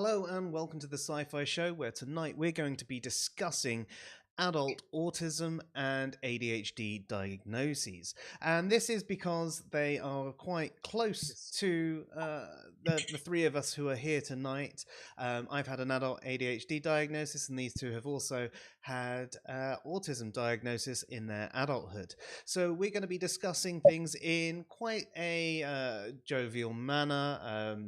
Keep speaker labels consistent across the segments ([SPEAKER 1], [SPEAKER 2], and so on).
[SPEAKER 1] Hello and welcome to the SciPhi show, where tonight we're going to be discussing adult autism and ADHD diagnoses. And this is because they are quite close to the three of us who are here tonight. I've had an adult ADHD diagnosis, and these two have also had autism diagnosis in their adulthood. So we're going to be discussing things in quite a jovial manner,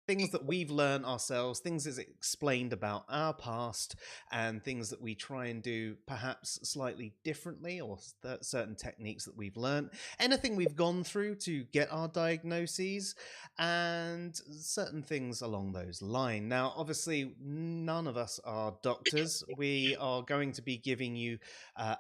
[SPEAKER 1] things that we've learned ourselves, things that's explained about our past, and things that we try and do perhaps slightly differently, or certain techniques that we've learned, anything we've gone through to get our diagnoses, and certain things along those lines. Now, obviously, none of us are doctors. We are going to be giving you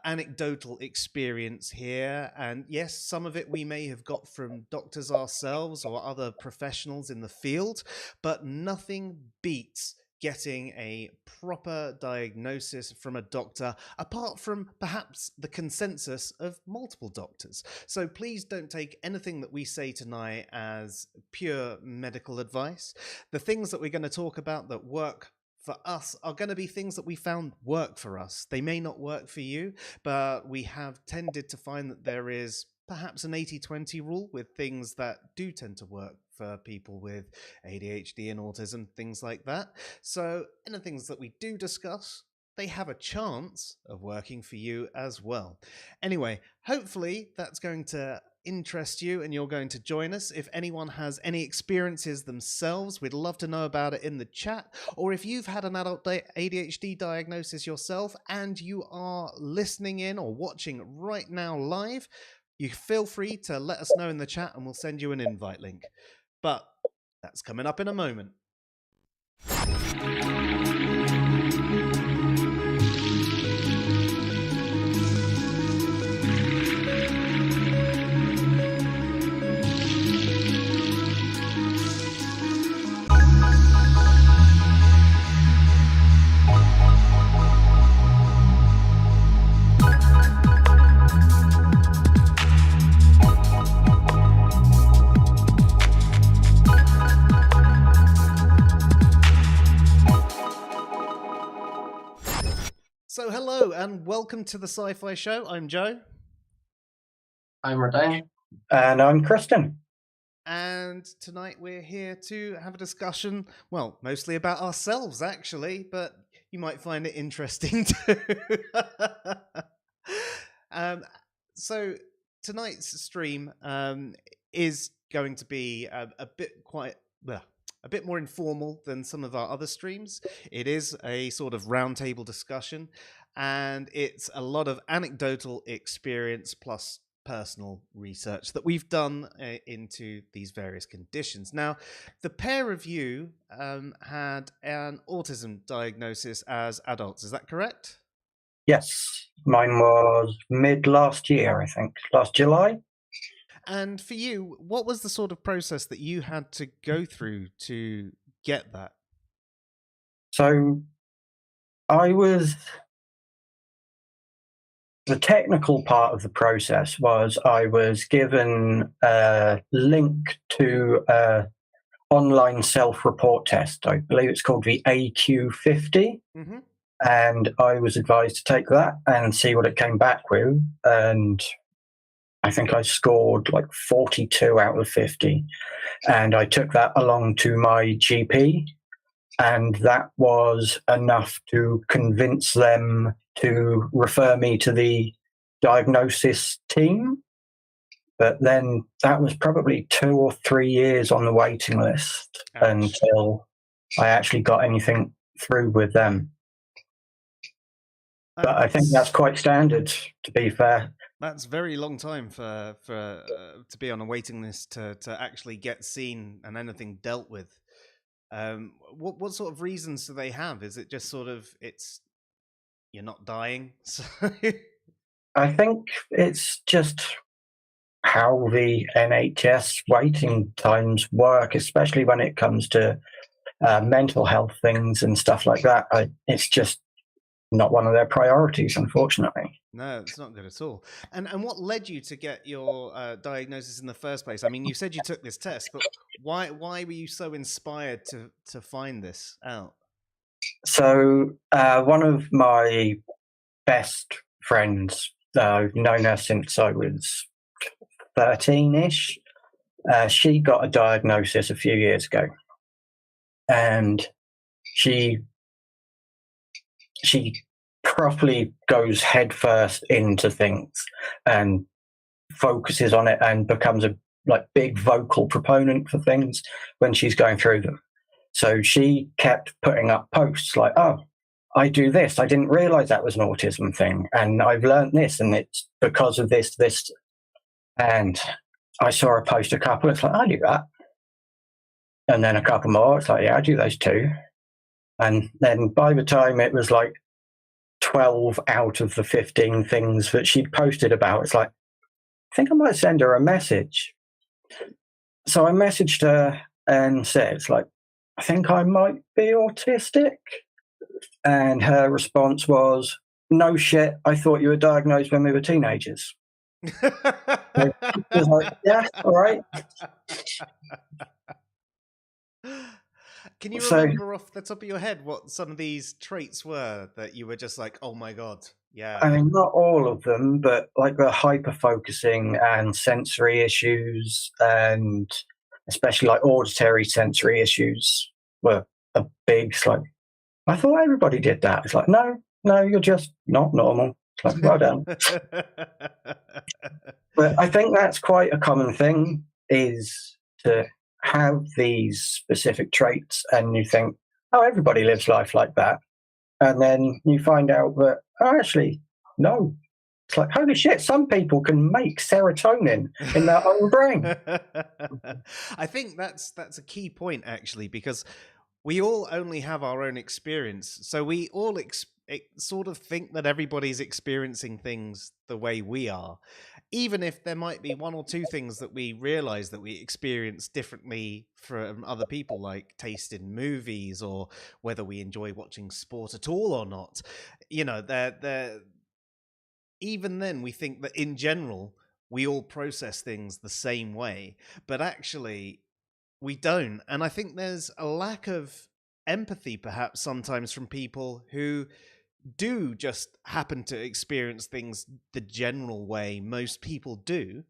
[SPEAKER 1] anecdotal experience here, and yes, some of it we may have got from doctors ourselves or other professionals in the field, but nothing beats getting a proper diagnosis from a doctor, apart from perhaps the consensus of multiple doctors. So please don't take anything that we say tonight as pure medical advice. The things that we're going to talk about that work for us are going to be things that we found work for us. They may not work for you, but we have tended to find that there is perhaps an 80-20 rule with things that do tend to work for people with ADHD and autism, things like that. So any things that we do discuss, they have a chance of working for you as well. Anyway, hopefully that's going to interest you and you're going to join us. If anyone has any experiences themselves, we'd love to know about it in the chat. Or if you've had an adult ADHD diagnosis yourself and you are listening in or watching right now live, you feel free to let us know in the chat and we'll send you an invite link. But that's coming up in a moment. So hello and welcome to the SciPhi show. I'm Joe.
[SPEAKER 2] I'm Martijn.
[SPEAKER 3] And I'm Krystin.
[SPEAKER 1] And tonight we're here to have a discussion, well, mostly about ourselves actually, but you might find it interesting too. So tonight's stream is going to be a bit more informal than some of our other streams. It is a sort of roundtable discussion, and it's a lot of anecdotal experience plus personal research that we've done into these various conditions. Now, the pair of you had an autism diagnosis as adults, is that correct?
[SPEAKER 3] Yes, mine was mid last year, I think, last July.
[SPEAKER 1] And for you, what was the sort of process that you had to go through to get that?
[SPEAKER 3] So the technical part of the process was I was given a link to an online self-report test. I believe it's called the AQ50.
[SPEAKER 1] Mm-hmm.
[SPEAKER 3] And I was advised to take that and see what it came back with. And I think I scored like 42 out of 50. And I took that along to my GP, and that was enough to convince them to refer me to the diagnosis team. But then that was probably 2 or 3 years on the waiting list until I actually got anything through with them. But I think that's quite standard, to be fair.
[SPEAKER 1] That's a very long time for to be on a waiting list to actually get seen and anything dealt with. What sort of reasons do they have? Is it just sort of you're not dying? So
[SPEAKER 3] I think it's just how the NHS waiting times work, especially when it comes to mental health things and stuff like that. It's just not one of their priorities, unfortunately.
[SPEAKER 1] No, it's not good at all. And what led you to get your diagnosis in the first place? I mean, you said you took this test, but why were you so inspired to find this out?
[SPEAKER 3] So one of my best friends, I've known her since I was 13-ish. She got a diagnosis a few years ago, and she properly goes headfirst into things and focuses on it and becomes a big vocal proponent for things when she's going through them. So she kept putting up posts like, "Oh, I do this. I didn't realize that was an autism thing. And I've learned this, and it's because of this." And I saw her post a couple. It's like, I do that. And then a couple more. It's like, yeah, I do those too. And then by the time it was like 12 out of the 15 things that she'd posted about, it's like, I think I might send her a message. So I messaged her and said, it's like, I think I might be autistic. And her response was, "No shit, I thought you were diagnosed when we were teenagers." I was like, yeah, all right.
[SPEAKER 1] Can you remember off the top of your head what some of these traits were that you were just like, oh my God, yeah?
[SPEAKER 3] I mean, not all of them, but like the hyper-focusing and sensory issues, and especially like auditory sensory issues were a big, like, I thought everybody did that. It's like, no, you're just not normal. It's like, well done. But I think that's quite a common thing, is to have these specific traits and you think, oh, everybody lives life like that. And then you find out that, oh, actually, no. It's like, holy shit, some people can make serotonin in their own brain.
[SPEAKER 1] I think that's a key point, actually, because we all only have our own experience. So we all sort of think that everybody's experiencing things the way we are, even if there might be one or two things that we realize that we experience differently from other people, like taste in movies or whether we enjoy watching sport at all or not. You know, even then we think that in general we all process things the same way, but actually we don't. And I think there's a lack of empathy perhaps sometimes from people who do just happen to experience things the general way most people do.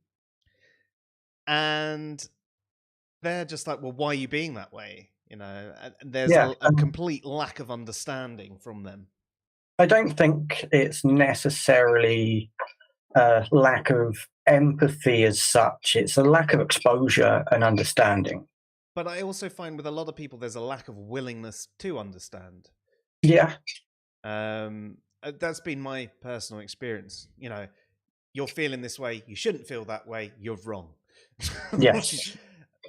[SPEAKER 1] And they're just like, well, why are you being that way? You know, there's a complete lack of understanding from them.
[SPEAKER 3] I don't think it's necessarily a lack of empathy as such. It's a lack of exposure and understanding.
[SPEAKER 1] But I also find with a lot of people, there's a lack of willingness to understand.
[SPEAKER 3] Yeah.
[SPEAKER 1] That's been my personal experience. You know, you're feeling this way, you shouldn't feel that way, you're wrong.
[SPEAKER 3] Yes.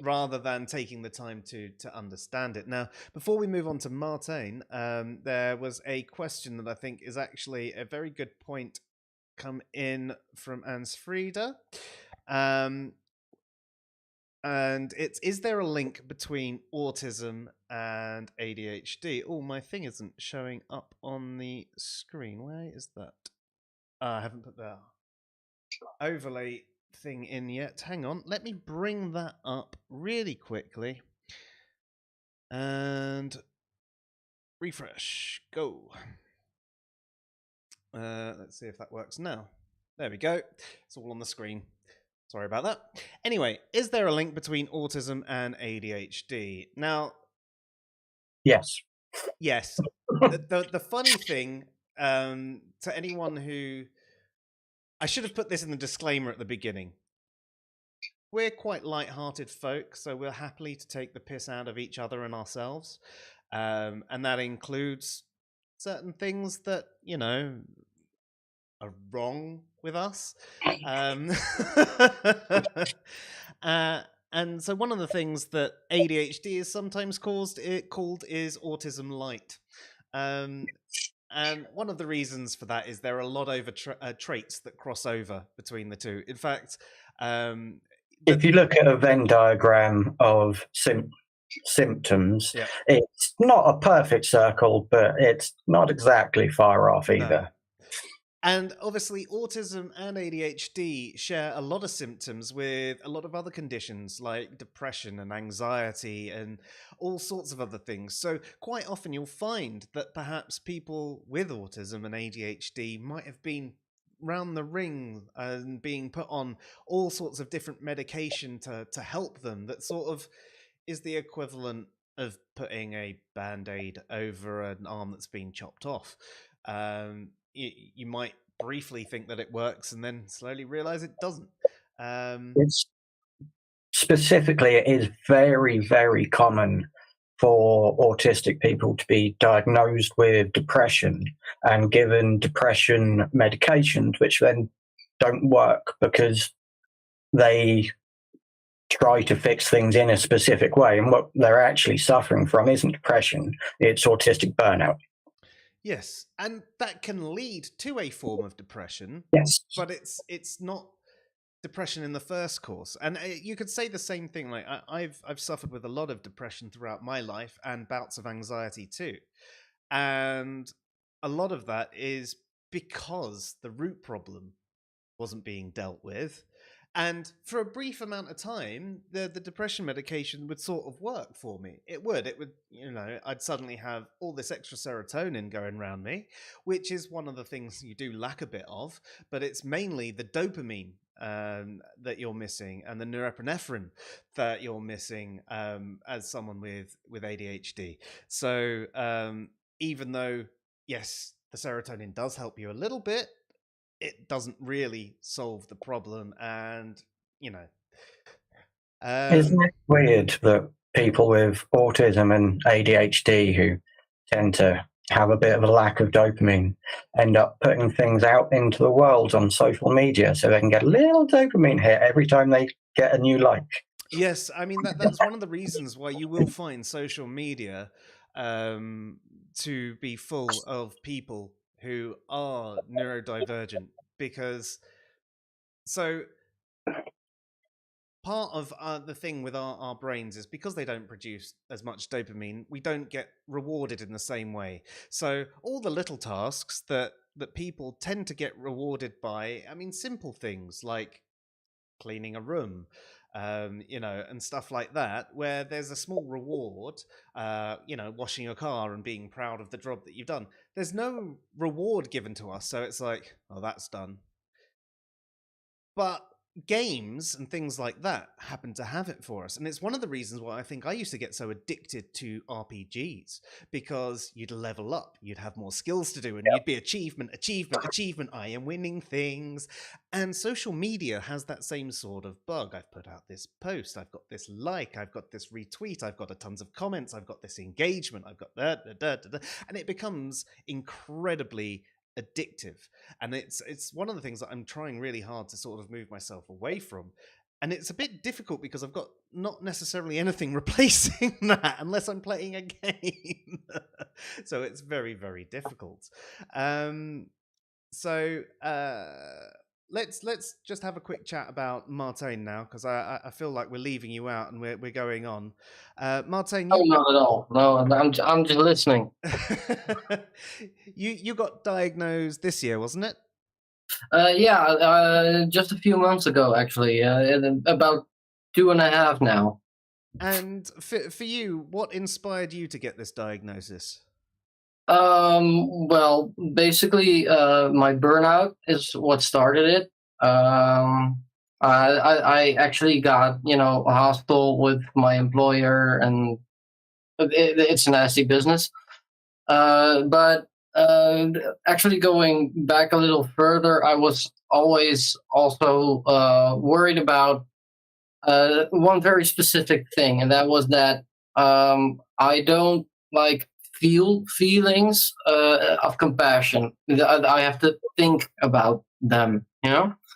[SPEAKER 1] Rather than taking the time to understand it. Now, before we move on to Martijn, there was a question that I think is actually a very good point come in from Ansfida. And it's, is there a link between autism and ADHD? Oh, my thing isn't showing up on the screen. Where is that? I haven't put the overlay thing in yet. Hang on. Let me bring that up really quickly. And refresh. Go. Let's see if that works now. There we go. It's all on the screen. Sorry about that. Anyway, is there a link between autism and ADHD? Now,
[SPEAKER 3] yes.
[SPEAKER 1] The funny thing, to anyone who, I should have put this in the disclaimer at the beginning. We're quite light-hearted folk, so we're happily to take the piss out of each other and ourselves, and that includes certain things that, you know, are wrong with us. And so one of the things that ADHD is sometimes called is autism light. And one of the reasons for that is there are a lot of traits that cross over between the two. In fact,
[SPEAKER 3] if you look at a Venn diagram of symptoms.
[SPEAKER 1] Yeah.
[SPEAKER 3] It's not a perfect circle, but it's not exactly far off either.
[SPEAKER 1] No. And obviously, autism and ADHD share a lot of symptoms with a lot of other conditions like depression and anxiety and all sorts of other things. So quite often you'll find that perhaps people with autism and ADHD might have been round the ring and being put on all sorts of different medication to help them, that sort of is the equivalent of putting a band-aid over an arm that's been chopped off. You might briefly think that it works and then slowly realize it doesn't.
[SPEAKER 3] Specifically, it is very, very common for autistic people to be diagnosed with depression and given depression medications, which then don't work because they try to fix things in a specific way. And what they're actually suffering from isn't depression, it's autistic burnout.
[SPEAKER 1] Yes, and that can lead to a form of depression.
[SPEAKER 3] Yes.
[SPEAKER 1] But it's not depression in the first course. And you could say the same thing. Like I've suffered with a lot of depression throughout my life and bouts of anxiety too. And a lot of that is because the root problem wasn't being dealt with. And for a brief amount of time, the depression medication would sort of work for me. It would, I'd suddenly have all this extra serotonin going around me, which is one of the things you do lack a bit of, but it's mainly the dopamine that you're missing and the norepinephrine that you're missing as someone with ADHD. So even though, yes, the serotonin does help you a little bit, it doesn't really solve the problem. And
[SPEAKER 3] isn't it weird that people with autism and ADHD who tend to have a bit of a lack of dopamine end up putting things out into the world on social media so they can get a little dopamine hit every time they get a new like?
[SPEAKER 1] Yes, I mean that's one of the reasons why you will find social media to be full of people who are neurodivergent, because part of the thing with our brains is because they don't produce as much dopamine, we don't get rewarded in the same way. So all the little tasks that people tend to get rewarded by, I mean, simple things like cleaning a room, and stuff like that, where there's a small reward, washing your car and being proud of the job that you've done. There's no reward given to us, so it's like, oh, that's done. But games and things like that happen to have it for us. And it's one of the reasons why I think I used to get so addicted to RPGs, because you'd level up, you'd have more skills to do, and you'd be achievement, I am winning things. And social media has that same sort of bug. I've put out this post, I've got this like, I've got this retweet, I've got tons of comments, I've got this engagement, I've got that, and it becomes incredibly addictive. And it's one of the things that I'm trying really hard to sort of move myself away from. And it's a bit difficult because I've got not necessarily anything replacing that unless I'm playing a game. So it's very, very difficult. Let's just have a quick chat about Martijn now, because I feel like we're leaving you out and we're going on. Martijn,
[SPEAKER 2] not at all. No, I'm just listening.
[SPEAKER 1] You got diagnosed this year, wasn't it?
[SPEAKER 2] Just a few months ago, actually. About 2.5 now.
[SPEAKER 1] And for you, what inspired you to get this diagnosis?
[SPEAKER 2] Well, basically, my burnout is what started it. I actually got, a hospital with my employer, and it's a nasty business. But actually going back a little further, I was always also worried about one very specific thing, and that was that I don't feel feelings of compassion. I have to think about them,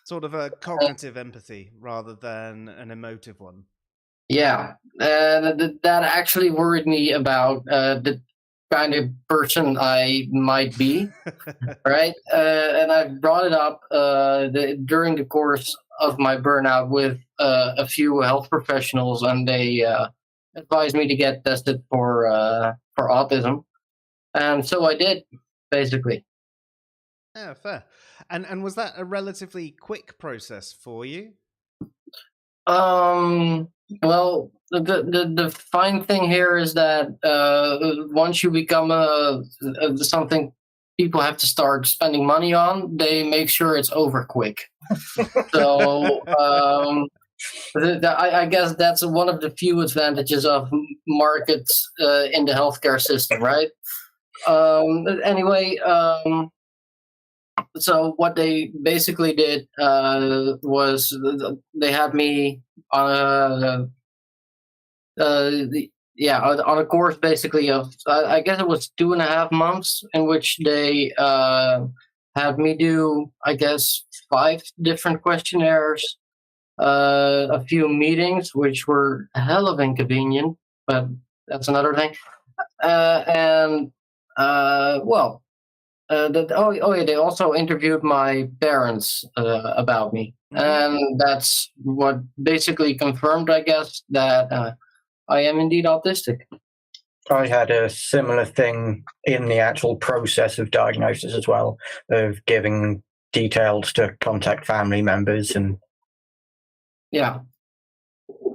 [SPEAKER 1] Sort of a cognitive empathy rather than an emotive one.
[SPEAKER 2] Yeah, that actually worried me about the kind of person I might be, right? And I brought it up during the course of my burnout with a few health professionals, and they advised me to get tested for autism, and so I did, basically.
[SPEAKER 1] Yeah, fair. And was that a relatively quick process for you?
[SPEAKER 2] Well, the fine thing here is that once you become something people have to start spending money on, they make sure it's over quick. So I guess that's one of the few advantages of markets in the healthcare system, right? Anyway, so what they basically did was they had me on on a course basically of I guess it was 2.5 months in which they had me do, I guess, 5 different questionnaires, a few meetings which were hell of inconvenient, but that's another thing. Yeah, they also interviewed my parents about me, and that's what basically confirmed, I guess, that I am indeed autistic.
[SPEAKER 3] I had a similar thing in the actual process of diagnosis as well, of giving details to contact family members and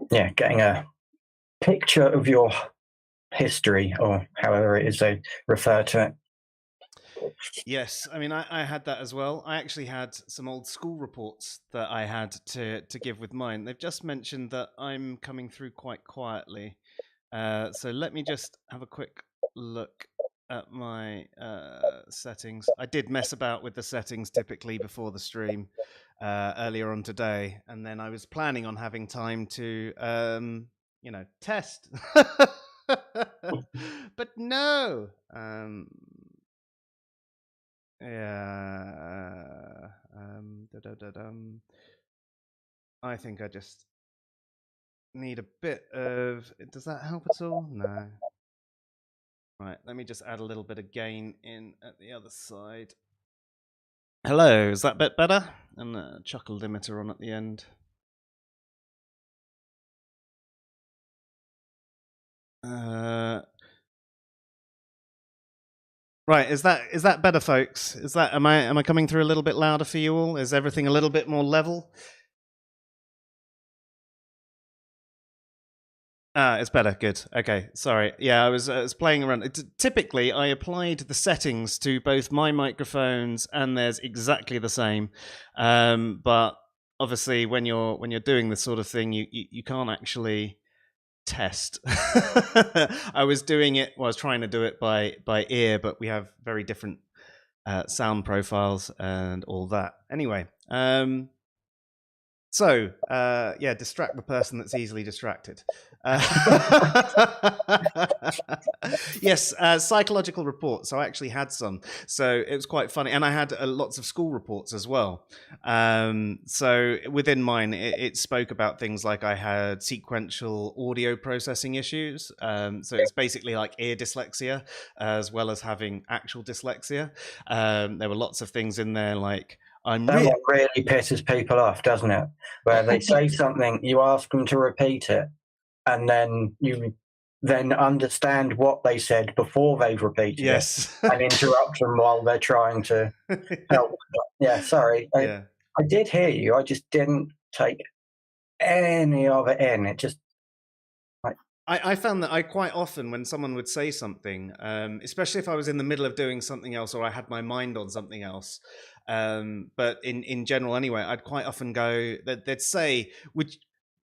[SPEAKER 3] getting a picture of your history, or however it is they refer to it.
[SPEAKER 1] Yes, I mean, I had that as well. I actually had some old school reports that I had to give with mine. They've just mentioned that I'm coming through quite quietly. So let me just have a quick look at my settings. I did mess about with the settings typically before the stream earlier on today, and then I was planning on having time to, test. But no. I think I just need a bit of. Does that help at all? No. Right, let me just add a little bit of gain in at the other side. Hello, is that a bit better? And a chuckle limiter on at the end. Right, is that better, folks? Is that am I coming through a little bit louder for you all? Is everything a little bit more level? It's better. Good. Okay. Sorry. Yeah, I was playing around. Typically, I applied the settings to both my microphones, and there's exactly the same. But obviously, when you're doing this sort of thing, you can't actually test. I was trying to do it by ear, but we have very different sound profiles and all that. Anyway. So, distract the person that's easily distracted. Yes, psychological reports. I actually had some. So it was quite funny. And I had lots of school reports as well. So within mine, it spoke about things like I had sequential audio processing issues. So it's basically like ear dyslexia, as well as having actual dyslexia. There were lots of things in there like,
[SPEAKER 3] That really pisses people off, doesn't it? Where they say something, you ask them to repeat it, and then you then understand what they said before they've repeated it, and interrupt them while they're trying to help. Yeah, sorry. I did hear you. I just didn't take any of it in. It just...
[SPEAKER 1] I found that I quite often, when someone would say something, especially if I was in the middle of doing something else or I had my mind on something else, but in general anyway, I'd quite often go, they'd say,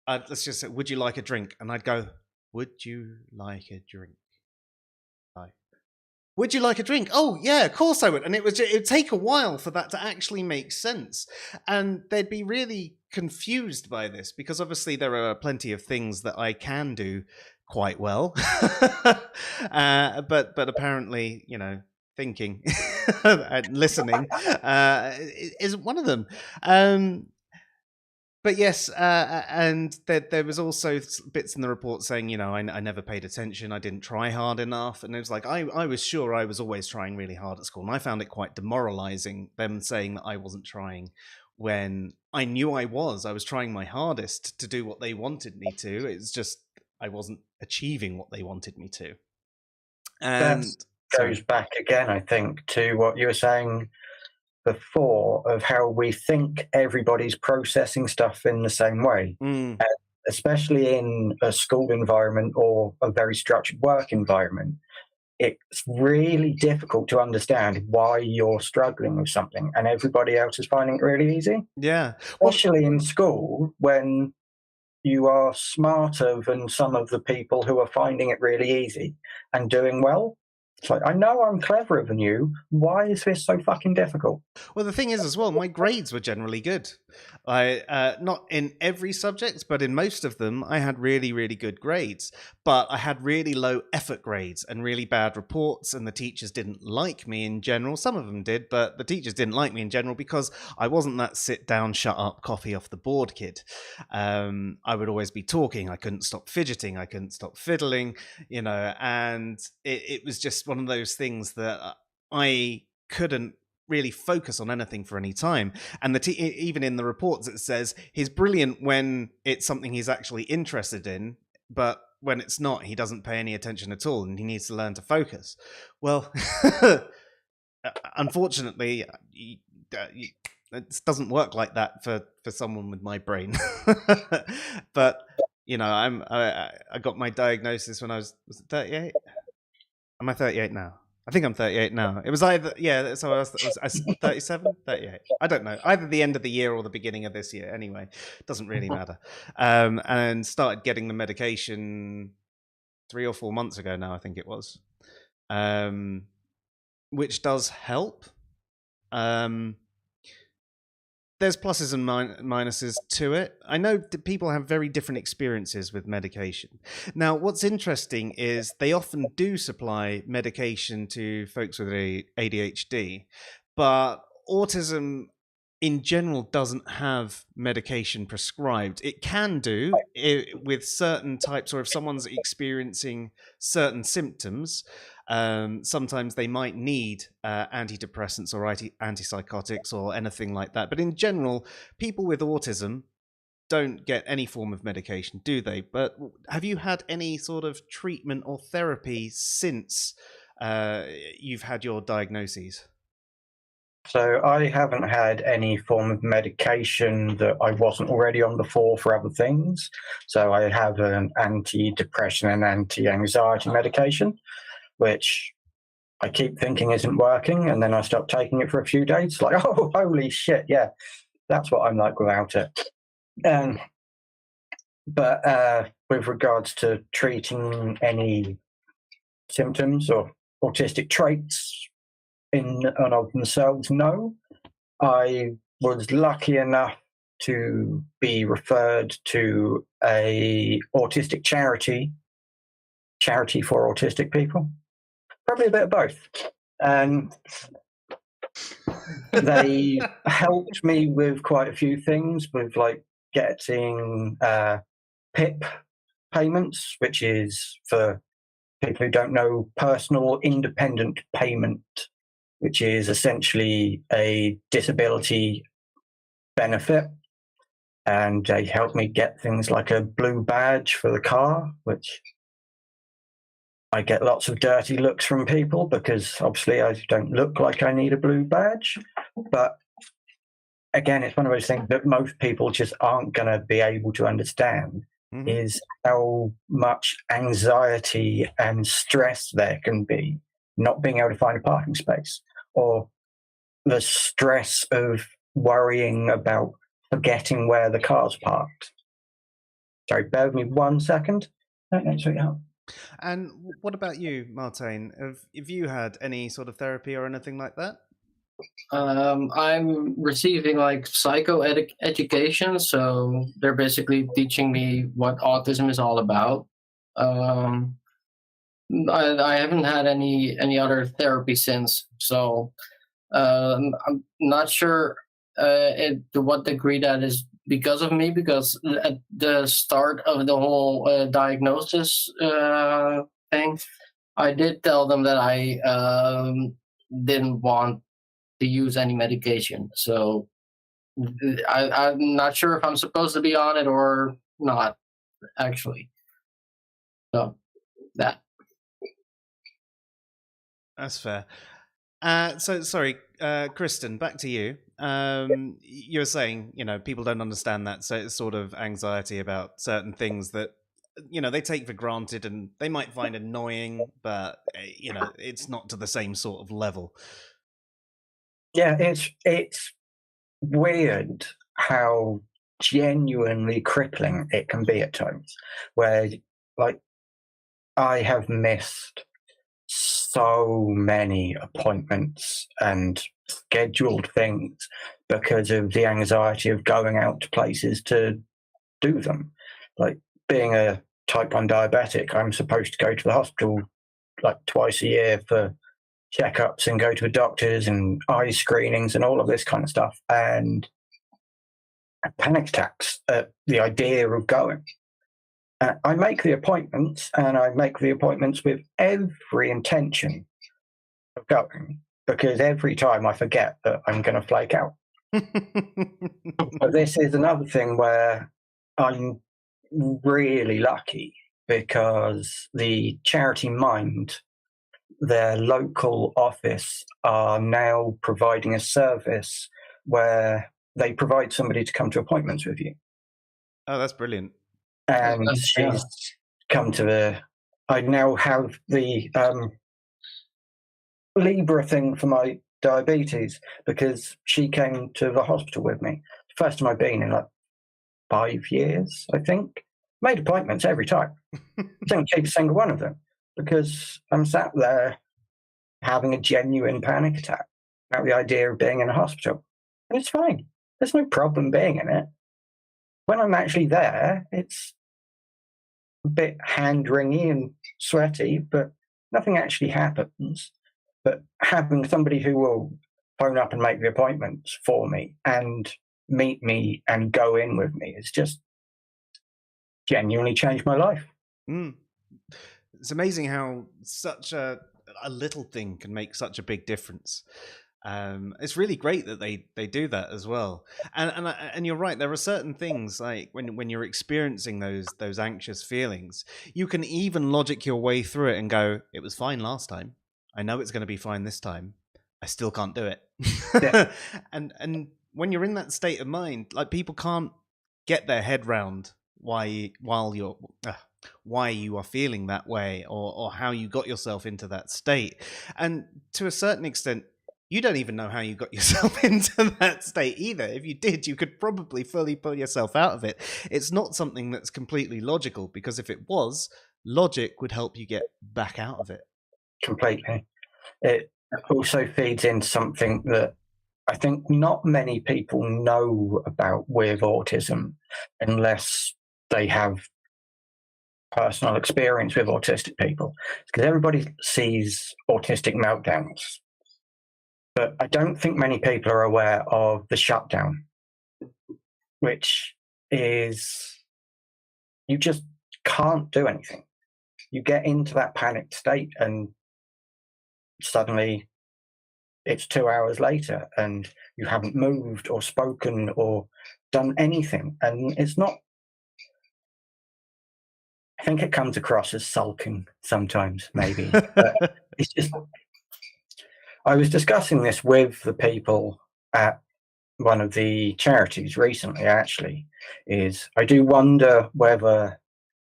[SPEAKER 1] let's just say, would you like a drink? And I'd go, would you like a drink? Would you like a drink? Oh, yeah, of course I would. And it would take a while for that to actually make sense. And they'd be really confused by this because obviously there are plenty of things that I can do quite well. But apparently, thinking and listening isn't one of them. But yes, and there was also bits in the report saying, I never paid attention, I didn't try hard enough, and it was like I was sure I was always trying really hard at school, and I found it quite demoralizing them saying that I wasn't trying when I knew I was trying my hardest to do what they wanted me to. It's just I wasn't achieving what they wanted me to. And
[SPEAKER 3] that goes back again, I think, to what you were saying before of how we think everybody's processing stuff in the same way, especially in a school environment or a very structured work environment. It's really difficult to understand why you're struggling with something and everybody else is finding it really easy.
[SPEAKER 1] Yeah.
[SPEAKER 3] Especially in school, when you are smarter than some of the people who are finding it really easy and doing well. It's like, I know I'm cleverer than you. Why is this so fucking difficult?
[SPEAKER 1] Well, the thing is as well, my grades were generally good. Not in every subject, but in most of them, I had really, really good grades. But I had really low effort grades and really bad reports, and the teachers didn't like me in general. Some of them did, but the teachers didn't like me in general because I wasn't that sit down, shut up, coffee off the board kid. I would always be talking. I couldn't stop fidgeting. I couldn't stop fiddling, and it was just one of those things that I couldn't really focus on anything for any time. And even in the reports, it says he's brilliant when it's something he's actually interested in, but when it's not, he doesn't pay any attention at all, and he needs to learn to focus. Well, unfortunately, it doesn't work like that for someone with my brain. But I got my diagnosis when I was 38. Am I 38 now? I think I'm 38 now. It was either, so I was 37, 38. I don't know. Either the end of the year or the beginning of this year. Anyway, doesn't really matter. And started getting the medication 3 or 4 months ago now, I think it was, which does help. There's pluses and minuses to it. I know that people have very different experiences with medication. Now, what's interesting is they often do supply medication to folks with ADHD, but autism in general doesn't have medication prescribed. It can do with certain types, or if someone's experiencing certain symptoms, sometimes they might need antidepressants or antipsychotics or anything like that. But in general, people with autism don't get any form of medication, do they? But have you had any sort of treatment or therapy since you've had your diagnoses?
[SPEAKER 3] So I haven't had any form of medication that I wasn't already on before for other things. So I have an antidepressant and anti-anxiety medication, which I keep thinking isn't working, and then I stop taking it for a few days. Like, oh, holy shit, yeah, that's what I'm like without it. But with regards to treating any symptoms or autistic traits in and of themselves, no. I was lucky enough to be referred to a autistic charity for autistic people. Probably a bit of both. They helped me with quite a few things, with like getting PIP payments, which is, for people who don't know, personal independent payment, which is essentially a disability benefit. And they helped me get things like a blue badge for the car, which I get lots of dirty looks from people because obviously I don't look like I need a blue badge. But again, it's one of those things that most people just aren't going to be able to understand, is how much anxiety and stress there can be not being able to find a parking space, or the stress of worrying about forgetting where the car's parked. Sorry, bear with me 1 second. No, sweetheart.
[SPEAKER 1] And what about you, Martijn? Have you had any sort of therapy or anything like that?
[SPEAKER 2] I'm receiving like education, so they're basically teaching me what autism is all about. I haven't had any other therapy since, so I'm not sure to what degree that is because of me, because at the start of the whole diagnosis thing, I did tell them that I didn't want to use any medication. So I'm not sure if I'm supposed to be on it or not, actually. So that.
[SPEAKER 1] That's fair. So sorry, Kristen, back to you. You were saying, people don't understand that sort of anxiety about certain things that, they take for granted and they might find annoying, but it's not to the same sort of level.
[SPEAKER 3] Yeah, it's weird how genuinely crippling it can be at times, where like I have missed so many appointments and scheduled things because of the anxiety of going out to places to do them. Like being a type 1 diabetic, I'm supposed to go to the hospital like twice a year for checkups and go to doctors and eye screenings and all of this kind of stuff. And panic attacks at the idea of going. I make the appointments, and I make the appointments with every intention of going, because every time I forget that I'm going to flake out. But this is another thing where I'm really lucky, because the charity Mind, their local office, are now providing a service where they provide somebody to come to appointments with you.
[SPEAKER 1] Oh, that's brilliant.
[SPEAKER 3] And she's come to I now have the Libra thing for my diabetes, because she came to the hospital with me. First time I've been in like 5 years, I think. Made appointments every time. Didn't keep a single one of them, because I'm sat there having a genuine panic attack about the idea of being in a hospital. And it's fine. There's no problem being in it. When I'm actually there, it's a bit hand-wringy and sweaty, but nothing actually happens. But having somebody who will phone up and make the appointments for me and meet me and go in with me has just genuinely changed my life.
[SPEAKER 1] It's amazing how such a little thing can make such a big difference. It's really great that they do that as well. And you're right. There are certain things, like when you're experiencing those anxious feelings, you can even logic your way through it and go, "It was fine last time. I know it's going to be fine this time. I still can't do it." Yeah. And when you're in that state of mind, like, people can't get their head round why you are feeling that way, or how you got yourself into that state. And to a certain extent, you don't even know how you got yourself into that state either. If you did, you could probably fully pull yourself out of it. It's not something that's completely logical, because if it was, logic would help you get back out of it.
[SPEAKER 3] Completely. It also feeds into something that I think not many people know about with autism, unless they have personal experience with autistic people, because everybody sees autistic meltdowns. But I don't think many people are aware of the shutdown, which is you just can't do anything. You get into that panicked state and suddenly it's 2 hours later and you haven't moved or spoken or done anything. And it's not, I think it comes across as sulking sometimes, maybe. But it's just, I was discussing this with the people at one of the charities recently, actually, is I do wonder whether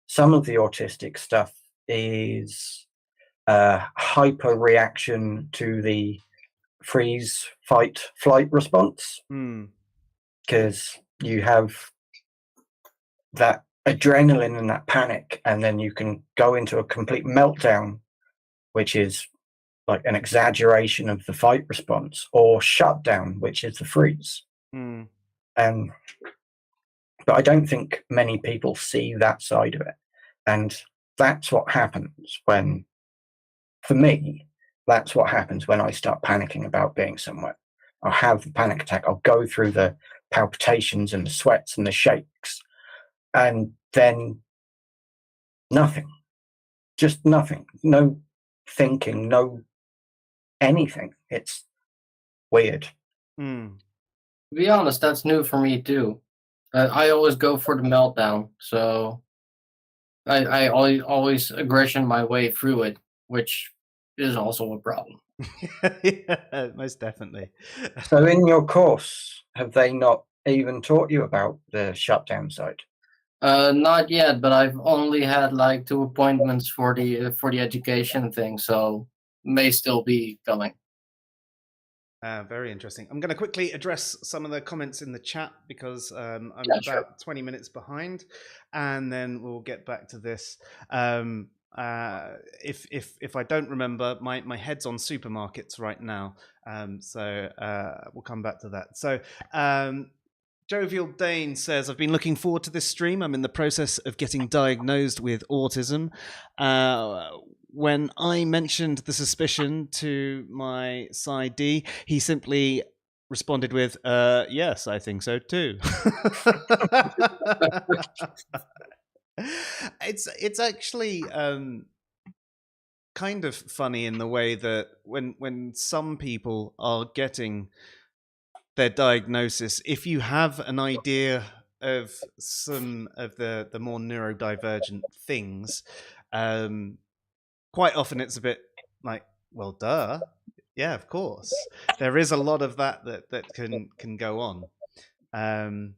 [SPEAKER 3] some of the autistic stuff is a hyper reaction to the freeze, fight, flight response. Because you have that adrenaline and that panic, and then you can go into a complete meltdown, which is like an exaggeration of the fight response, or shutdown, which is the freeze. But I don't think many people see that side of it. And that's what happens when, for me, that's what happens when I start panicking about being somewhere. I'll have the panic attack. I'll go through the palpitations and the sweats and the shakes, and then nothing. Just nothing. No thinking, no anything. It's weird.
[SPEAKER 2] To be honest, that's new for me too. I always go for the meltdown. So I always aggression my way through it, which is also a problem.
[SPEAKER 1] Yeah, most definitely.
[SPEAKER 3] So in your course, have they not even taught you about the shutdown side?
[SPEAKER 2] Not yet, but I've only had like 2 appointments for the education thing, so may still be coming.
[SPEAKER 1] Very interesting. I'm going to quickly address some of the comments in the chat because I'm
[SPEAKER 2] Sure.
[SPEAKER 1] about 20 minutes behind, and then we'll get back to this. If I don't remember, my head's on supermarkets right now, so we'll come back to that. So. Jovial Dane says, I've been looking forward to this stream. I'm in the process of getting diagnosed with autism. When I mentioned the suspicion to my Sci-D, he simply responded with, yes, I think so too. It's actually kind of funny in the way that when some people are getting their diagnosis, if you have an idea of some of the more neurodivergent things, quite often it's a bit like, well, duh, yeah, of course. There is a lot of that can go on.
[SPEAKER 3] And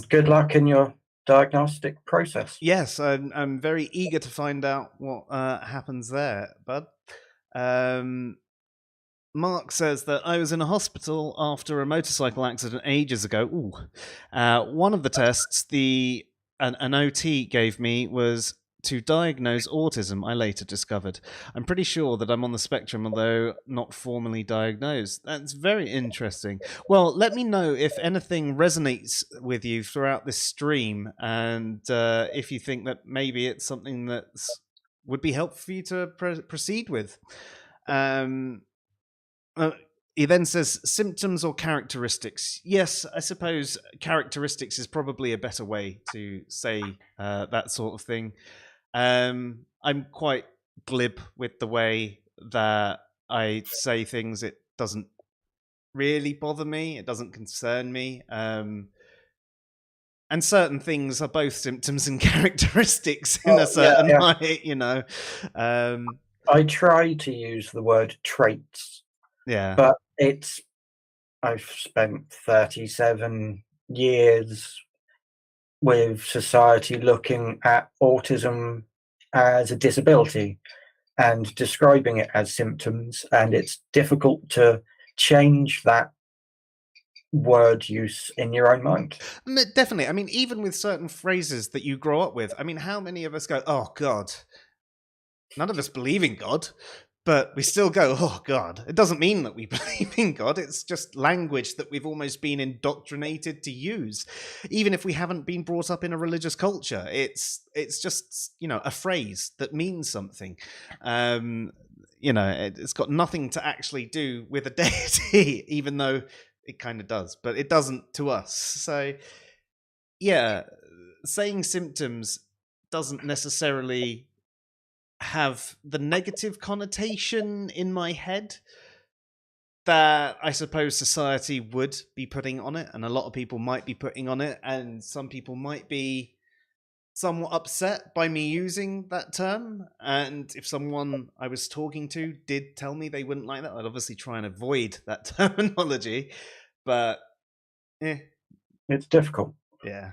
[SPEAKER 3] good luck in your diagnostic process.
[SPEAKER 1] Yes, I'm very eager to find out what happens there, bud. Mark says that I was in a hospital after a motorcycle accident ages ago. Ooh. One of the tests an OT gave me was to diagnose autism, I later discovered. I'm pretty sure that I'm on the spectrum, although not formally diagnosed. That's very interesting. Well, let me know if anything resonates with you throughout this stream, and if you think that maybe it's something that would be helpful for you to proceed with. He then says symptoms or characteristics. Yes, I suppose characteristics is probably a better way to say that sort of thing. I'm quite glib with the way that I say things. It doesn't really bother me. It doesn't concern me. And certain things are both symptoms and characteristics in a certain way, you know.
[SPEAKER 3] I try to use the word traits.
[SPEAKER 1] Yeah.
[SPEAKER 3] But I've spent 37 years with society looking at autism as a disability and describing it as symptoms, and it's difficult to change that word use in your own mind.
[SPEAKER 1] Definitely. I mean, even with certain phrases that you grow up with, I mean, how many of us go, oh, God? None of us believe in God, but we still go, oh, God. It doesn't mean that we believe in God. It's just language that we've almost been indoctrinated to use. Even if we haven't been brought up in a religious culture, it's just, you know, a phrase that means something. You know, it's got nothing to actually do with a deity, even though it kind of does, but it doesn't to us. So, yeah, saying symptoms doesn't necessarily have the negative connotation in my head that I suppose society would be putting on it, and a lot of people might be putting on it, and some people might be somewhat upset by me using that term. And if someone I was talking to did tell me they wouldn't like that, I'd obviously try and avoid that terminology. But
[SPEAKER 3] it's difficult.
[SPEAKER 1] Yeah.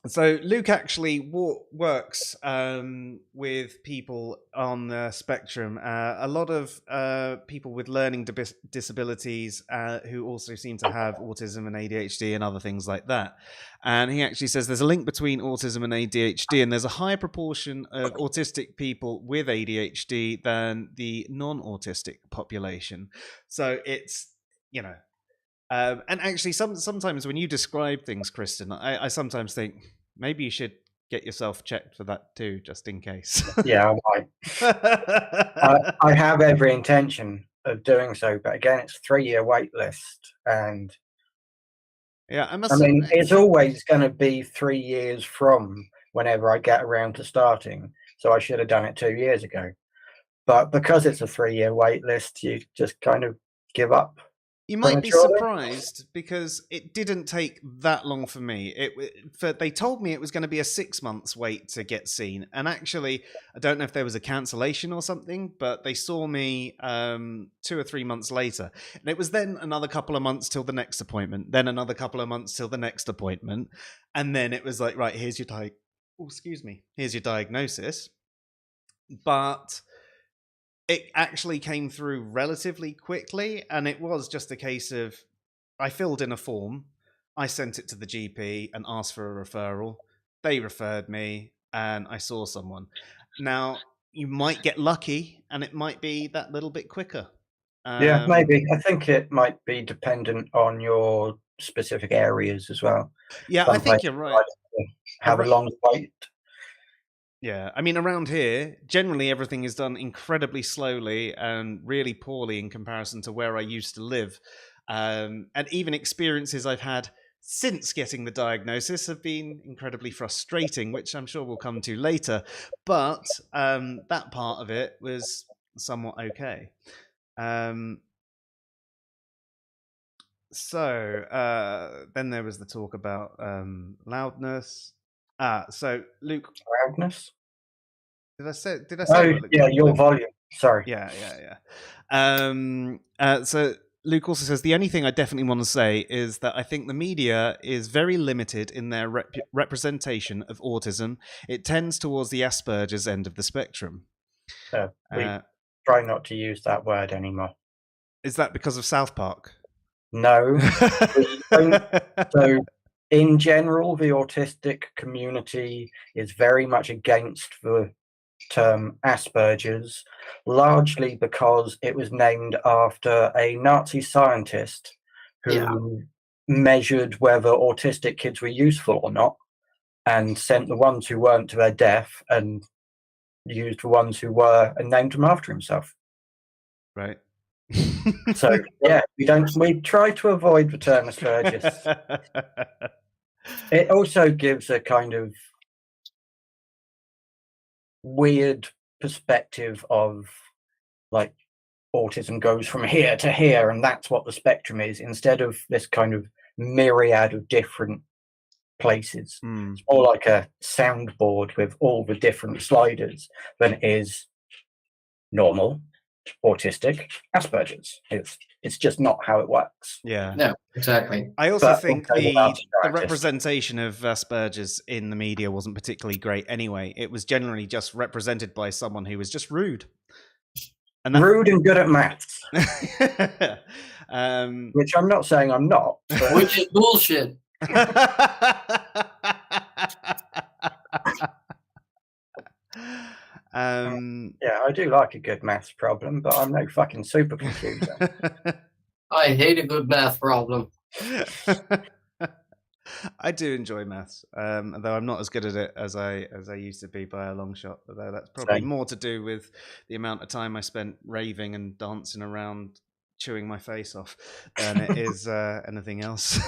[SPEAKER 1] So Luke actually works with people on the spectrum. A lot of people with learning disabilities who also seem to have autism and ADHD and other things like that. And he actually says there's a link between autism and ADHD, and there's a higher proportion of autistic people with ADHD than the non-autistic population. So it's, you know, and actually, sometimes when you describe things, Kristen, I sometimes think maybe you should get yourself checked for that too, just in case.
[SPEAKER 3] Yeah, I have every intention of doing so, but again, it's a 3-year wait list, and
[SPEAKER 1] yeah, I
[SPEAKER 3] mean, it's always going to be 3 years from whenever I get around to starting. So I should have done it 2 years ago. But because it's a 3-year wait list, you just kind of give up
[SPEAKER 1] You might be
[SPEAKER 3] prematurely?
[SPEAKER 1] surprised because it didn't take that long for me. They told me it was going to be a 6 months wait to get seen, and actually, I don't know if there was a cancellation or something, but they saw me 2 or 3 months later, and it was then another couple of months till the next appointment, then another couple of months till the next appointment, and then it was like, right, here's your here's your diagnosis, but it actually came through relatively quickly, and it was just a case of I filled in a form, I sent it to the GP and asked for a referral. They referred me, and I saw someone. Now, you might get lucky, and it might be that little bit quicker.
[SPEAKER 3] Yeah, maybe. I think it might be dependent on your specific areas as well.
[SPEAKER 1] Yeah,
[SPEAKER 3] Some
[SPEAKER 1] I think
[SPEAKER 3] places
[SPEAKER 1] you're right.
[SPEAKER 3] like to have a long wait.
[SPEAKER 1] Yeah, I mean, around here, generally everything is done incredibly slowly and really poorly in comparison to where I used to live. And even experiences I've had since getting the diagnosis have been incredibly frustrating, which I'm sure we'll come to later. But that part of it was somewhat okay. So then there was the talk about loudness. So Luke,
[SPEAKER 3] Loudness?
[SPEAKER 1] did I say?
[SPEAKER 3] Oh, yeah, your volume. Sorry.
[SPEAKER 1] Yeah. So Luke also says the only thing I definitely want to say is that I think the media is very limited in their representation of autism. It tends towards the Asperger's end of the spectrum.
[SPEAKER 3] We try not to use that word anymore.
[SPEAKER 1] Is that because of South Park?
[SPEAKER 3] No. We don't. So, in general, the autistic community is very much against the term Asperger's, largely because it was named after a Nazi scientist who measured whether autistic kids were useful or not, and sent the ones who weren't to their death and used the ones who were and named them after himself.
[SPEAKER 1] Right.
[SPEAKER 3] So yeah, we try to avoid the term Asperger's. It also gives a kind of weird perspective of like autism goes from here to here and that's what the spectrum is, instead of this kind of myriad of different places. It's more like a soundboard with all the different sliders than it is normal, autistic, Asperger's. It's just not how it works.
[SPEAKER 1] Yeah.
[SPEAKER 2] No, exactly.
[SPEAKER 1] I also think the representation of Asperger's in the media wasn't particularly great anyway. It was generally just represented by someone who was just rude.
[SPEAKER 3] Rude and good at maths. Which I'm not saying I'm not. But...
[SPEAKER 2] Which is bullshit.
[SPEAKER 3] Yeah, I do like a good maths problem, but I'm no fucking supercomputer.
[SPEAKER 2] I hate a good math problem.
[SPEAKER 1] I do enjoy maths, though I'm not as good at it as I used to be by a long shot. Although that's probably more to do with the amount of time I spent raving and dancing around, chewing my face off, than it is anything else.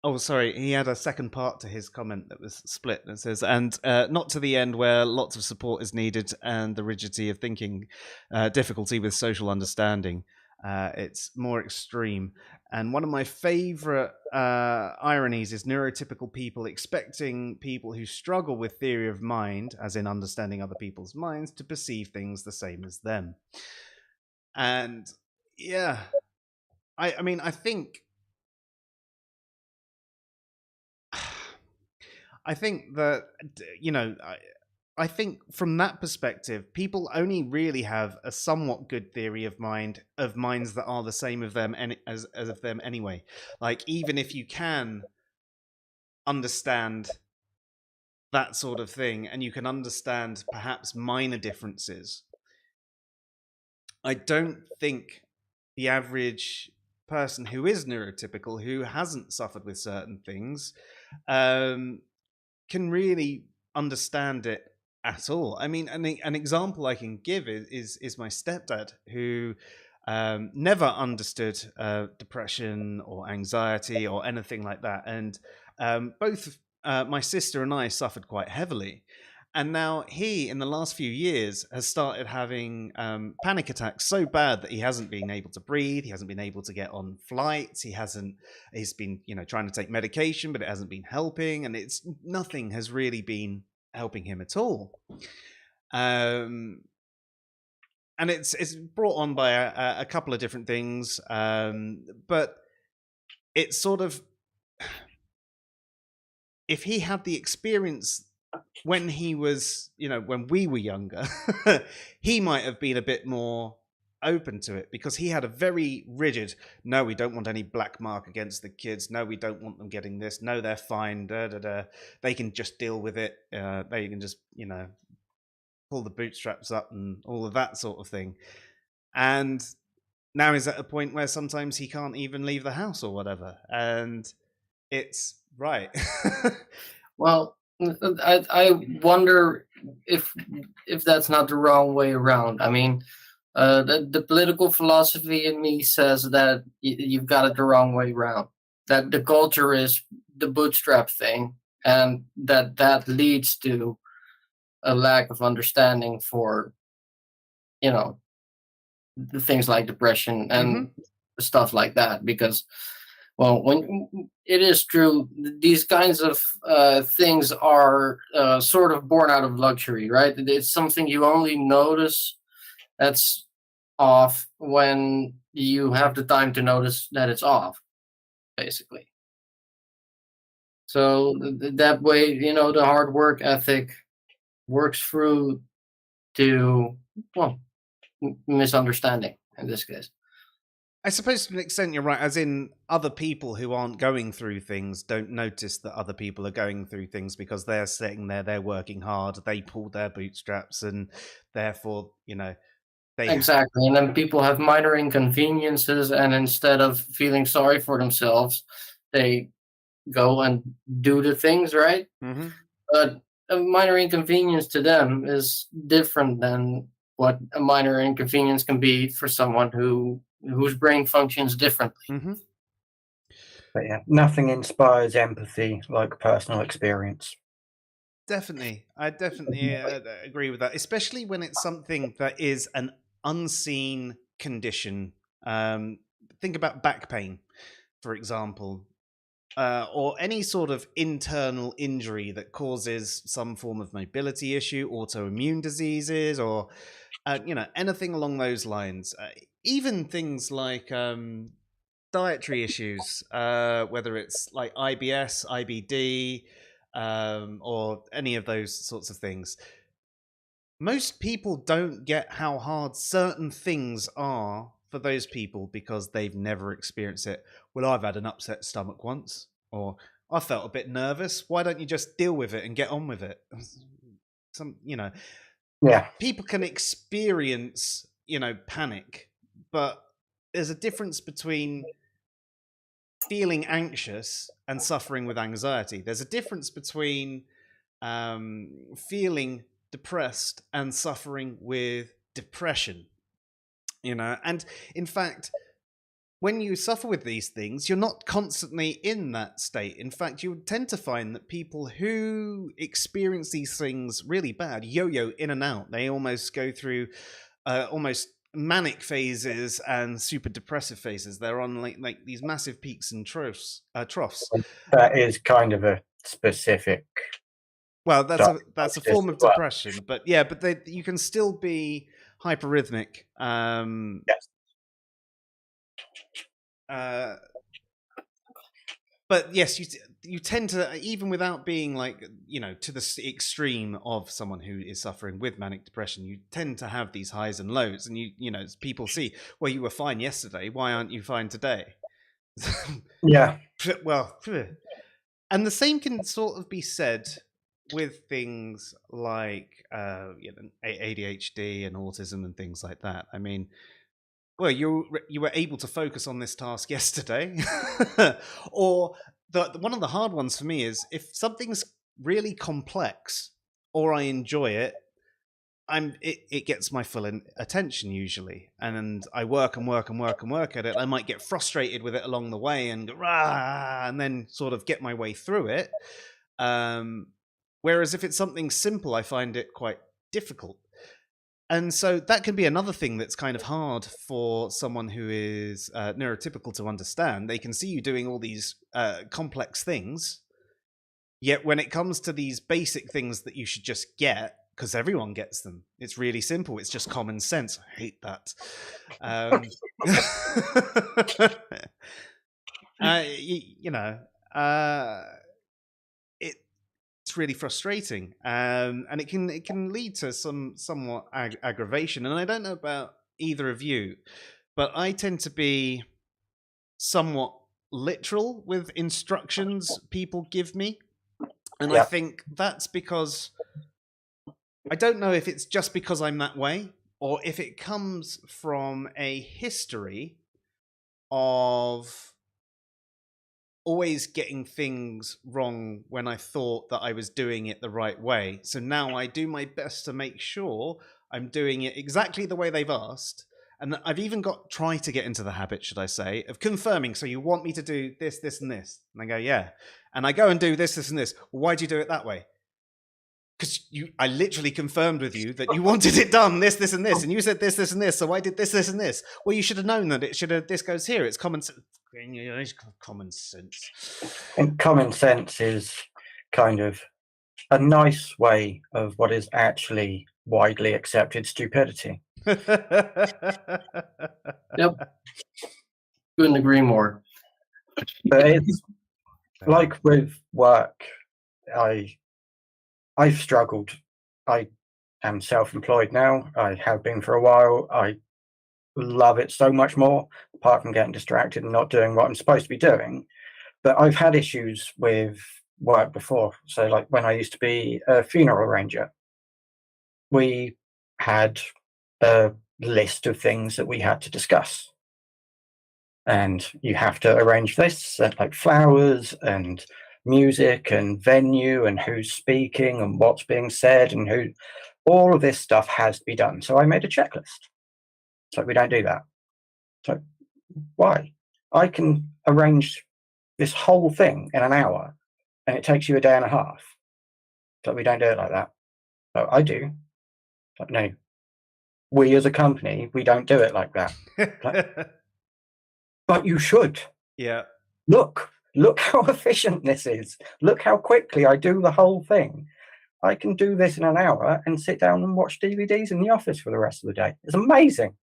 [SPEAKER 1] Oh, sorry. He had a second part to his comment that was split. It says, and not to the end where lots of support is needed and the rigidity of thinking, difficulty with social understanding. It's more extreme. And one of my favorite ironies is neurotypical people expecting people who struggle with theory of mind, as in understanding other people's minds, to perceive things the same as them. And yeah, I mean, I think that, you know, I think from that perspective, people only really have a somewhat good theory of minds that are the same of them as of them anyway. Like, even if you can understand that sort of thing, and you can understand perhaps minor differences, I don't think the average person who is neurotypical, who hasn't suffered with certain things, can really understand it at all. I mean, an example I can give is my stepdad, who never understood depression or anxiety or anything like that, and both my sister and I suffered quite heavily. And now he, in the last few years, has started having panic attacks so bad that he hasn't been able to breathe. He hasn't been able to get on flights. He's been, trying to take medication, but it hasn't been helping. And nothing has really been helping him at all. And it's brought on by a couple of different things. But it's sort of, if he had the experience when he was, when we were younger, he might have been a bit more open to it, because he had a very rigid, no, we don't want any black mark against the kids. No, we don't want them getting this. No, they're fine. They can just deal with it. They can just, pull the bootstraps up and all of that sort of thing. And now he's at a point where sometimes he can't even leave the house or whatever. And it's right.
[SPEAKER 2] Well, I wonder if that's not the wrong way around. I mean, the political philosophy in me says that you've got it the wrong way around. That the culture is the bootstrap thing, and that leads to a lack of understanding for, the things like depression and stuff like that. Because, well, when it is true, these kinds of things are sort of born out of luxury, right? It's something you only notice that's off when you have the time to notice that it's off, basically. So that way, the hard work ethic works through to, well, misunderstanding in this case.
[SPEAKER 1] I suppose to an extent you're right, as in other people who aren't going through things don't notice that other people are going through things because they're sitting there, they're working hard, they pulled their bootstraps, and therefore,
[SPEAKER 2] Exactly. And then people have minor inconveniences, and instead of feeling sorry for themselves, they go and do the things, right?
[SPEAKER 1] Mm-hmm.
[SPEAKER 2] But a minor inconvenience to them is different than what a minor inconvenience can be for someone whose brain functions differently.
[SPEAKER 1] Mm-hmm.
[SPEAKER 3] But yeah, nothing inspires empathy like personal experience.
[SPEAKER 1] Definitely. I definitely agree with that, especially when it's something that is an unseen condition. Think about back pain, for example, or any sort of internal injury that causes some form of mobility issue, autoimmune diseases, or anything along those lines. Even things like dietary issues, whether it's like IBS, IBD, or any of those sorts of things. Most people don't get how hard certain things are for those people because they've never experienced it. Well, I've had an upset stomach once, or I felt a bit nervous. Why don't you just deal with it and get on with it?
[SPEAKER 3] Yeah.
[SPEAKER 1] People can experience, panic, but there's a difference between feeling anxious and suffering with anxiety. There's a difference between feeling depressed and suffering with depression. And in fact, when you suffer with these things, you're not constantly in that state. In fact, you tend to find that people who experience these things really bad yo-yo in and out. They almost go through almost manic phases and super depressive phases. They're on like these massive peaks and troughs.
[SPEAKER 3] That is kind of a specific.
[SPEAKER 1] Well, that's a form of depression, but yeah, but you can still be hyperrhythmic.
[SPEAKER 3] Yes.
[SPEAKER 1] But yes, you tend to, even without being like, to the extreme of someone who is suffering with manic depression, you tend to have these highs and lows, and people see, well, you were fine yesterday, why aren't you fine today?
[SPEAKER 3] Yeah.
[SPEAKER 1] Well, and the same can sort of be said with things like ADHD and autism and things like that. I mean, well, you were able to focus on this task yesterday, or one of the hard ones for me is if something's really complex or I enjoy it, it gets my full attention usually, and I work and work and work and work at it. I might get frustrated with it along the way and go, rah, and then sort of get my way through it. Whereas if it's something simple, I find it quite difficult. And so that can be another thing that's kind of hard for someone who is neurotypical to understand. They can see you doing all these complex things, yet when it comes to these basic things that you should just get, because everyone gets them, it's really simple. It's just common sense. I hate that. It's really frustrating, and it can lead to somewhat aggravation. And I don't know about either of you, but I tend to be somewhat literal with instructions people give me, and I think that's because I don't know if it's just because I'm that way, or if it comes from a history of always getting things wrong when I thought that I was doing it the right way. So now I do my best to make sure I'm doing it exactly the way they've asked. And I've even try to get into the habit, should I say, of confirming. So you want me to do this, this, and this? And I go, yeah. And I go and do this, this, and this. Well, why do you do it that way? Because I literally confirmed with you that you wanted it done this, this, and this, and you said this, this, and this. So I did this, this, and this. Well, you should have known that it should have. This goes here. It's common sense. Common sense.
[SPEAKER 3] And common sense is kind of a nice way of what is actually widely accepted stupidity.
[SPEAKER 2] Yep. Couldn't agree more.
[SPEAKER 3] But it's like with work, I've struggled. I am self-employed now. I have been for a while. I love it so much more, apart from getting distracted and not doing what I'm supposed to be doing. But I've had issues with work before. So like when I used to be a funeral arranger, we had a list of things that we had to discuss. And you have to arrange this, like flowers and music and venue and who's speaking and what's being said and who, all of this stuff has to be done. So I made a checklist. It's like, we don't do that. So why? I can arrange this whole thing in an hour and it takes you a day and a half. So we don't do it like that. So I do. But no, we as a company, we don't do it like that. But you should.
[SPEAKER 1] Yeah.
[SPEAKER 3] Look how efficient this is. Look how quickly I do the whole thing. I can do this in an hour and sit down and watch DVDs in the office for the rest of the day. It's amazing.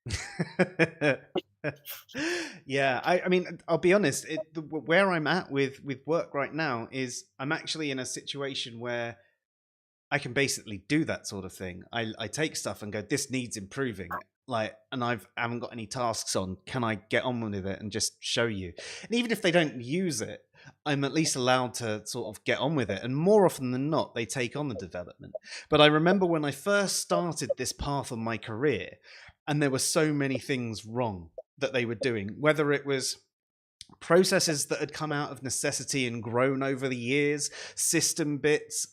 [SPEAKER 1] Yeah, I mean, I'll be honest. Where I'm at with work right now is I'm actually in a situation where I can basically do that sort of thing. I take stuff and go, this needs improving. And I haven't got any tasks on. Can I get on with it and just show you? And even if they don't use it, I'm at least allowed to sort of get on with it. And more often than not, they take on the development. But I remember when I first started this path of my career, and there were so many things wrong that they were doing, whether it was processes that had come out of necessity and grown over the years, system bits,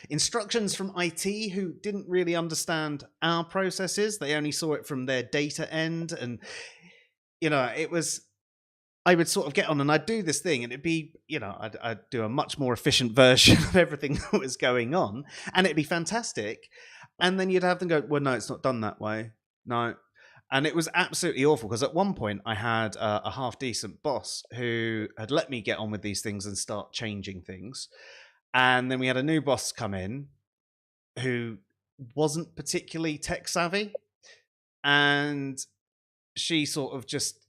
[SPEAKER 1] instructions from IT who didn't really understand our processes. They only saw it from their data end. And, I would sort of get on and I'd do this thing and it'd be, I'd do a much more efficient version of everything that was going on and it'd be fantastic. And then you'd have them go, well, no, it's not done that way. No. And it was absolutely awful because at one point I had a half decent boss who had let me get on with these things and start changing things. And then we had a new boss come in who wasn't particularly tech savvy. And she sort of just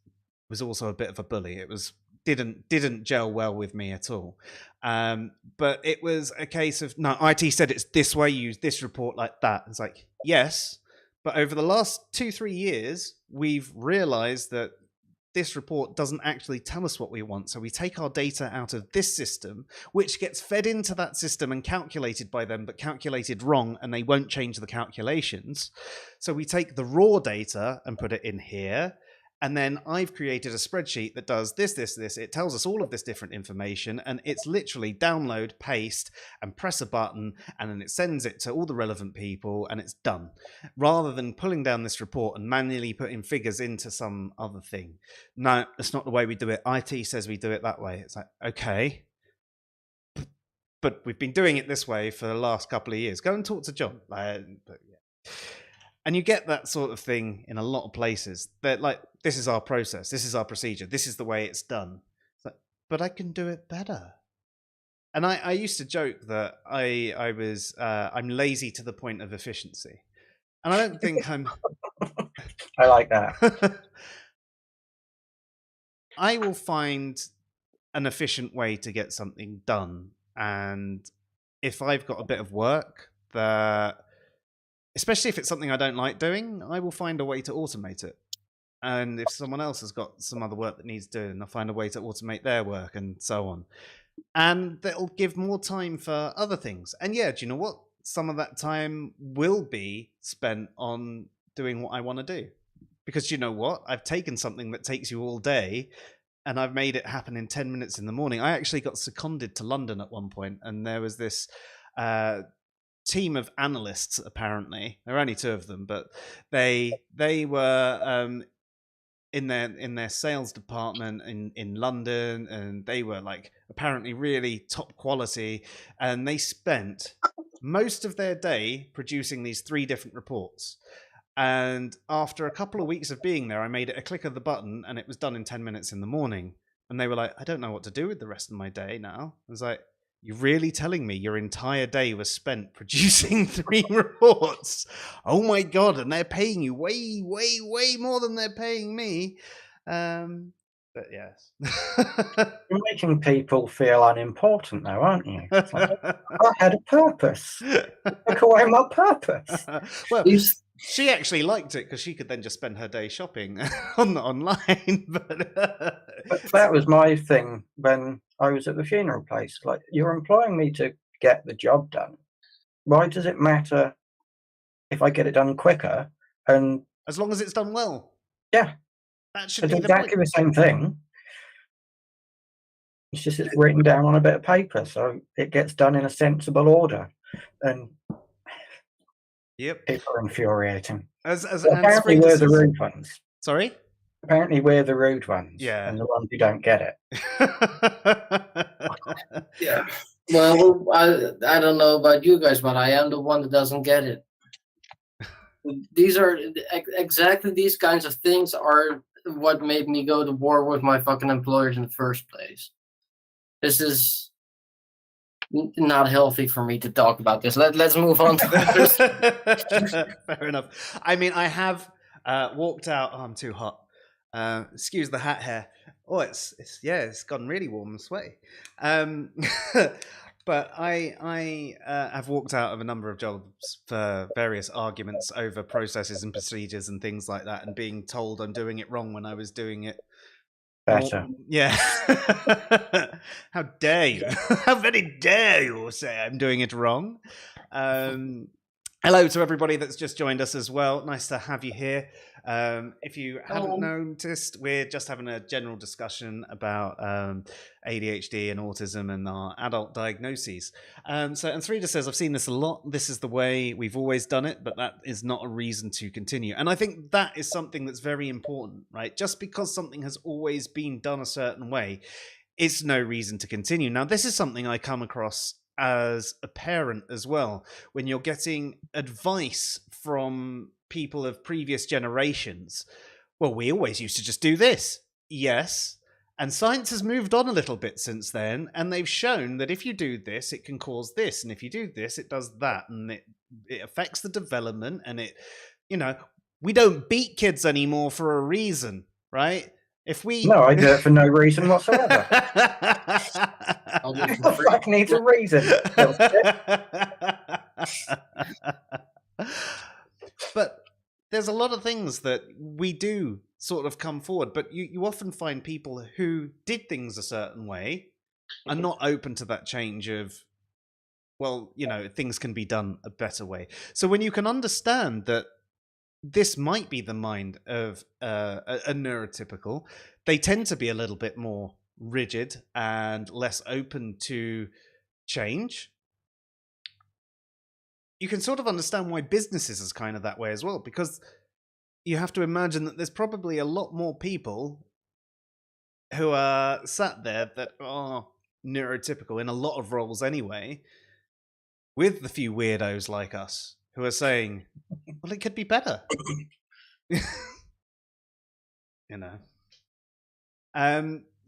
[SPEAKER 1] was also a bit of a bully. It was didn't gel well with me at all. But it was a case of, no, IT said it's this way, use this report like that. It's like, yes. But over the last 2-3 years, we've realized that this report doesn't actually tell us what we want. So we take our data out of this system, which gets fed into that system and calculated by them, but calculated wrong, and they won't change the calculations. So we take the raw data and put it in here. And then I've created a spreadsheet that does this, this, this. It tells us all of this different information, and it's literally download, paste, and press a button, and then it sends it to all the relevant people, and it's done. Rather than pulling down this report and manually putting figures into some other thing. No, that's not the way we do it. IT says we do it that way. It's like, okay. but we've been doing it this way for the last couple of years. Go and talk to John. And you get that sort of thing in a lot of places. That like, this is our process, this is our procedure, this is the way it's done. But I can do it better. And I used to joke that I'm lazy to the point of efficiency. And I don't think I'm...
[SPEAKER 3] I like that.
[SPEAKER 1] I will find an efficient way to get something done. And if I've got a bit of work that... especially if it's something I don't like doing, I will find a way to automate it. And if someone else has got some other work that needs doing, I'll find a way to automate their work and so on. And that'll give more time for other things. And yeah, do you know what? Some of that time will be spent on doing what I want to do. Because you know what? I've taken something that takes you all day and I've made it happen in 10 minutes in the morning. I actually got seconded to London at one point, and there was this team of analysts, apparently. There are only two of them, but they were in their sales department in London, and they were like apparently really top quality, and they spent most of their day producing these 3 different reports. And after a couple of weeks of being there, I made it a click of the button and it was done in 10 minutes in the morning. And they were like, I don't know what to do with the rest of my day now. I was like, you're really telling me your entire day was spent producing 3 reports? Oh my God. And they're paying you way, way, way more than they're paying me. But yes.
[SPEAKER 3] You're making people feel unimportant now, aren't you? It's like, I had a purpose. Took away my purpose.
[SPEAKER 1] Well, she actually liked it because she could then just spend her day shopping online. But
[SPEAKER 3] that was my thing when I was at the funeral place. Like, you're employing me to get the job done. Why does it matter if I get it done quicker? And
[SPEAKER 1] as long as it's done well.
[SPEAKER 3] Yeah.
[SPEAKER 1] That should
[SPEAKER 3] it's
[SPEAKER 1] be
[SPEAKER 3] exactly the same thing. It's just it's written down on a bit of paper, so it gets done in a sensible order. And
[SPEAKER 1] yep,
[SPEAKER 3] people are infuriating.
[SPEAKER 1] As
[SPEAKER 3] apparently we're the rude ones.
[SPEAKER 1] Sorry?
[SPEAKER 3] Apparently we're the rude ones.
[SPEAKER 1] Yeah.
[SPEAKER 3] And the ones who don't get it.
[SPEAKER 2] Yeah. Well, I don't know about you guys, but I am the one that doesn't get it. These are exactly these kinds of things are what made me go to war with my fucking employers in the first place. This is not healthy for me to talk about this. Let's move on to
[SPEAKER 1] Fair enough. I mean, I have walked out. Oh, I'm too hot. Excuse the hat hair. Oh, it's gone really warm and sweaty. But I have walked out of a number of jobs for various arguments over processes and procedures and things like that, and being told I'm doing it wrong when I was doing it
[SPEAKER 3] better.
[SPEAKER 1] Yeah. How dare you? How very dare you say I'm doing it wrong? Hello to everybody that's just joined us as well. Nice to have you here. If you haven't noticed, we're just having a general discussion about ADHD and autism and our adult diagnoses. So Ansfida says, I've seen this a lot. This is the way we've always done it, but that is not a reason to continue. And I think that is something that's very important, right? Just because something has always been done a certain way, it's no reason to continue. Now, this is something I come across as a parent as well, when you're getting advice from people of previous generations. Well, we always used to just do this. Yes. And science has moved on a little bit since then, and they've shown that if you do this, it can cause this, and if you do this, it does that, and it affects the development, and it, we don't beat kids anymore for a reason, right?
[SPEAKER 3] No, I do it for no reason whatsoever. The fuck needs a reason.
[SPEAKER 1] But there's a lot of things that we do sort of come forward, but you often find people who did things a certain way are not open to that change of, well, things can be done a better way. So when you can understand that this might be the mind of a neurotypical, they tend to be a little bit more rigid and less open to change. You can sort of understand why businesses is kind of that way as well, because you have to imagine that there's probably a lot more people who are sat there that are neurotypical in a lot of roles anyway, with the few weirdos like us who are saying, well, it could be better. You know.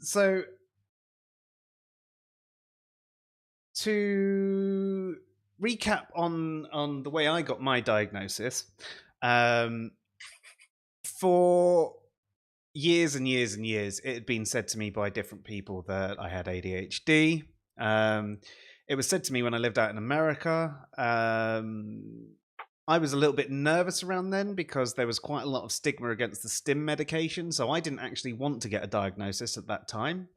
[SPEAKER 1] So to recap on the way I got my diagnosis, for years and years and years, it had been said to me by different people that I had ADHD. It was said to me when I lived out in America. I was a little bit nervous around then because there was quite a lot of stigma against the stim medication, so I didn't actually want to get a diagnosis at that time.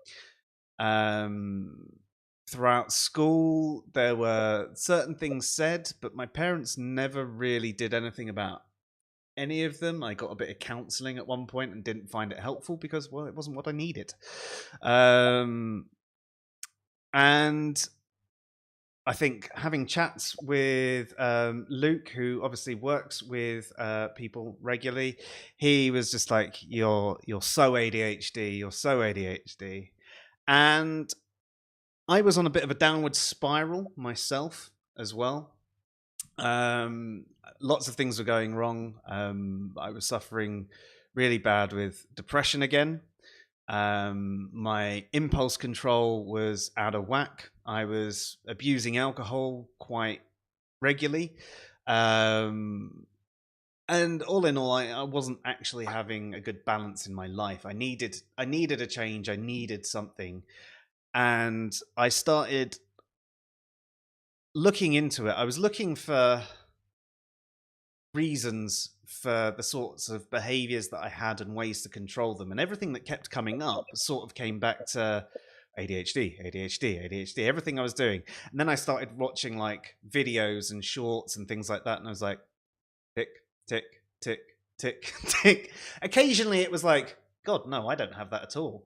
[SPEAKER 1] Throughout school, there were certain things said, but my parents never really did anything about any of them. I got a bit of counselling at one point and didn't find it helpful because, well, it wasn't what I needed. And I think having chats with Luke, who obviously works with people regularly, he was just like, "You're so ADHD. You're so ADHD," and I was on a bit of a downward spiral myself as well. Lots of things were going wrong. I was suffering really bad with depression again. My impulse control was out of whack. I was abusing alcohol quite regularly. And all in all, I wasn't actually having a good balance in my life. I needed a change. I needed something. And I started looking into it. I was looking for reasons for the sorts of behaviors that I had and ways to control them. And everything that kept coming up sort of came back to ADHD, everything I was doing. And then I started watching like videos and shorts and things like that. And I was like, tick, tick, tick, tick, tick. Occasionally it was like, God, no, I don't have that at all.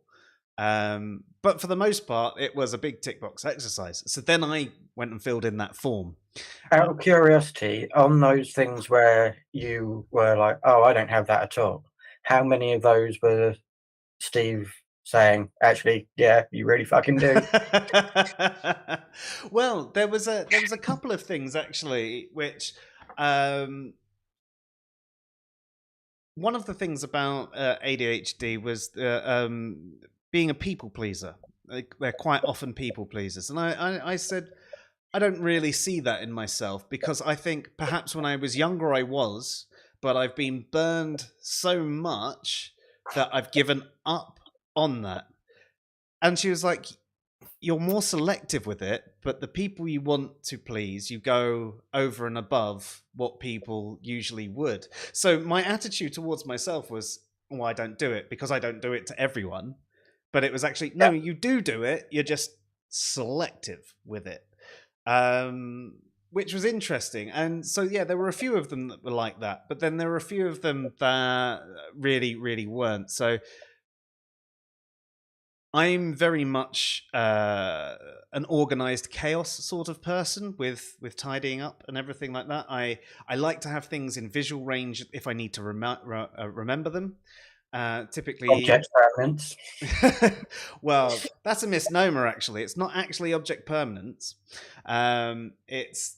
[SPEAKER 1] But for the most part, it was a big tick box exercise. So then I went and filled in that form.
[SPEAKER 3] Out of curiosity, on those things where you were like, "Oh, I don't have that at all," how many of those were Steve saying, "Actually, yeah, you really fucking do"?
[SPEAKER 1] Well, there was a couple of things actually, which one of the things about ADHD was being a people pleaser. They're quite often people pleasers, and I said, I don't really see that in myself because I think perhaps when I was younger I was, but I've been burned so much that I've given up on that. And she was like, you're more selective with it, but the people you want to please, you go over and above what people usually would. So my attitude towards myself was, well, I don't do it because I don't do it to everyone. But it was actually, no, you do it. You're just selective with it. Which was interesting. And so, yeah, there were a few of them that were like that, but then there were a few of them that really, really weren't. So I'm very much an organized chaos sort of person with tidying up and everything like that. I like to have things in visual range if I need to remember them. Typically
[SPEAKER 3] Object permanence.
[SPEAKER 1] Well, that's a misnomer actually. It's not actually object permanence. It's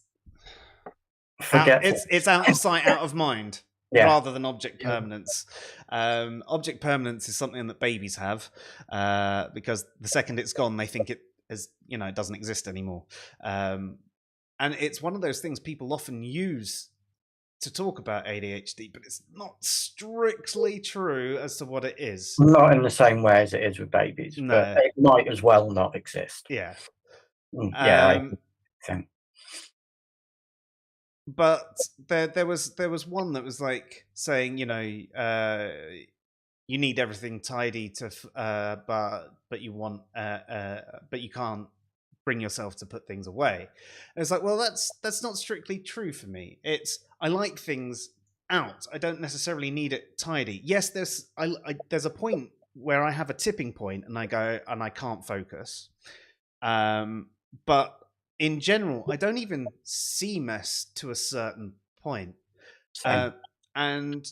[SPEAKER 1] it's out of sight, out of mind, rather than object permanence. Object permanence is something that babies have because the second it's gone, they think it is, it doesn't exist anymore. And it's one of those things people often use to talk about ADHD, but it's not strictly true as to what it is.
[SPEAKER 3] Not in the same way as it is with babies, but it might as well not exist.
[SPEAKER 1] Yeah.
[SPEAKER 3] I think.
[SPEAKER 1] But there was one that was like saying, you need everything tidy to, but you want, but you can't bring yourself to put things away. And it's like, well, that's not strictly true for me. It's I like things out. I don't necessarily need it tidy. Yes, there's a point where I have a tipping point and I go and I can't focus. But in general, I don't even see mess to a certain point. And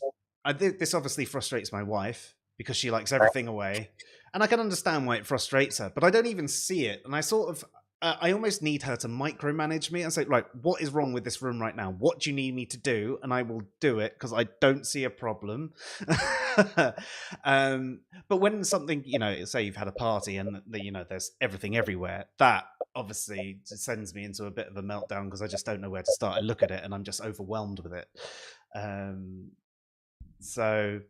[SPEAKER 1] this obviously frustrates my wife because she likes everything away. And I can understand why it frustrates her, but I don't even see it. And I sort of, I almost need her to micromanage me and say, right, what is wrong with this room right now? What do you need me to do? And I will do it because I don't see a problem. But when something, say you've had a party and there's everything everywhere, that obviously sends me into a bit of a meltdown because I just don't know where to start. I look at it and I'm just overwhelmed with it. So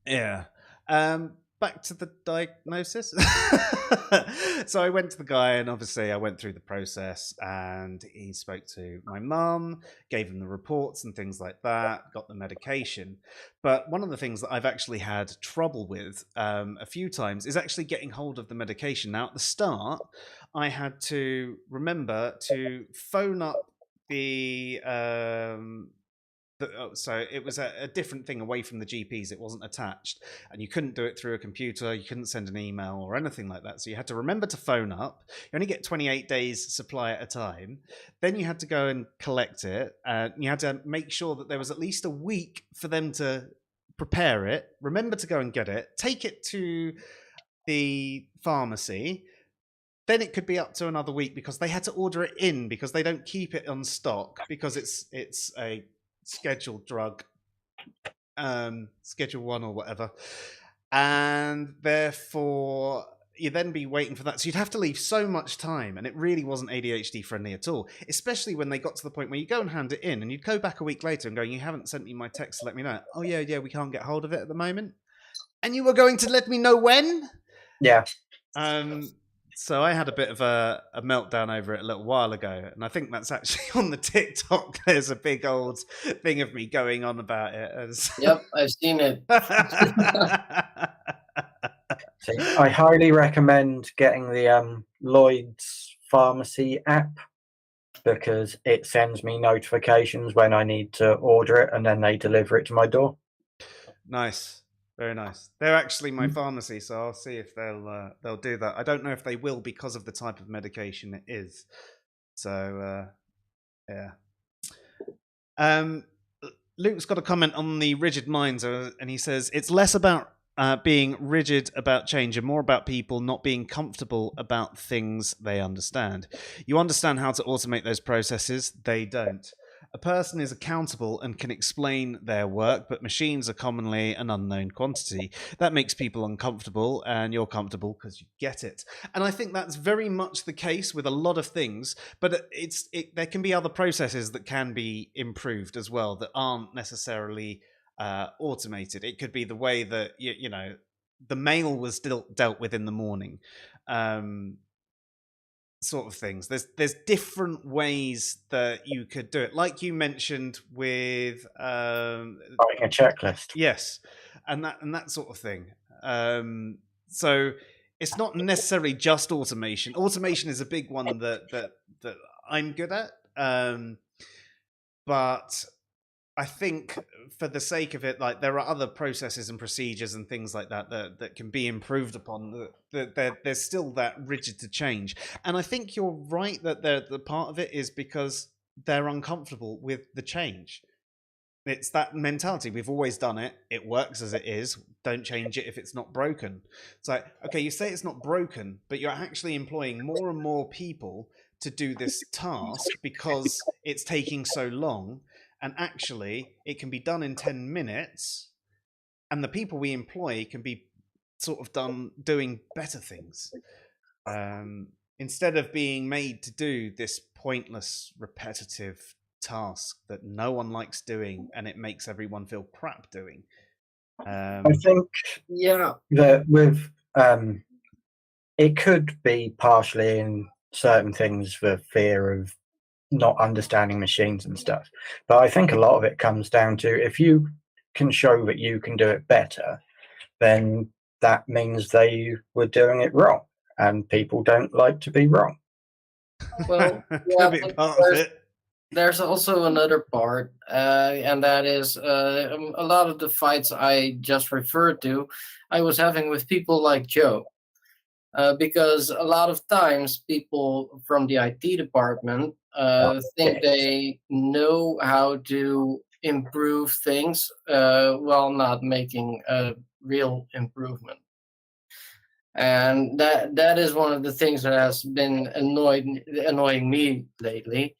[SPEAKER 1] yeah. Back to the diagnosis. So I went to the guy, and obviously I went through the process, and he spoke to my mum, gave him the reports and things like that, got the medication. But one of the things that I've actually had trouble with a few times is actually getting hold of the medication. Now, at the start, I had to remember to phone up the so it was a different thing away from the GPs. It wasn't attached, and you couldn't do it through a computer. You couldn't send an email or anything like that. So you had to remember to phone up. You only get 28 days supply at a time. Then you had to go and collect it. You had to make sure that there was at least a week for them to prepare it. Remember to go and get it. Take it to the pharmacy. Then it could be up to another week because they had to order it in because they don't keep it on stock because it's a scheduled drug, Schedule 1 or whatever, and therefore you then be waiting for that. So you'd have to leave so much time, and it really wasn't ADHD friendly at all, especially when they got to the point where you go and hand it in and you'd go back a week later and go, you haven't sent me my text to let me know. Oh yeah, we can't get hold of it at the moment. And you were going to let me know when?
[SPEAKER 3] Yeah.
[SPEAKER 1] So I had a bit of a meltdown over it a little while ago, and I think that's actually on the TikTok. There's a big old thing of me going on about it.
[SPEAKER 2] Yep, I've seen it.
[SPEAKER 3] See, I highly recommend getting the Lloyd's Pharmacy app because it sends me notifications when I need to order it, and then they deliver it to my door.
[SPEAKER 1] Nice. Very nice. They're actually my pharmacy, so I'll see if they'll do that. I don't know if they will because of the type of medication it is. So yeah. Luke's got a comment on the rigid minds, and he says it's less about being rigid about change and more about people not being comfortable about things they understand. You understand how to automate those processes; they don't. A person is accountable and can explain their work, but machines are commonly an unknown quantity. That makes people uncomfortable, and you're comfortable because you get it. And I think that's very much the case with a lot of things, but there can be other processes that can be improved as well that aren't necessarily automated. It could be the way that, the mail was still dealt with in the morning. Sort of things. There's different ways that you could do it, like you mentioned with
[SPEAKER 3] Writing a checklist.
[SPEAKER 1] Yes, and that sort of thing. So it's not necessarily just automation. Automation is a big one that I'm good at, but I think for the sake of it, like there are other processes and procedures and things like that can be improved upon. There's still that rigid to change, and I think you're right that the part of it is because they're uncomfortable with the change. It's that mentality. We've always done it. It works as it is. Don't change it if it's not broken. It's like, okay, you say it's not broken, but you're actually employing more and more people to do this task because it's taking so long. And actually, it can be done in 10 minutes, and the people we employ can be sort of doing better things. Instead of being made to do this pointless, repetitive task that no one likes doing, and it makes everyone feel crap doing.
[SPEAKER 3] I think
[SPEAKER 2] Yeah.
[SPEAKER 3] that with it could be partially in certain things for fear of not understanding machines and stuff. But I think a lot of it comes down to if you can show that you can do it better, then that means they were doing it wrong. And people don't like to be wrong.
[SPEAKER 2] Well,
[SPEAKER 1] Could be part of it.
[SPEAKER 2] There's also another part, and that is a lot of the fights I just referred to, I was having with people like Joe. Because a lot of times people from the IT department think they know how to improve things while not making a real improvement. And that is one of the things that has been annoying me lately.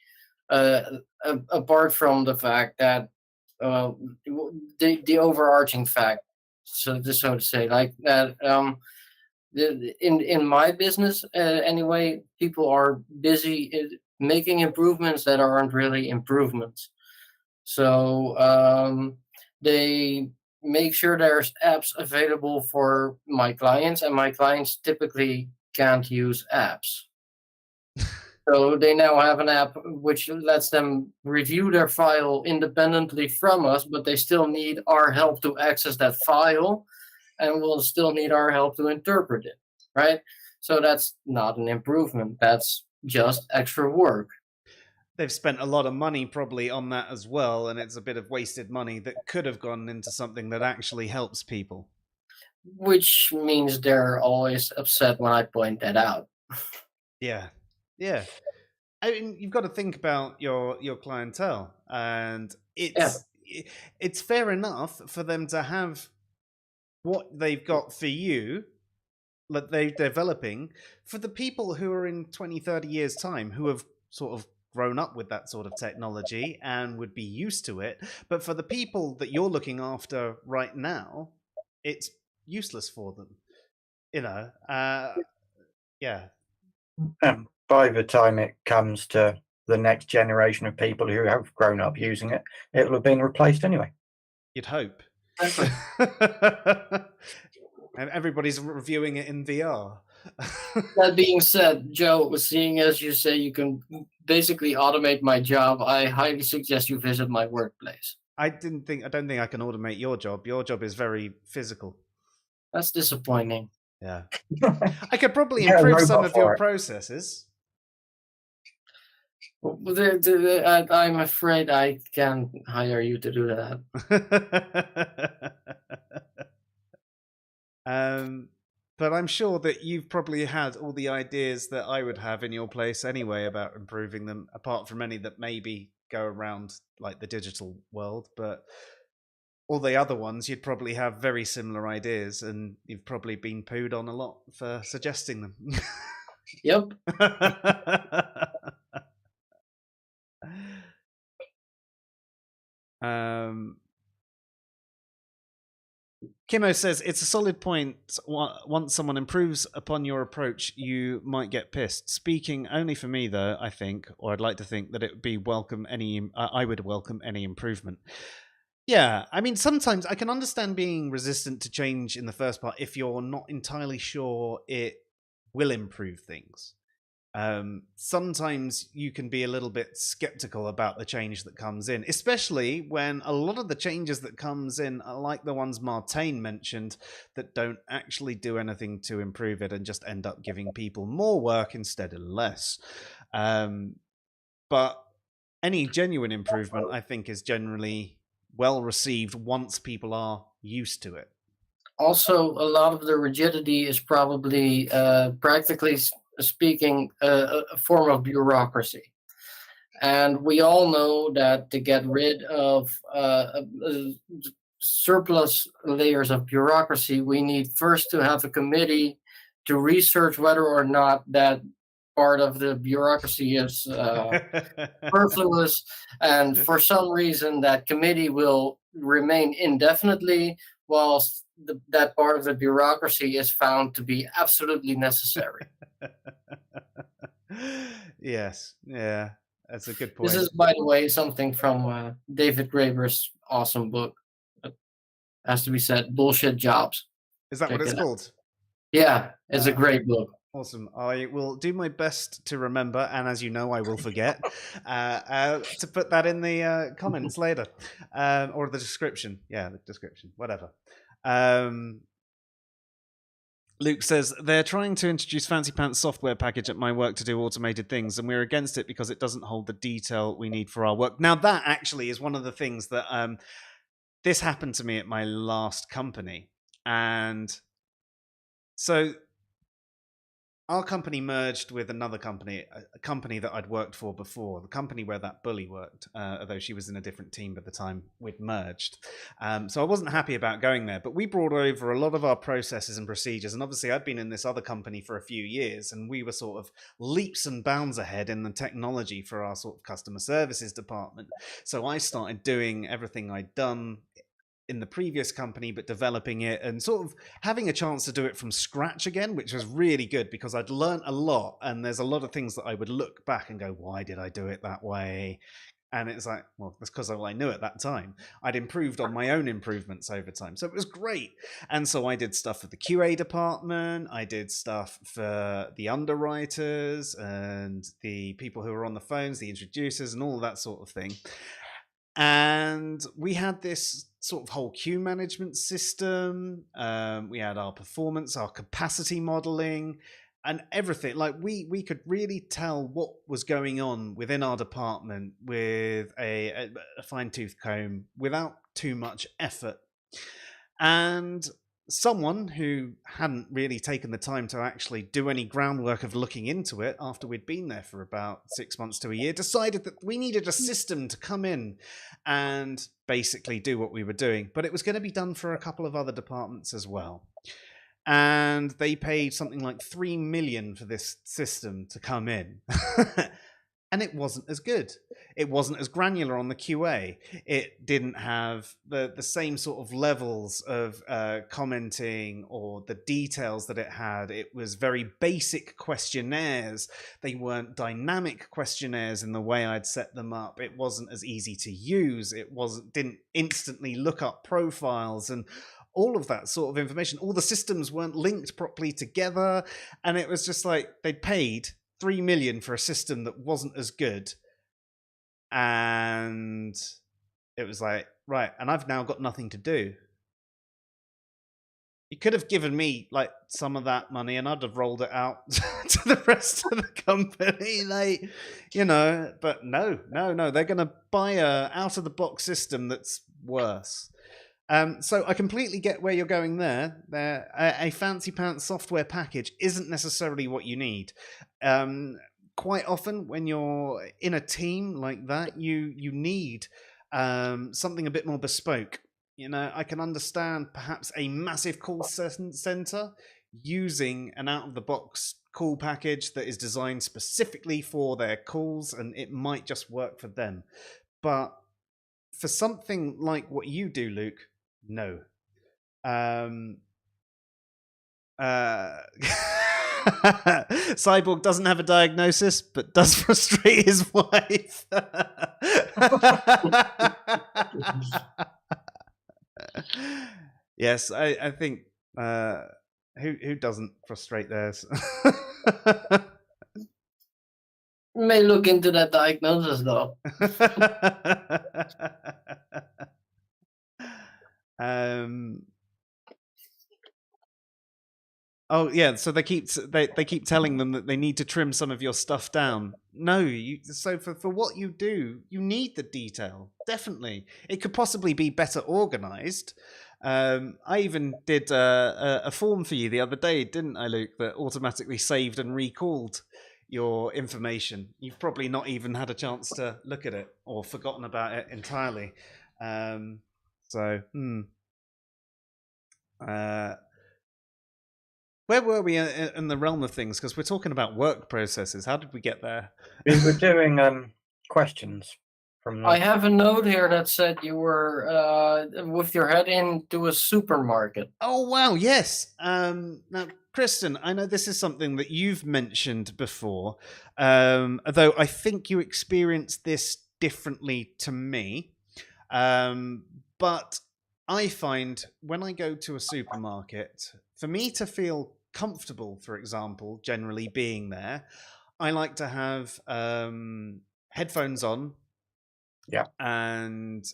[SPEAKER 2] Apart from the fact that the overarching fact, so to say, like that. In my business anyway, people are busy making improvements that aren't really improvements. So they make sure there's apps available for my clients, and my clients typically can't use apps. So they now have an app which lets them review their file independently from us, but they still need our help to access that file, and will still need our help to interpret it, right? So that's not an improvement. That's just extra work.
[SPEAKER 1] They've spent a lot of money probably on that as well, and it's a bit of wasted money that could have gone into something that actually helps people.
[SPEAKER 2] Which means they're always upset when I point that out.
[SPEAKER 1] Yeah. Yeah. I mean, you've got to think about your clientele, and it's fair enough for them to have what they've got for you, that they're developing, for the people who are in 20, 30 years' time, who have sort of grown up with that sort of technology and would be used to it. But for the people that you're looking after right now, it's useless for them. Yeah.
[SPEAKER 3] And by the time it comes to the next generation of people who have grown up using it, it will have been replaced anyway.
[SPEAKER 1] You'd hope.
[SPEAKER 2] Exactly.
[SPEAKER 1] And everybody's reviewing it in VR.
[SPEAKER 2] That being said, Joe, seeing as you say you can basically automate my job, I highly suggest you visit my workplace.
[SPEAKER 1] I don't think I can automate your job. Your job is very physical.
[SPEAKER 2] That's disappointing.
[SPEAKER 1] Yeah. I could probably improve some of your processes.
[SPEAKER 2] I'm afraid I can't hire you to do that.
[SPEAKER 1] But I'm sure that you've probably had all the ideas that I would have in your place anyway about improving them, apart from any that maybe go around like the digital world. But all the other ones, you'd probably have very similar ideas, and you've probably been pooed on a lot for suggesting them.
[SPEAKER 2] Yep.
[SPEAKER 1] Kimmo says, it's a solid point. Once someone improves upon your approach, you might get pissed. Speaking only for me, though, I think, or I'd like to think that it would be welcome I would welcome any improvement. Yeah, I mean, sometimes I can understand being resistant to change in the first part if you're not entirely sure it will improve things. Sometimes you can be a little bit skeptical about the change that comes in, especially when a lot of the changes that comes in are like the ones Martijn mentioned, that don't actually do anything to improve it and just end up giving people more work instead of less. But any genuine improvement, I think, is generally well received once people are used to it.
[SPEAKER 2] Also, a lot of the rigidity is probably, practically speaking, a form of bureaucracy. And we all know that to get rid of surplus layers of bureaucracy, we need first to have a committee to research whether or not that part of the bureaucracy is superfluous, and for some reason that committee will remain indefinitely, whilst that part of the bureaucracy is found to be absolutely necessary.
[SPEAKER 1] Yes, yeah, that's a good point.
[SPEAKER 2] This is, by the way, something from David Graeber's awesome book. It has to be said, Bullshit Jobs.
[SPEAKER 1] Is that what it's called?
[SPEAKER 2] Yeah, it's a great book.
[SPEAKER 1] Awesome. I will do my best to remember, and as you know, I will forget, to put that in the comments later, or the description. Yeah, the description, whatever. Luke says, they're trying to introduce fancy pants software package at my work to do automated things, and we're against it because it doesn't hold the detail we need for our work. Now, that actually is one of the things that this happened to me at my last company. And so our company merged with another company, a company that I'd worked for before, the company where that bully worked, although she was in a different team by the time we'd merged. So I wasn't happy about going there, but we brought over a lot of our processes and procedures. And obviously, I'd been in this other company for a few years, and we were sort of leaps and bounds ahead in the technology for our sort of customer services department. So I started doing everything I'd done in the previous company, but developing it and sort of having a chance to do it from scratch again, which was really good because I'd learned a lot. And there's a lot of things that I would look back and go, why did I do it that way? And it's like, well, that's because I knew at that time. I'd improved on my own improvements over time. So it was great. And so I did stuff for the QA department. I did stuff for the underwriters and the people who were on the phones, the introducers, and all that sort of thing. And we had this sort of whole queue management system. We had our performance, our capacity modeling, and everything. Like we could really tell what was going on within our department with a fine-tooth comb without too much effort. And someone who hadn't really taken the time to actually do any groundwork of looking into it after we'd been there for about 6 months to a year decided that we needed a system to come in and basically do what we were doing, but it was going to be done for a couple of other departments as well. And they paid something like 3 million for this system to come in. And it wasn't as good. It wasn't as granular on the QA. It didn't have the same sort of levels of commenting or the details that it had. It was very basic questionnaires. They weren't dynamic questionnaires in the way I'd set them up. It wasn't as easy to use. It didn't instantly look up profiles and all of that sort of information. All the systems weren't linked properly together. And it was just like they paid 3 million for a system that wasn't as good, and it was like, right, and I've now got nothing to do. You could have given me like some of that money and I'd have rolled it out to the rest of the company, like, you know, but no, they're going to buy a out of the box system that's worse. So I completely get where you're going there. A fancy pants software package isn't necessarily what you need. Quite often when you're in a team like that, you need something a bit more bespoke. You know, I can understand perhaps a massive call center using an out-of-the-box call package that is designed specifically for their calls, and it might just work for them. But for something like what you do, Luke, no. Cyborg doesn't have a diagnosis, but does frustrate his wife. Yes, I think who doesn't frustrate theirs?
[SPEAKER 2] May look into that diagnosis though.
[SPEAKER 1] Oh yeah, so they keep telling them that they need to trim some of your stuff down. No, so for what you do, you need the detail. Definitely, it could possibly be better organized. I even did a form for you the other day, didn't I, Luke? That automatically saved and recalled your information. You've probably not even had a chance to look at it or forgotten about it entirely. Where were we in the realm of things? Because we're talking about work processes. How did we get there?
[SPEAKER 3] We were doing questions from.
[SPEAKER 2] I have a note here that said you were with your head into a supermarket.
[SPEAKER 1] Oh wow, yes. Now, Kristen, I know this is something that you've mentioned before, although I think you experienced this differently to me. But I find when I go to a supermarket, for me to feel comfortable, for example, generally being there, I like to have headphones on.
[SPEAKER 3] Yeah.
[SPEAKER 1] And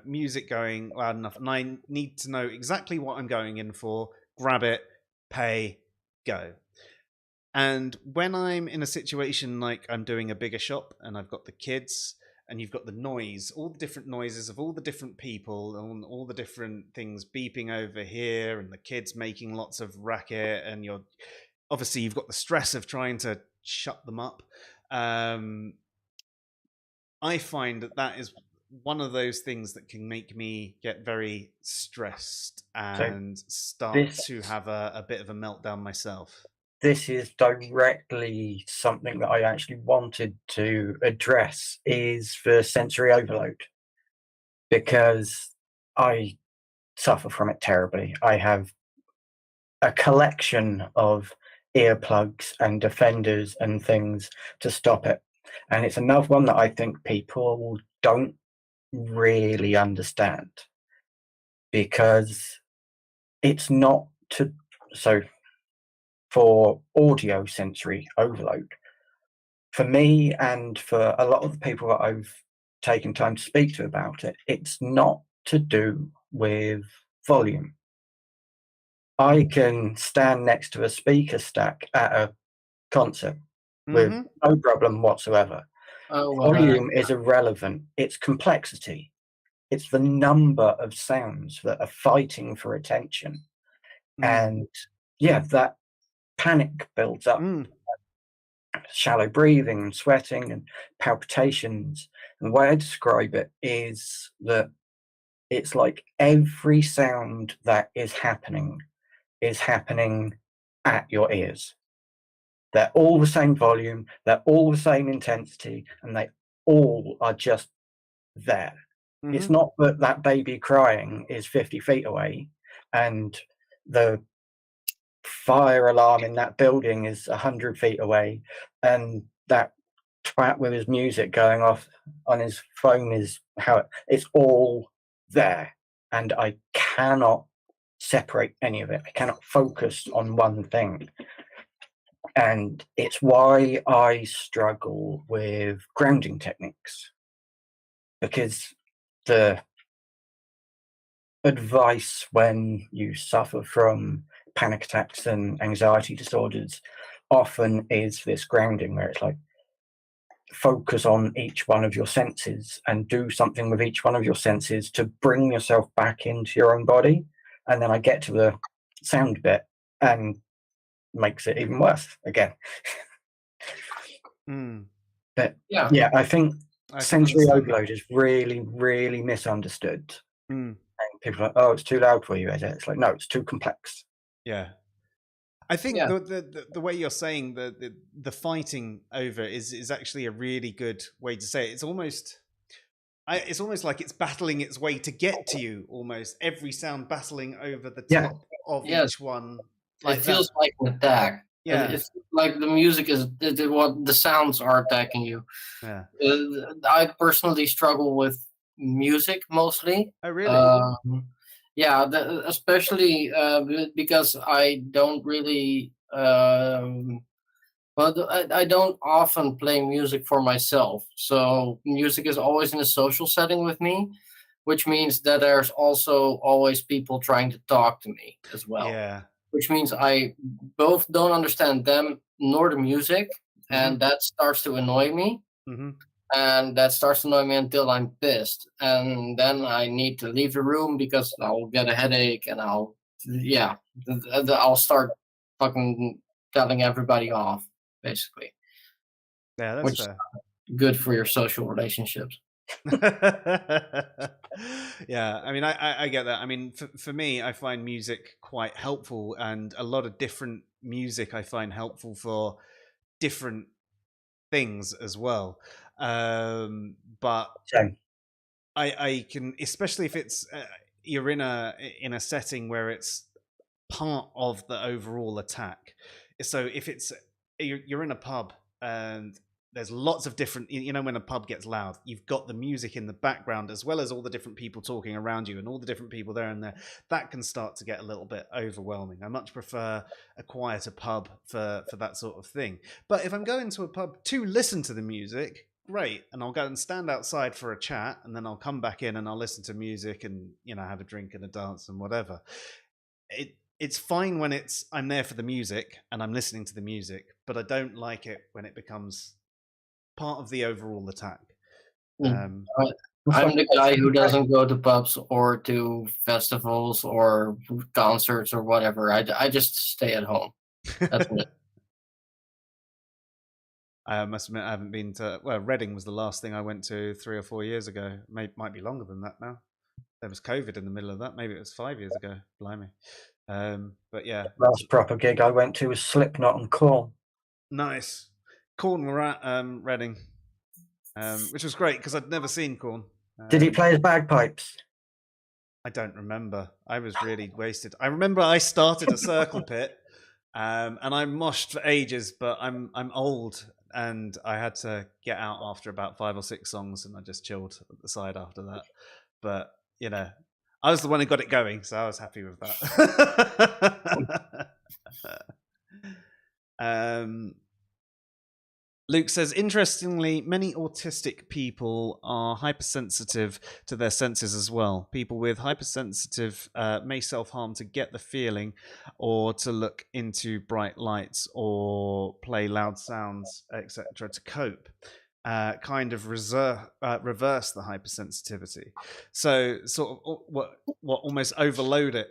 [SPEAKER 1] music going loud enough, and I need to know exactly what I'm going in for. Grab it, pay, go. And when I'm in a situation like I'm doing a bigger shop and I've got the kids and you've got the noise, all the different noises of all the different people and all the different things beeping over here and the kids making lots of racket and obviously you've got the stress of trying to shut them up. I find that is one of those things that can make me get very stressed and start to have a bit of a meltdown myself.
[SPEAKER 3] This is directly something that I actually wanted to address, is the sensory overload, because I suffer from it terribly. I have a collection of earplugs and defenders and things to stop it. And it's another one that I think people don't really understand, because it's not to, so for audio sensory overload, for me and for a lot of the people that I've taken time to speak to about it, it's not to do with volume. I can stand next to a speaker stack at a concert with no problem whatsoever. Volume is irrelevant. It's complexity. It's the number of sounds that are fighting for attention. And yeah, that panic builds up. Shallow breathing and sweating and palpitations. And the way I describe it is that it's like every sound that is happening at your ears. They're all the same volume, they're all the same intensity, and they all are just there. It's not that that baby crying is 50 feet away and the fire alarm in that building is 100 feet away and that twat with his music going off on his phone is it's all there, and I cannot separate any of it. I cannot focus on one thing. And it's why I struggle with grounding techniques, because the advice when you suffer from panic attacks and anxiety disorders often is this grounding, where it's like, focus on each one of your senses and do something with each one of your senses to bring yourself back into your own body. And then I get to the sound bit and makes it even worse again. But yeah, I think sensory overload is really, really misunderstood. And people are like, oh, it's too loud for you, is it? It's like, no, it's too complex.
[SPEAKER 1] Yeah. I think the way you're saying the fighting over is actually a really good way to say it. It's almost like it's battling its way to get to you, almost every sound battling over the top of each one.
[SPEAKER 2] Like it feels like an attack. Yeah, it's like the music is what the sounds are attacking you.
[SPEAKER 1] Yeah,
[SPEAKER 2] I personally struggle with music mostly.
[SPEAKER 1] Oh, really?
[SPEAKER 2] Yeah, especially because I don't really. But I don't often play music for myself. So music is always in a social setting with me, which means that there's also always people trying to talk to me as well.
[SPEAKER 1] Yeah.
[SPEAKER 2] Which means I both don't understand them nor the music, and that starts to annoy me. And that starts to annoy me until I'm pissed, and then I need to leave the room because I'll get a headache, and I'll start fucking telling everybody off, basically.
[SPEAKER 1] Yeah, that's
[SPEAKER 2] which
[SPEAKER 1] fair.
[SPEAKER 2] Is good for your social relationships.
[SPEAKER 1] Yeah, I mean, I get that. I mean, for me, I find music quite helpful, and a lot of different music I find helpful for different things as well. But I can, especially if it's you're in a setting where it's part of the overall attack. So if it's you're in a pub and there's lots of different, when a pub gets loud, you've got the music in the background as well as all the different people talking around you and all the different people there and there. That can start to get a little bit overwhelming. I much prefer a quieter pub for that sort of thing. But if I'm going to a pub to listen to the music, great, and I'll go and stand outside for a chat, and then I'll come back in and I'll listen to music and have a drink and a dance and whatever. It's fine when I'm there for the music and I'm listening to the music, but I don't like it when it becomes part of the overall attack.
[SPEAKER 2] I'm the guy who doesn't go to pubs or to festivals or concerts or whatever. I just stay at home. That's me.
[SPEAKER 1] I must admit I haven't been to. Well, Reading was the last thing I went to 3 or 4 years ago. Might be longer than that now. There was COVID in the middle of that. Maybe it was 5 years ago. Blimey. But yeah,
[SPEAKER 3] Last proper gig I went to was Slipknot and Korn.
[SPEAKER 1] nice. Korn were at Reading, which was great because I'd never seen Korn.
[SPEAKER 3] Did he play his bagpipes?
[SPEAKER 1] I don't remember. I was really wasted. I remember I started a circle pit, and I moshed for ages. But I'm old, and I had to get out after about 5 or 6 songs, and I just chilled at the side after that. But you know, I was the one who got it going, so I was happy with that. Luke says, interestingly, many autistic people are hypersensitive to their senses as well. People with hypersensitive may self-harm to get the feeling, or to look into bright lights or play loud sounds, etc., to cope. Kind of reverse the hypersensitivity. So sort of what almost overload it.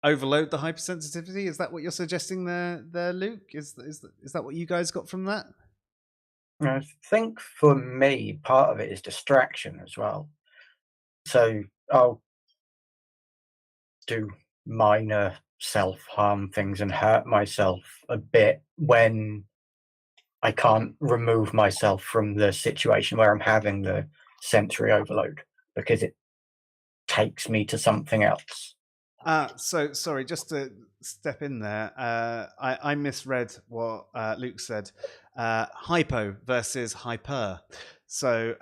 [SPEAKER 1] Overload the hypersensitivity? Is that what you're suggesting there, Luke? Is that what you guys got from that?
[SPEAKER 3] I think for me, part of it is distraction as well. So I'll do minor self-harm things and hurt myself a bit when I can't remove myself from the situation where I'm having the sensory overload, because it takes me to something else.
[SPEAKER 1] So sorry, just to step in there, I misread what Luke said. Hypo versus hyper. So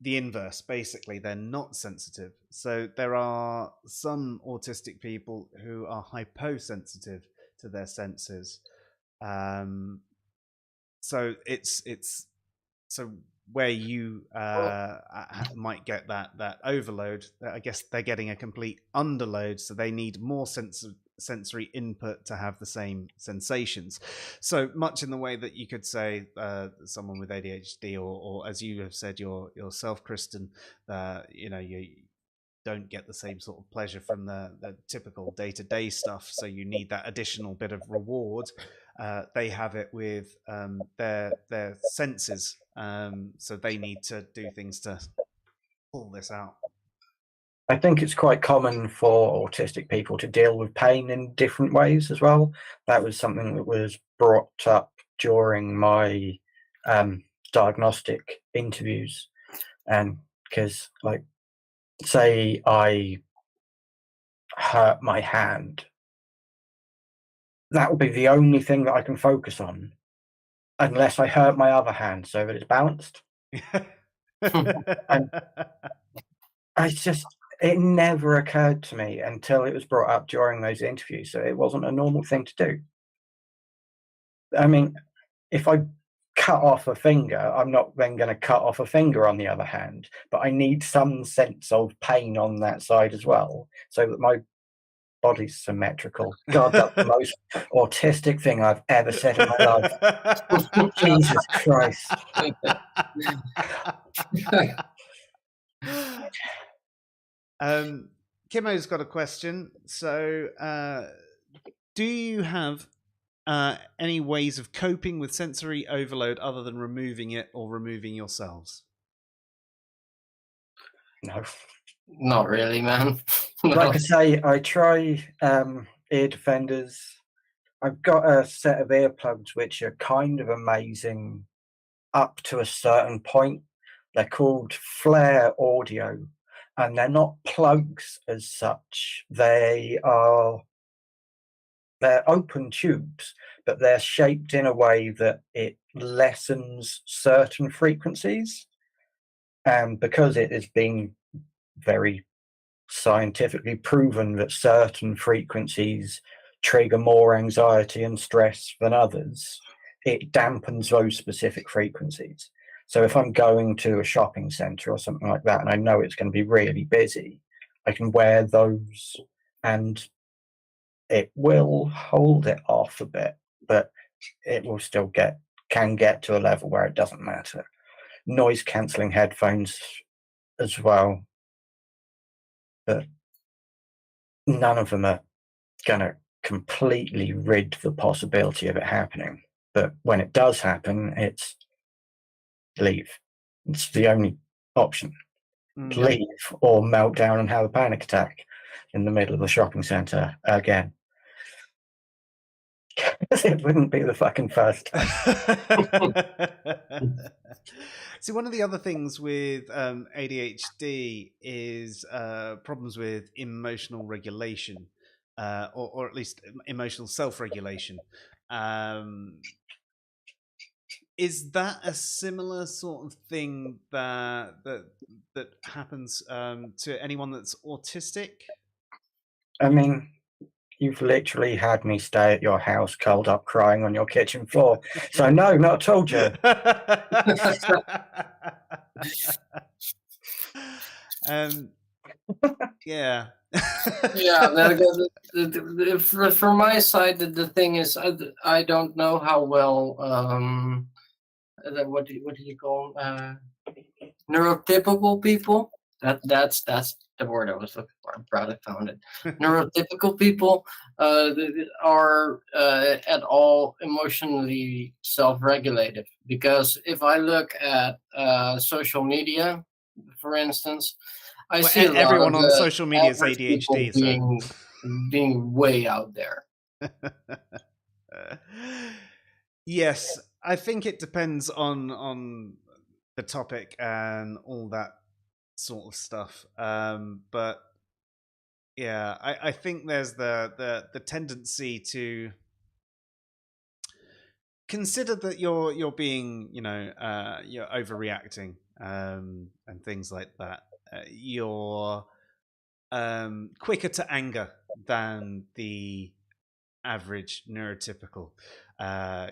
[SPEAKER 1] the inverse, basically, they're not sensitive. So there are some autistic people who are hyposensitive to their senses. So it's so where you might get that overload, I guess they're getting a complete underload, so they need more sensory input to have the same sensations. So much in the way that you could say someone with ADHD, or as you have said yourself, Kristen, you don't get the same sort of pleasure from the typical day-to-day stuff, so you need that additional bit of reward. They have it with their senses, so they need to do things to pull this out.
[SPEAKER 3] I think it's quite common for autistic people to deal with pain in different ways as well. That was something that was brought up during my diagnostic interviews, and because, like, say I hurt my hand, that will be the only thing that I can focus on, unless I hurt my other hand so that it's balanced. And it never occurred to me until it was brought up during those interviews, so it wasn't a normal thing to do. I mean, if I cut off a finger, I'm not then going to cut off a finger on the other hand, but I need some sense of pain on that side as well, so that my body's symmetrical. God, that's the most autistic thing I've ever said in my life. Jesus Christ.
[SPEAKER 1] Kimo's got a question. So, do you have any ways of coping with sensory overload other than removing it or removing yourselves?
[SPEAKER 3] No.
[SPEAKER 2] Not really, man. No.
[SPEAKER 3] Like I say, I try ear defenders. I've got a set of earplugs which are kind of amazing up to a certain point. They're called Flare Audio, and they're not plugs as such. They're open tubes, but they're shaped in a way that it lessens certain frequencies. And because it has been very scientifically proven that certain frequencies trigger more anxiety and stress than others, it dampens those specific frequencies. So if I'm going to a shopping center or something like that, and I know it's going to be really busy, I can wear those and it will hold it off a bit, but it will still can get to a level where it doesn't matter. Noise cancelling headphones as well, but none of them are going to completely rid the possibility of it happening. But when it does happen, it's leave. It's the only option. Leave or melt down and have a panic attack in the middle of the shopping centre again. It wouldn't be the fucking first time.
[SPEAKER 1] See, one of the other things with ADHD is problems with emotional regulation, or at least emotional self-regulation. Is that a similar sort of thing that happens to anyone that's autistic?
[SPEAKER 3] I mean, you've literally had me stay at your house curled up crying on your kitchen floor. So no, not at all, Joe.
[SPEAKER 1] Yeah.
[SPEAKER 2] Yeah, from my side, the thing is, I don't know how well what do you call neurotypical people. That's the word I was looking for. I'm proud I found it. Neurotypical people are at all emotionally self-regulated, because if I look at social media, for instance, I see a
[SPEAKER 1] everyone
[SPEAKER 2] lot of
[SPEAKER 1] on social media is ADHD,
[SPEAKER 2] being way out there.
[SPEAKER 1] Yes, I think it depends on the topic and all that sort of stuff. But yeah, I think there's the tendency to consider that you're being, you're overreacting, and things like that. You're quicker to anger than the average neurotypical.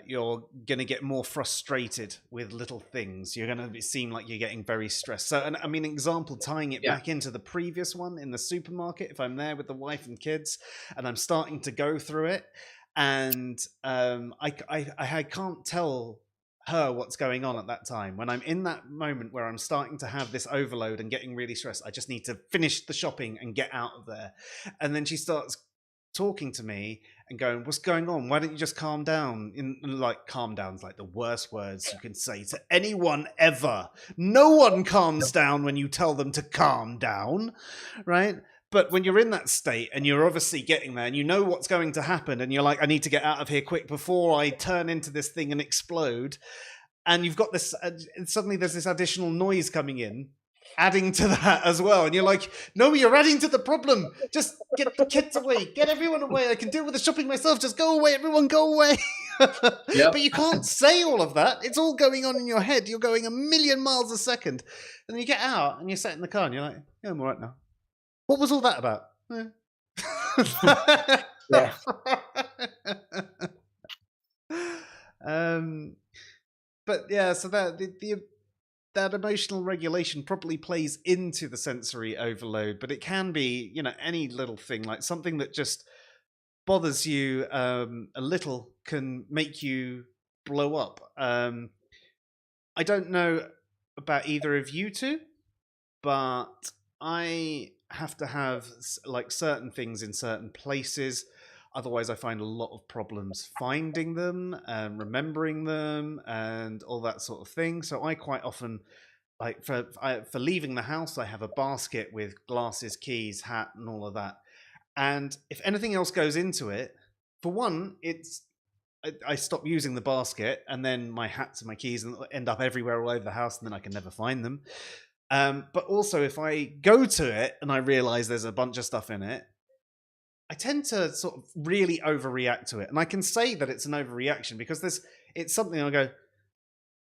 [SPEAKER 1] You're going to get more frustrated with little things. You're going to seem like you're getting very stressed. So, and I mean, example, tying it back into the previous one in the supermarket, if I'm there with the wife and kids and I'm starting to go through it, and I can't tell her what's going on at that time. When I'm in that moment where I'm starting to have this overload and getting really stressed, I just need to finish the shopping and get out of there. And then she starts talking to me and going, "What's going on? Why don't you just calm down?" Calm down's like the worst words you can say to anyone ever. No one calms down when you tell them to calm down, right? But when you're in that state and you're obviously getting there and you know what's going to happen and you're like, I need to get out of here quick before I turn into this thing and explode. And you've got this, suddenly there's this additional noise coming in, adding to that as well. And you're like, no, you're adding to the problem. Just get the kids away. Get everyone away. I can deal with the shopping myself. Just go away. Everyone go away. Yep. But you can't say all of that. It's all going on in your head. You're going 1,000,000 miles a second. And then you get out and you're sat in the car and you're like, yeah, I'm all right now. What was all that about?
[SPEAKER 3] Yeah.
[SPEAKER 1] But yeah, so that emotional regulation probably plays into the sensory overload, but it can be, any little thing, like something that just bothers you a little can make you blow up. I don't know about either of you two, but I have to have like certain things in certain places. Otherwise, I find a lot of problems finding them, remembering them, and all that sort of thing. So I quite often, like for leaving the house, I have a basket with glasses, keys, hat, and all of that. And if anything else goes into it, for one, I stop using the basket, and then my hats and my keys end up everywhere all over the house, and then I can never find them. But also, if I go to it and I realize there's a bunch of stuff in it, I tend to sort of really overreact to it. And I can say that it's an overreaction because it's something I'll go,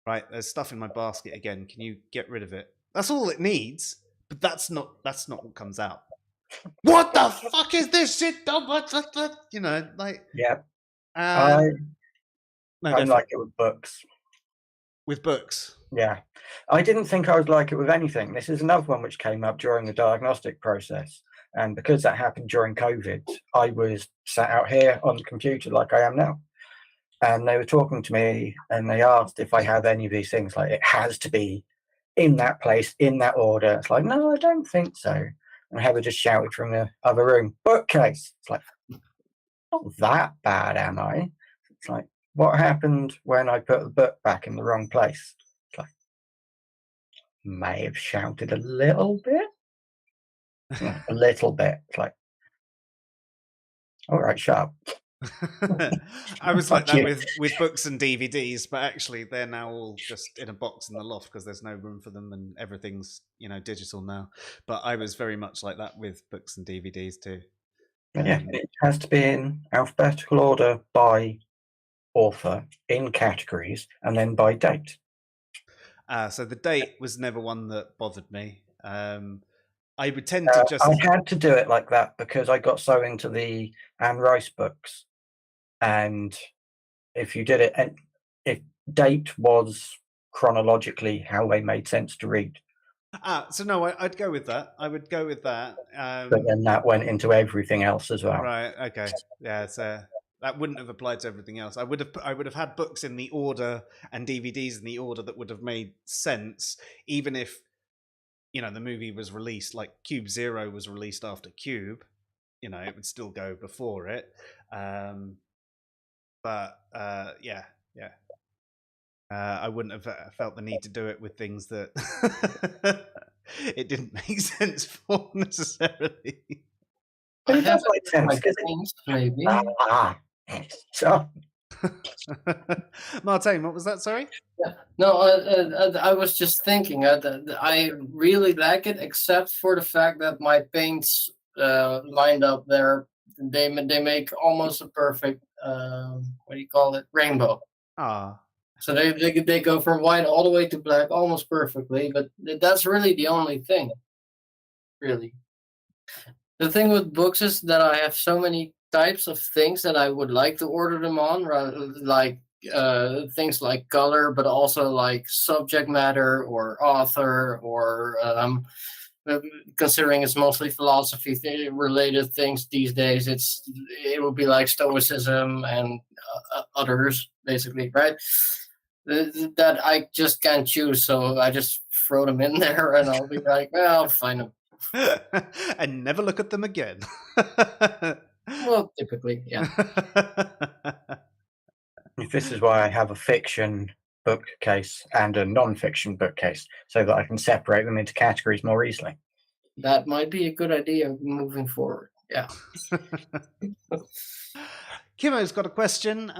[SPEAKER 1] right, there's stuff in my basket again. Can you get rid of it? That's all it needs, but that's not what comes out. What the fuck is this shit?
[SPEAKER 3] Yeah. I like it with books.
[SPEAKER 1] With books?
[SPEAKER 3] Yeah. I didn't think I would like it with anything. This is another one which came up during the diagnostic process. And because that happened during COVID, I was sat out here on the computer like I am now. And they were talking to me and they asked if I have any of these things, like it has to be in that place, in that order. It's like, no, I don't think so. And Heather just shouted from the other room, bookcase. It's like, not that bad, am I? It's like, what happened when I put the book back in the wrong place? It's like, may have shouted a little bit. A little bit. It's like, all right, shut up.
[SPEAKER 1] I was like
[SPEAKER 3] Fuck
[SPEAKER 1] that
[SPEAKER 3] you.
[SPEAKER 1] with books and DVDs, but actually they're now all just in a box in the loft because there's no room for them and everything's, digital now. But I was very much like that with books and DVDs too.
[SPEAKER 3] Yeah, it has to be in alphabetical order by author, in categories, and then by date.
[SPEAKER 1] So the date was never one that bothered me. I would tend to just...
[SPEAKER 3] I had to do it like that because I got so into the Anne Rice books. And if you did it, and if date was chronologically how they made sense to read.
[SPEAKER 1] So no, I'd go with that. I would go with that.
[SPEAKER 3] But then that went into everything else as well.
[SPEAKER 1] Right. Okay. Yeah. So that wouldn't have applied to everything else. I would have had books in the order and DVDs in the order that would have made sense, even if the movie was released, like Cube Zero was released after Cube. It would still go before it. But yeah. I wouldn't have felt the need to do it with things that it didn't make sense for necessarily.
[SPEAKER 3] But it does make sense.
[SPEAKER 2] Maybe.
[SPEAKER 3] So,
[SPEAKER 1] Martijn, what was that? Sorry?
[SPEAKER 2] Yeah. No, I was just thinking. I really like it, except for the fact that my paints lined up there. They make almost a perfect what do you call it, rainbow. So they go from white all the way to black almost perfectly, but that's really the only thing. Really, the thing with books is that I have so many types of things that I would like to order them on, like things like color, but also like subject matter or author or considering it's mostly philosophy related things these days. It would be like Stoicism and others, basically, right? That I just can't choose, so I just throw them in there, and I'll be like, well, I'll find them.
[SPEAKER 1] And never look at them again.
[SPEAKER 2] Well, typically, yeah.
[SPEAKER 3] This is why I have a fiction bookcase and a non-fiction bookcase, so that I can separate them into categories more easily.
[SPEAKER 2] That might be a good idea moving forward. Yeah.
[SPEAKER 1] Kimo's got a question.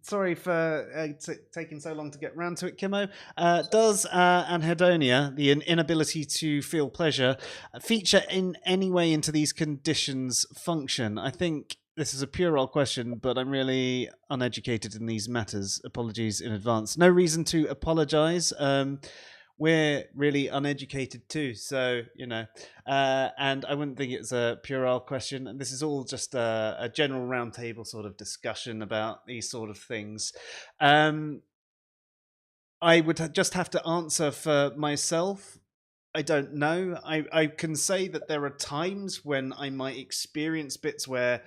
[SPEAKER 1] Sorry for taking so long to get round to it, Kimo. Does anhedonia, the inability to feel pleasure, feature in any way into these conditions' function? I think this is a puerile question, but I'm really uneducated in these matters. Apologies in advance. No reason to apologize. We're really uneducated too, so and I wouldn't think it's a puerile question. And this is all just a general roundtable sort of discussion about these sort of things. I would just have to answer for myself. I don't know. I can say that there are times when I might experience bits where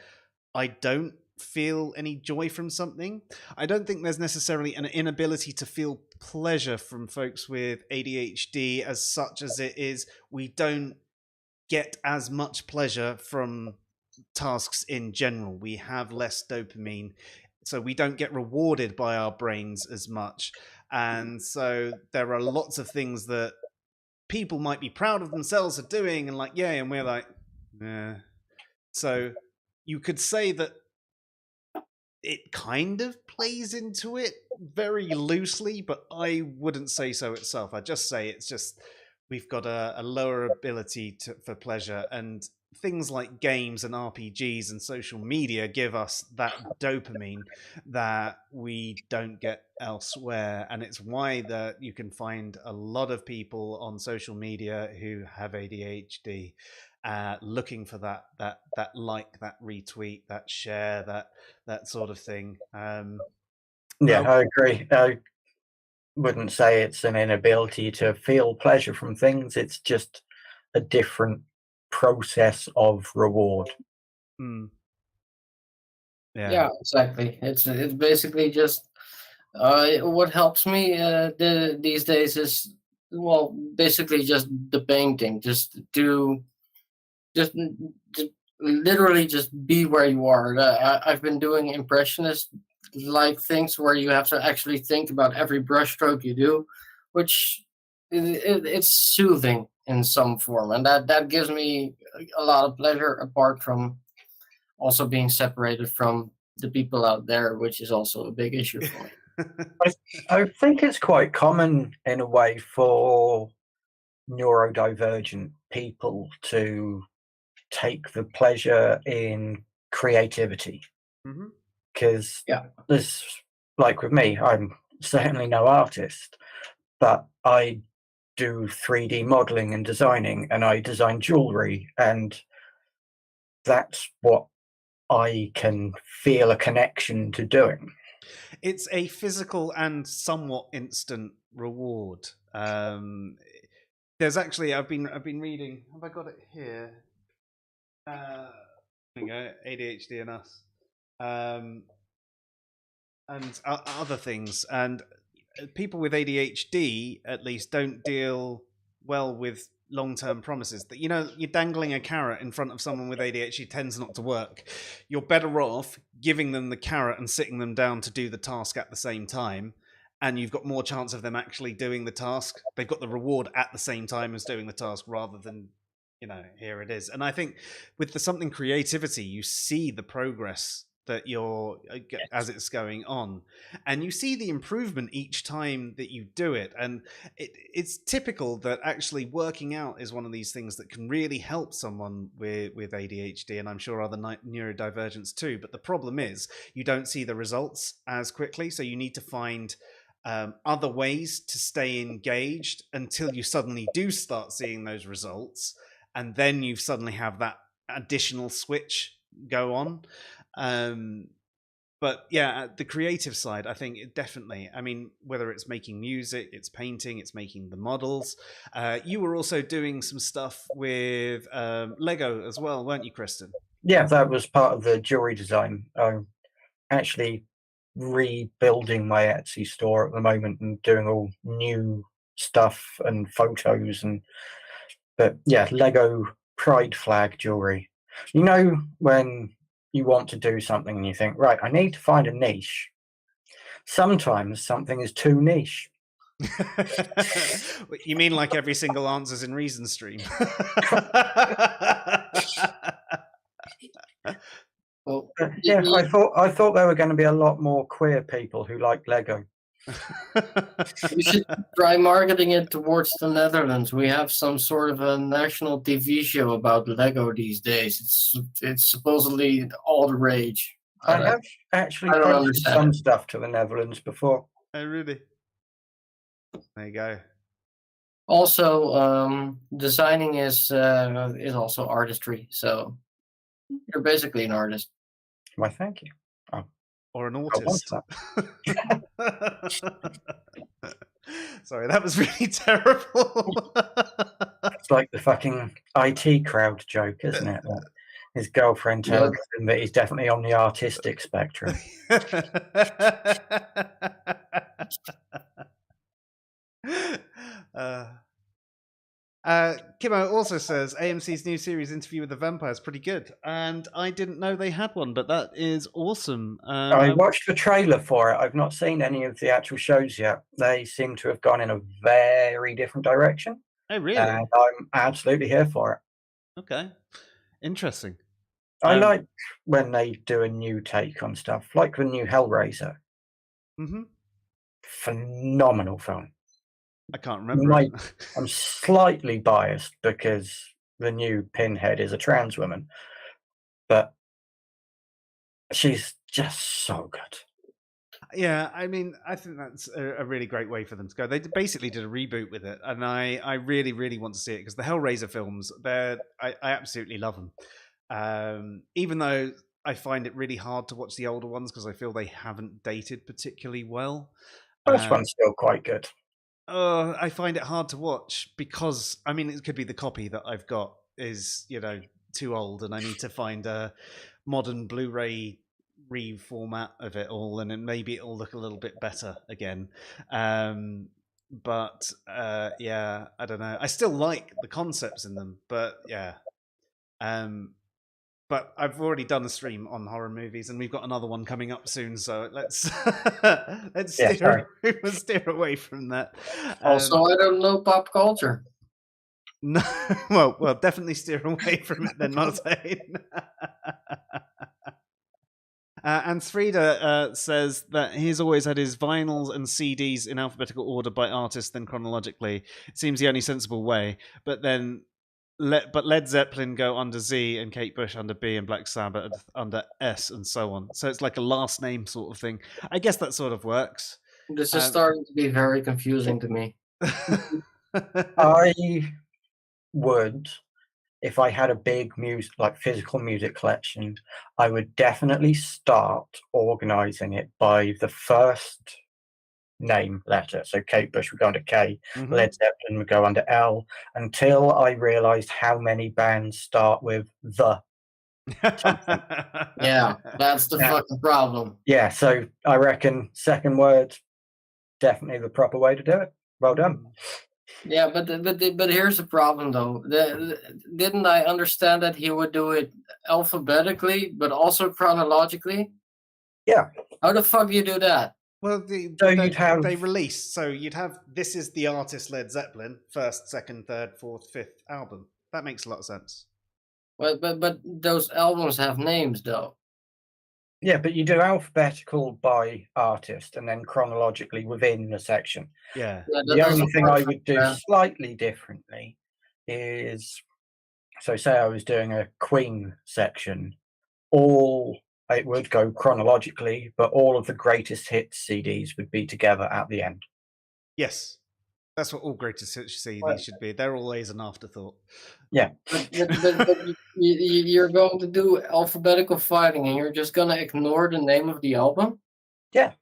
[SPEAKER 1] I don't feel any joy from something. I don't think there's necessarily an inability to feel pleasure from folks with ADHD as such as it is we don't get as much pleasure from tasks in general. We have less dopamine, so we don't get rewarded by our brains as much. And so there are lots of things that people might be proud of themselves for doing and like, yay, and we're like, yeah. So you could say that it kind of plays into it very loosely, but I wouldn't say so itself. I'd just say it's just we've got a lower ability for pleasure, and things like games and RPGs and social media give us that dopamine that we don't get elsewhere. And it's why that you can find a lot of people on social media who have ADHD looking for that like, that retweet, that share, that sort of thing.
[SPEAKER 3] Yeah, I agree. I wouldn't say it's an inability to feel pleasure from things. It's just a different process of reward.
[SPEAKER 2] Yeah, exactly. It's basically just what helps me these days is, well, basically just the painting. Just literally just be where you are. I've been doing impressionist like things where you have to actually think about every brushstroke you do, which it's soothing in some form, and that gives me a lot of pleasure, apart from also being separated from the people out there, which is also a big issue for me.
[SPEAKER 3] I think it's quite common in a way for neurodivergent people to take the pleasure in creativity. Because there's, like with me, I'm certainly no artist, but I do 3D modeling and designing, and I design jewelry, and that's what I can feel a connection to doing.
[SPEAKER 1] It's a physical and somewhat instant reward. There's actually I've been reading. Have I got it here? There we go. ADHD and Us, and other things. And people with ADHD, at least, don't deal well with long-term promises. That, you know, you're dangling a carrot in front of someone with ADHD tends not to work. You're better off giving them the carrot and sitting them down to do the task at the same time, and you've got more chance of them actually doing the task. They've got the reward at the same time as doing the task, rather than, you know, here it is. And I think with the something creativity, you see the progress that you're as it's going on, and you see the improvement each time that you do it. And it's typical that actually working out is one of these things that can really help someone with ADHD, and I'm sure other neurodivergence too. But the problem is you don't see the results as quickly, so you need to find other ways to stay engaged until you suddenly do start seeing those results, and then you suddenly have that additional switch go on. But yeah, the creative side, I think it definitely, I mean, whether it's making music, it's painting, it's making the models. You were also doing some stuff with Lego as well, weren't you, Kristen?
[SPEAKER 3] Yeah, that was part of the jewelry design. I'm actually rebuilding my Etsy store at the moment and doing all new stuff and photos, but yeah, Lego pride flag jewelry. You know, when you want to do something and you think, right, I need to find a niche. Sometimes something is too niche.
[SPEAKER 1] You mean like every single Answers in Reason stream?
[SPEAKER 2] Well,
[SPEAKER 3] yeah, I thought there were going to be a lot more queer people who like Lego.
[SPEAKER 2] you should try marketing it towards the Netherlands. We have some sort of a national TV show about Lego these days. It's supposedly all the rage.
[SPEAKER 3] I have actually posted some stuff to the Netherlands before.
[SPEAKER 1] Oh, really? There you go.
[SPEAKER 2] Also, designing is also artistry. So you're basically an artist.
[SPEAKER 3] Why, thank you. Oh.
[SPEAKER 1] Or an autist. Sorry, that was really terrible.
[SPEAKER 3] It's like the fucking IT crowd joke, isn't it? That his girlfriend tells him that he's definitely on the artistic spectrum.
[SPEAKER 1] Kimo also says AMC's new series Interview with the Vampire is pretty good, and I didn't know they had one, but that is awesome.
[SPEAKER 3] I watched the trailer for it. I've not seen any of the actual shows yet. They seem to have gone in a very different direction.
[SPEAKER 1] Oh, really?
[SPEAKER 3] And I'm absolutely here for it.
[SPEAKER 1] Okay, interesting.
[SPEAKER 3] I like when they do a new take on stuff, like the new Hellraiser.
[SPEAKER 1] Mm-hmm.
[SPEAKER 3] Phenomenal film.
[SPEAKER 1] I can't remember.
[SPEAKER 3] I'm slightly biased because the new Pinhead is a trans woman, but she's just so good.
[SPEAKER 1] Yeah, I mean, I think that's a really great way for them to go. They basically did a reboot with it, and I really, really want to see it, because the Hellraiser films, I absolutely love them. Even though I find it really hard to watch the older ones because I feel they haven't dated particularly well.
[SPEAKER 3] First one's still quite good.
[SPEAKER 1] I find it hard to watch because, I mean, it could be the copy that I've got is, you know, too old, and I need to find a modern Blu-ray reformat of it all, and then maybe it'll look a little bit better again. But yeah, I don't know. I still like the concepts in them, but yeah. But I've already done a stream on horror movies, and we've got another one coming up soon. So let's steer away from that.
[SPEAKER 2] Also, I don't know pop culture.
[SPEAKER 1] No, well, definitely steer away from it then, Martijn. Ansfida says that he's always had his vinyls and CDs in alphabetical order by artist, then chronologically. It seems the only sensible way. But then, Led Zeppelin go under Z, and Kate Bush under B, and Black Sabbath under S, and so on. So it's like a last name sort of thing. I guess that sort of works.
[SPEAKER 2] This is starting to be very confusing to me.
[SPEAKER 3] I would, if I had a big physical music collection, I would definitely start organizing it by the first name letter. So Kate Bush would go under K, Led Zeppelin would go under L, until I realized how many bands start with the something.
[SPEAKER 2] Yeah, that's the fucking problem.
[SPEAKER 3] Yeah, so I reckon second word, definitely the proper way to do it. Well done.
[SPEAKER 2] Yeah, but here's the problem though. Didn't I understand that he would do it alphabetically, but also chronologically?
[SPEAKER 3] Yeah.
[SPEAKER 2] How the fuck do you do that?
[SPEAKER 1] Well, they release. So you'd have, this is the artist Led Zeppelin, first, second, third, fourth, fifth album. That makes a lot of sense.
[SPEAKER 2] But those albums have names though.
[SPEAKER 3] Yeah, but you do alphabetical by artist and then chronologically within the section.
[SPEAKER 1] Yeah.
[SPEAKER 3] The only thing I would do slightly differently is, so say I was doing a Queen section, it would go chronologically, but all of the greatest hits CDs would be together at the end.
[SPEAKER 1] Yes. That's what all greatest hits CDs should be. They're always an afterthought.
[SPEAKER 3] Yeah.
[SPEAKER 2] But you're going to do alphabetical fighting and you're just going to ignore the name of the album?
[SPEAKER 3] Yeah.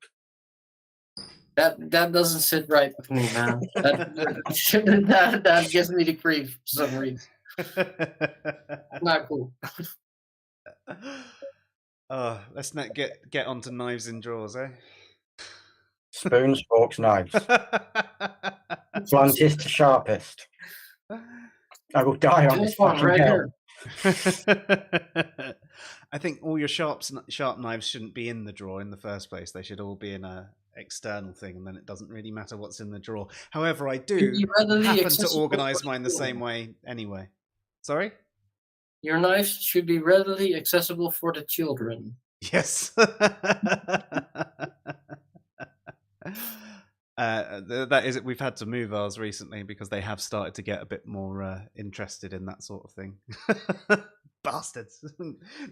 [SPEAKER 2] That doesn't sit right with me, man. That gives me the creep for some reason. Not cool.
[SPEAKER 1] Let's not get onto knives and drawers, eh?
[SPEAKER 3] Spoons, forks, knives. Bluntest to sharpest. I will die on this fucking hill.
[SPEAKER 1] I think all your sharp knives shouldn't be in the drawer in the first place. They should all be in a external thing, and then it doesn't really matter what's in the drawer. However, I do happen to organize mine the same way anyway. Sorry?
[SPEAKER 2] Your knives should be readily accessible for the children.
[SPEAKER 1] Yes. That is it. We've had to move ours recently because they have started to get a bit more interested in that sort of thing. Bastards.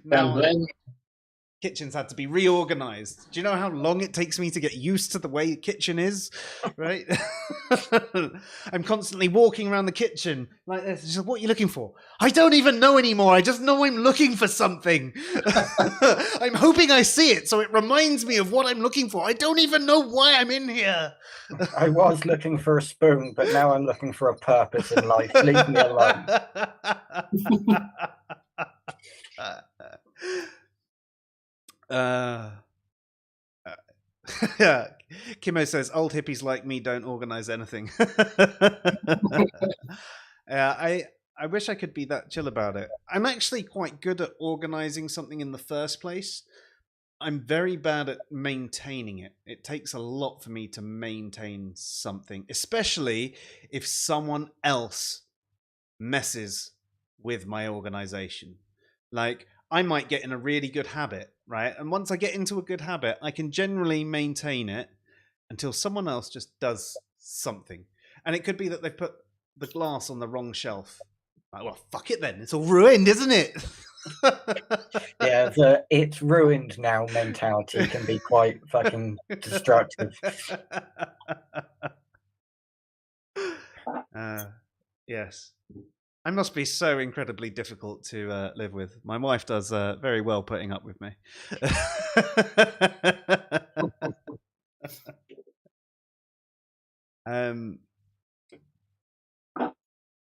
[SPEAKER 1] Now, kitchens had to be reorganized. Do you know how long it takes me to get used to the way a kitchen is? Right? I'm constantly walking around the kitchen like this. Just, what are you looking for? I don't even know anymore. I just know I'm looking for something. I'm hoping I see it so it reminds me of what I'm looking for. I don't even know why I'm in here.
[SPEAKER 3] I was looking for a spoon, but now I'm looking for a purpose in life. Leave me alone.
[SPEAKER 1] Yeah, Kimo says old hippies like me don't organize anything. I wish I could be that chill about it. I'm actually quite good at organizing something in the first place. I'm very bad at maintaining it. It takes a lot for me to maintain something, especially if someone else messes with my organization. Like, I might get in a really good habit, right? And once I get into a good habit, I can generally maintain it until someone else just does something. And it could be that they put the glass on the wrong shelf. Like, well, fuck it then. It's all ruined, isn't it?
[SPEAKER 3] Yeah, the it's ruined now mentality can be quite fucking destructive.
[SPEAKER 1] Yes. I must be so incredibly difficult to live with. My wife does very well putting up with me.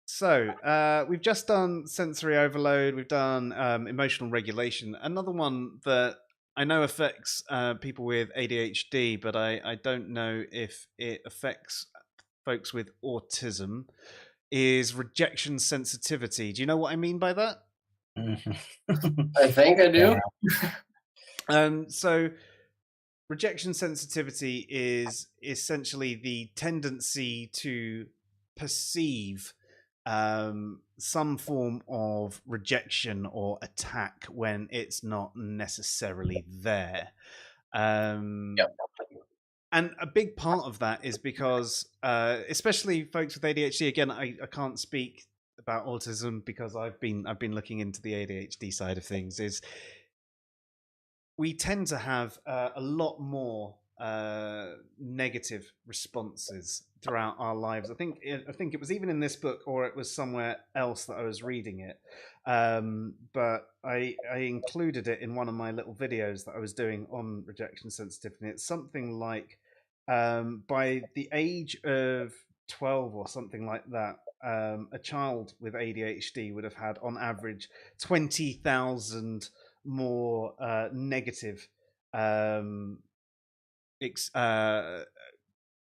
[SPEAKER 1] So we've just done sensory overload. We've done emotional regulation. Another one that I know affects people with ADHD, but I don't know if it affects folks with autism, is rejection sensitivity. Do you know what I mean by that?
[SPEAKER 2] I think I do.
[SPEAKER 1] So rejection sensitivity is essentially the tendency to perceive some form of rejection or attack when it's not necessarily there.
[SPEAKER 2] Yep.
[SPEAKER 1] And a big part of that is because, especially folks with ADHD, again, I can't speak about autism because I've been looking into the ADHD side of things, is we tend to have a lot more negative responses throughout our lives. I think it was even in this book, or it was somewhere else that I was reading it. But I included it in one of my little videos that I was doing on rejection sensitivity. It's something like by the age of 12 or something like that, a child with ADHD would have had on average 20,000 more negative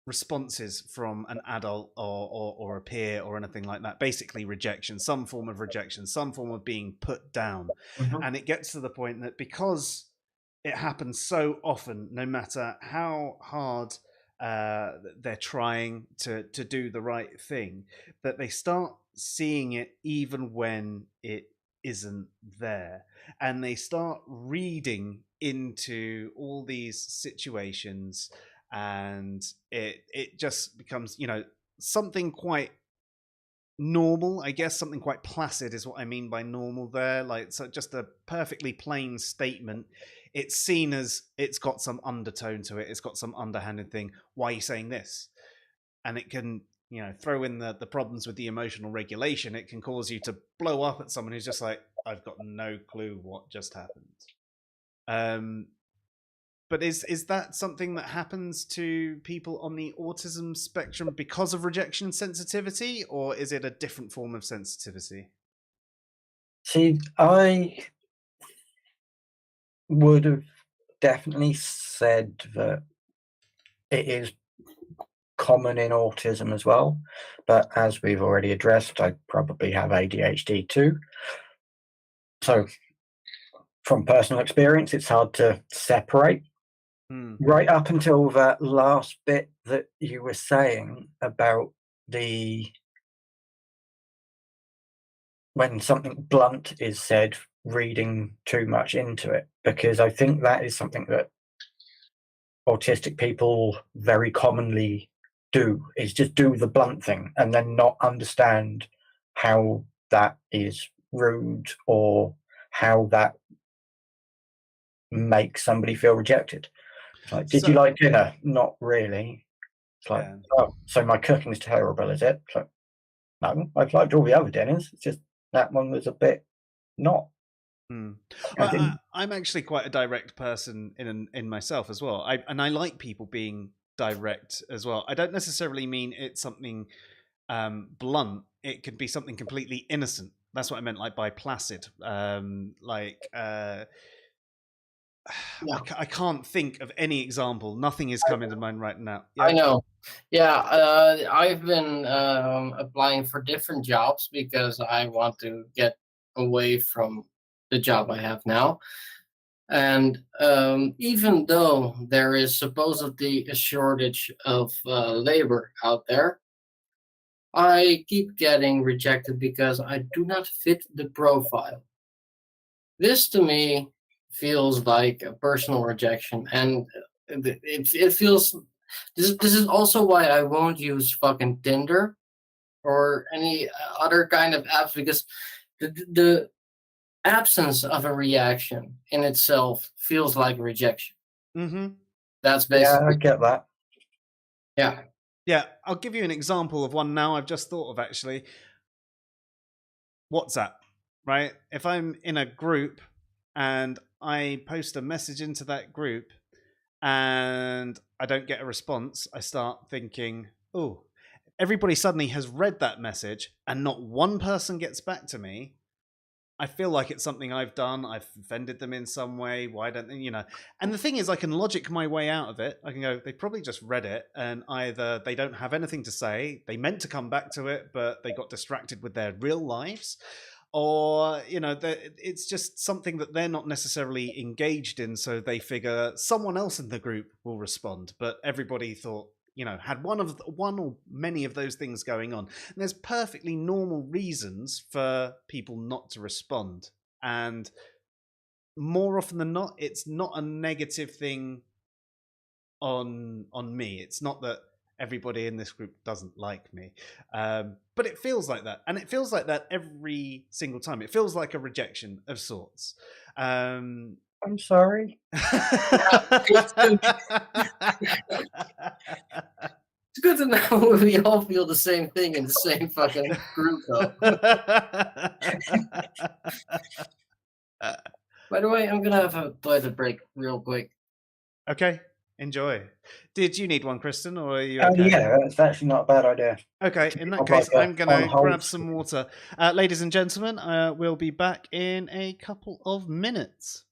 [SPEAKER 1] responses from an adult or a peer or anything like that. Basically rejection, some form of rejection, some form of being put down. And it gets to the point that because it happens so often, no matter how hard they're trying to do the right thing, that they start seeing it even when it isn't there, and they start reading into all these situations, and it just becomes, something quite normal, I guess. Something quite placid is what I mean by normal there. Like, so just a perfectly plain statement. It's seen as it's got some undertone to it. It's got some underhanded thing. Why are you saying this? And it can, throw in the problems with the emotional regulation. It can cause you to blow up at someone who's just like, I've got no clue what just happened. But is that something that happens to people on the autism spectrum because of rejection sensitivity, or is it a different form of sensitivity?
[SPEAKER 3] See, I would have definitely said that it is common in autism as well, but as we've already addressed, I probably have ADHD too. So from personal experience, it's hard to separate. Right up until that last bit that you were saying about when something blunt is said, reading too much into it, because I think that is something that autistic people very commonly do, is just do the blunt thing and then not understand how that is rude or how that makes somebody feel rejected. It's like, did you like dinner? Not really. It's like, oh, so my cooking's terrible, is it? It's like, no, I've liked all the other dinners. It's just that one was a bit not.
[SPEAKER 1] I'm actually quite a direct person in myself as well. I like people being direct as well. I don't necessarily mean it's something blunt. It could be something completely innocent. That's what I meant, like by placid. I can't think of any example. Nothing is coming to mind right now.
[SPEAKER 2] Yeah. I know. Yeah, I've been applying for different jobs because I want to get away from the job I have now. And even though there is supposedly a shortage of labor out there, I keep getting rejected because I do not fit the profile. This to me feels like a personal rejection, and it feels. This is also why I won't use fucking Tinder or any other kind of apps, because the absence of a reaction in itself feels like a rejection. That's basically.
[SPEAKER 3] Yeah, I get that.
[SPEAKER 1] Yeah, I'll give you an example of one now I've just thought of, actually. WhatsApp, right? If I'm in a group and I post a message into that group and I don't get a response, I start thinking, oh, everybody suddenly has read that message and not one person gets back to me. I feel like it's something I've done. I've offended them in some way. Why don't they, And the thing is, I can logic my way out of it. I can go, they probably just read it, and either they don't have anything to say, they meant to come back to it, but they got distracted with their real lives, or it's just something that they're not necessarily engaged in, so they figure someone else in the group will respond. But everybody thought, had one or many of those things going on. And there's perfectly normal reasons for people not to respond. And more often than not, it's not a negative thing on me. It's not that everybody in this group doesn't like me. But it feels like that. And it feels like that every single time. It feels like a rejection of sorts.
[SPEAKER 3] I'm sorry.
[SPEAKER 2] It's good to know we all feel the same thing in the same fucking group, though. By the way, I'm gonna have a toilet break real quick.
[SPEAKER 1] Okay, enjoy. Did you need one, Kristen, or are you okay?
[SPEAKER 3] Yeah, that's actually not a bad idea.
[SPEAKER 1] Okay, in that case, I'm going to grab some water. Ladies and gentlemen, we'll be back in a couple of minutes.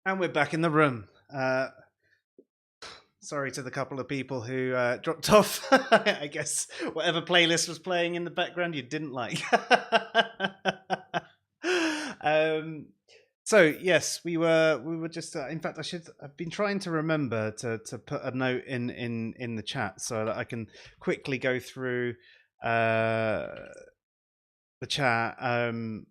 [SPEAKER 1] And we're back in the room. Sorry to the couple of people who dropped off. I guess whatever playlist was playing in the background you didn't like. So yes, we were just. In fact, I've been trying to remember to put a note in the chat so that I can quickly go through the chat and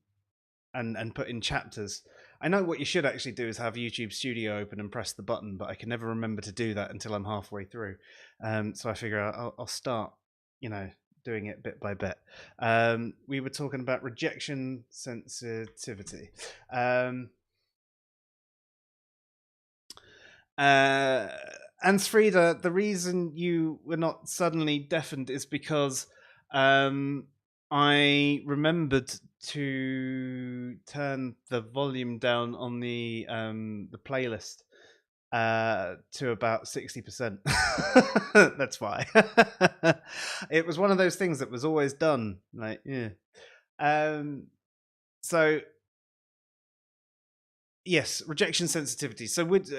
[SPEAKER 1] put in chapters. I know what you should actually do is have YouTube Studio open and press the button, but I can never remember to do that until I'm halfway through. So I figure I'll start, doing it bit by bit. We were talking about rejection sensitivity. Ansfida, the reason you were not suddenly deafened is because I remembered to turn the volume down on the playlist to about 60%. That's why. It was one of those things that was always done. Like, yeah. So yes, rejection sensitivity. So with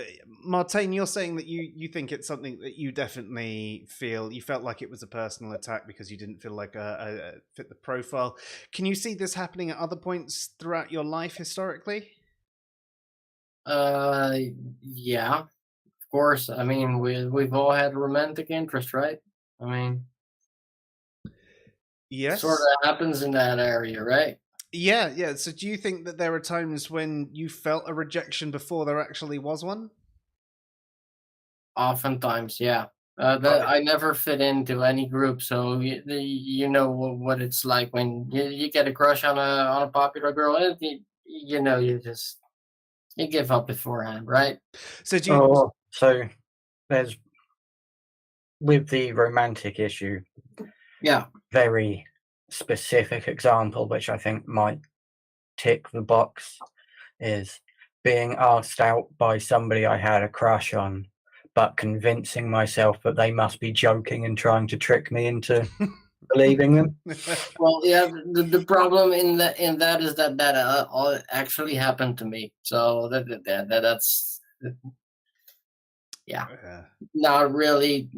[SPEAKER 1] Martijn, you're saying that you think it's something that you definitely feel. You felt like it was a personal attack because you didn't feel like a fit the profile. Can you see this happening at other points throughout your life historically?
[SPEAKER 2] Yeah, of course. I mean, we've all had romantic interest, right? I mean,
[SPEAKER 1] yes,
[SPEAKER 2] sort of happens in that area, right?
[SPEAKER 1] Yeah. So do you think that there are times when you felt a rejection before there actually was one?
[SPEAKER 2] Oftentimes, yeah. I never fit into any group, so you know what it's like when you get a crush on a popular girl, and you just you give up beforehand, right?
[SPEAKER 1] So do you?
[SPEAKER 3] So there's with the romantic issue.
[SPEAKER 2] Yeah.
[SPEAKER 3] Very specific example, which I think might tick the box, is being asked out by somebody I had a crush on, but convincing myself that they must be joking and trying to trick me into believing them.
[SPEAKER 2] Well, yeah, the problem in that is that all actually happened to me. So that's yeah, not really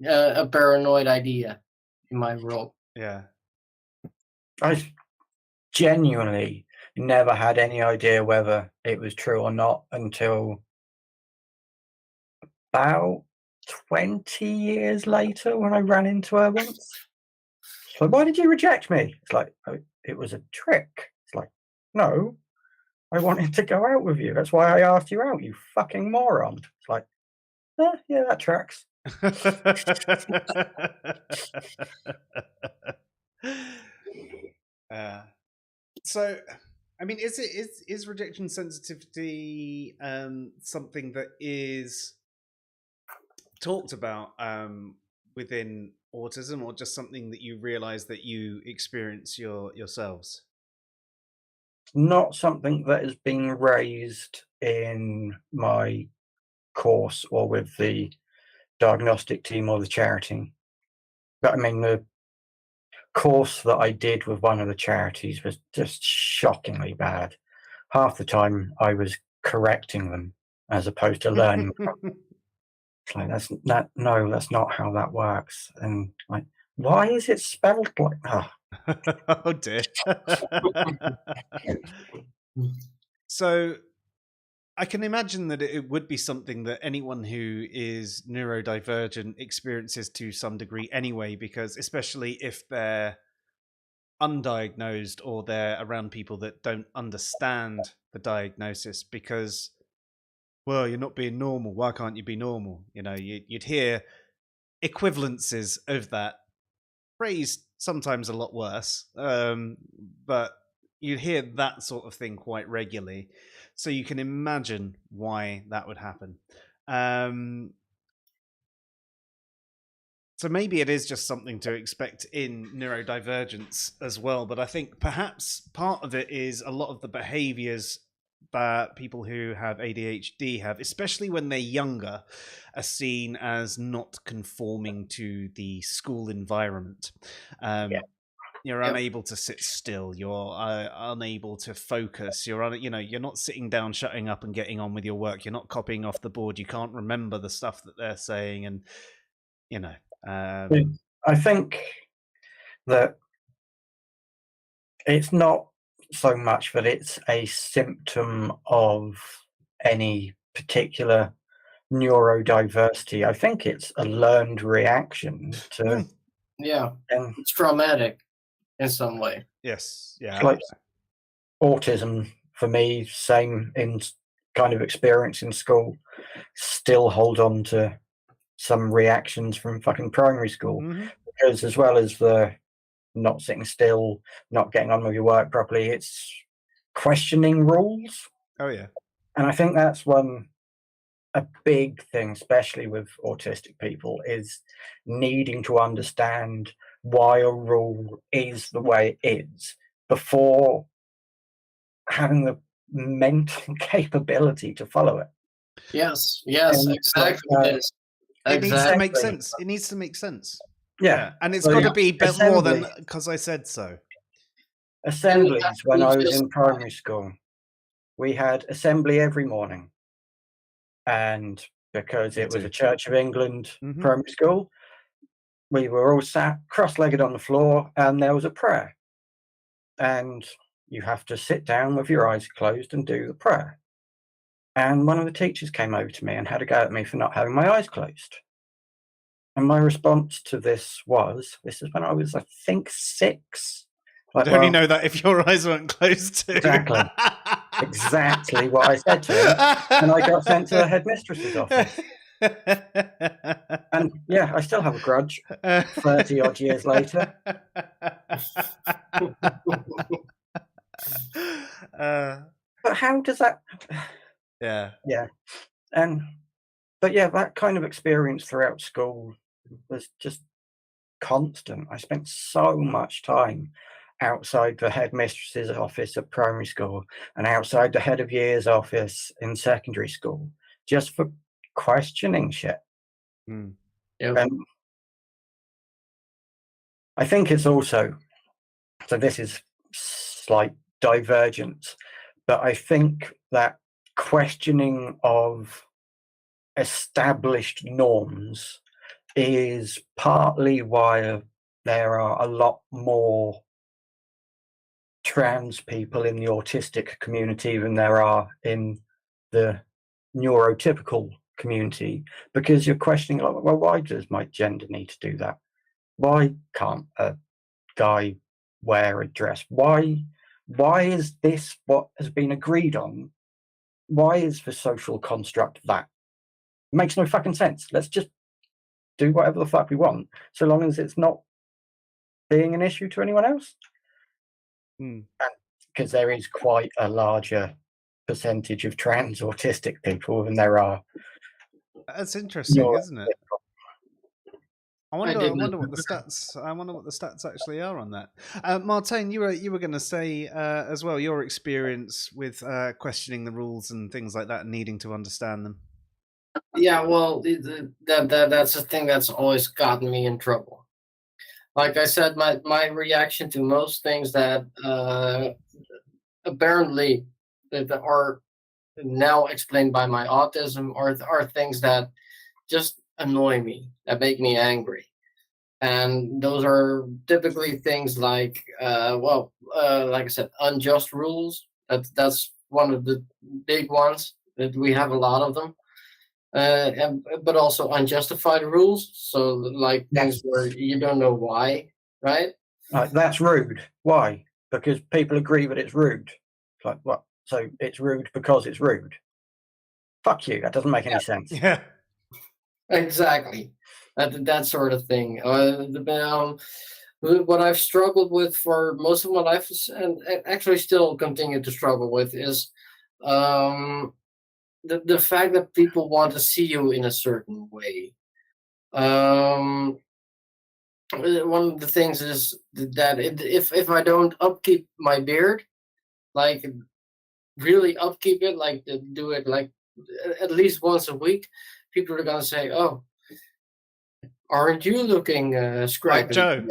[SPEAKER 2] a paranoid idea in my role.
[SPEAKER 1] Yeah,
[SPEAKER 3] I genuinely never had any idea whether it was true or not until about 20 years later when I ran into her once. So why did you reject me? It's like, oh, it was a trick. It's like, no, I wanted to go out with you. That's why I asked you out, you fucking moron. It's like, yeah, that tracks.
[SPEAKER 1] So, I mean, is rejection sensitivity something that is talked about within autism, or just something that you realize that you experience yourselves?
[SPEAKER 3] Not something that has been raised in my course or with the diagnostic team or the charity. But I mean, the course that I did with one of the charities was just shockingly bad. Half the time I was correcting them as opposed to learning from them. It's like, no, that's not how that works. And like, why is it spelled like that?
[SPEAKER 1] Oh dear. So I can imagine that it would be something that anyone who is neurodivergent experiences to some degree anyway, because especially if they're undiagnosed or they're around people that don't understand the diagnosis, because, well, you're not being normal. Why can't you be normal? You'd hear equivalences of that phrased sometimes a lot worse, but you hear that sort of thing quite regularly, so you can imagine why that would happen. So maybe it is just something to expect in neurodivergence as well, but I think perhaps part of it is a lot of the behaviors that people who have ADHD have, especially when they're younger, are seen as not conforming to the school environment. You're unable to sit still. You're unable to focus. You're not sitting down, shutting up, and getting on with your work. You're not copying off the board. You can't remember the stuff that they're saying, and
[SPEAKER 3] I think that it's not so much that it's a symptom of any particular neurodiversity. I think it's a learned reaction to.
[SPEAKER 2] Yeah, it's traumatic in some way.
[SPEAKER 1] Yes, yeah.
[SPEAKER 3] Like autism for me, same in kind of experience in school. Still hold on to some reactions from fucking primary school, because as well as the not sitting still, not getting on with your work properly, it's questioning rules.
[SPEAKER 1] Oh yeah.
[SPEAKER 3] And I think that's a big thing, especially with autistic people, is needing to understand why a rule is the way it is before having the mental capability to follow it.
[SPEAKER 2] Yes, exactly.
[SPEAKER 1] It needs to make sense. It needs to make sense.
[SPEAKER 3] Yeah.
[SPEAKER 1] And it's got to be more than because I said so.
[SPEAKER 3] Assemblies, when I was in primary school, we had assembly every morning. And because it was a Church of England primary school, we were all sat cross-legged on the floor, and there was a prayer. And you have to sit down with your eyes closed and do the prayer. And one of the teachers came over to me and had a go at me for not having my eyes closed. And my response to this is when I was, I think, 6.
[SPEAKER 1] I'd only know that if your eyes weren't closed too.
[SPEAKER 3] Exactly what I said to him. And I got sent to the headmistress's office. And yeah, I still have a grudge 30 odd years later. But how does that?
[SPEAKER 1] Yeah.
[SPEAKER 3] But yeah, that kind of experience throughout school was just constant. I spent so much time outside the headmistress's office at primary school and outside the head of year's office in secondary school, just for questioning shit. I think it's also, so this is slight divergence, but I think that questioning of established norms is partly why there are a lot more trans people in the autistic community than there are in the neurotypical community, because you're questioning, like, well, why does my gender need to do that? Why can't a guy wear a dress? Why is this what has been agreed on? Why is the social construct that? It makes no fucking sense. Let's just do whatever the fuck we want, so long as it's not being an issue to anyone else. Because there is quite a larger percentage of trans autistic people than there are.
[SPEAKER 1] That's interesting, isn't it? I wonder what the stats actually are on that. Martijn, you were going to say as well your experience with questioning the rules and things like that and needing to understand them.
[SPEAKER 2] Yeah, well, that's the thing that's always gotten me in trouble. Like I said, my reaction to most things that apparently that are now explained by my autism are things that just annoy me, that make me angry. And those are typically things like, like I said, unjust rules. That's one of the big ones, that we have a lot of them. But also unjustified rules. So like things where you don't know why, right?
[SPEAKER 3] Like, that's rude. Why? Because people agree that it's rude. Like, what? So it's rude because it's rude. Fuck you. That doesn't make any sense.
[SPEAKER 1] Yeah.
[SPEAKER 2] Exactly. That sort of thing. What I've struggled with for most of my life, and actually still continue to struggle with, is the fact that people want to see you in a certain way. One of the things is that if I don't upkeep my beard, like really upkeep it, like do it like at least once a week, people are gonna say, "Oh, Aren't you looking
[SPEAKER 1] Like
[SPEAKER 2] scraggly?
[SPEAKER 1] Joe.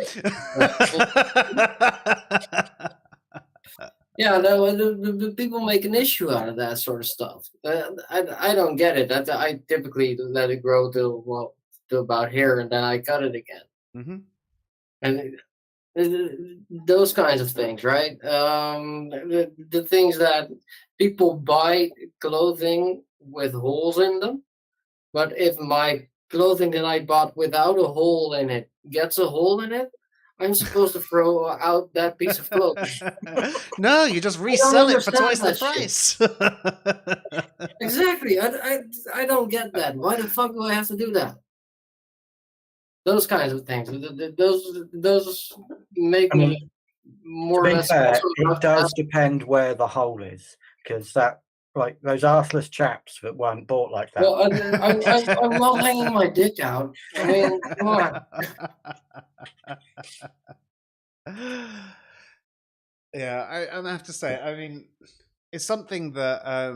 [SPEAKER 2] Yeah, the people make an issue out of that sort of stuff. I don't get it. I typically let it grow to about here, and then I cut it again.
[SPEAKER 1] Mm-hmm.
[SPEAKER 2] And those kinds of things, right? The things that people buy clothing with holes in them, but if my clothing that I bought without a hole in it gets a hole in it, I'm supposed to throw out that piece of clothing.
[SPEAKER 1] No, you just resell it for twice the price.
[SPEAKER 2] Exactly. I don't get that. Why the fuck do I have to do that? Those kinds of things. Those make me more or less.
[SPEAKER 3] Fair, it does depend where the hole is, because that, like those arseless chaps that weren't bought like that.
[SPEAKER 2] Well, I'm not hanging my dick out. I mean, come on.
[SPEAKER 1] Yeah, I have to say, I mean, it's something that I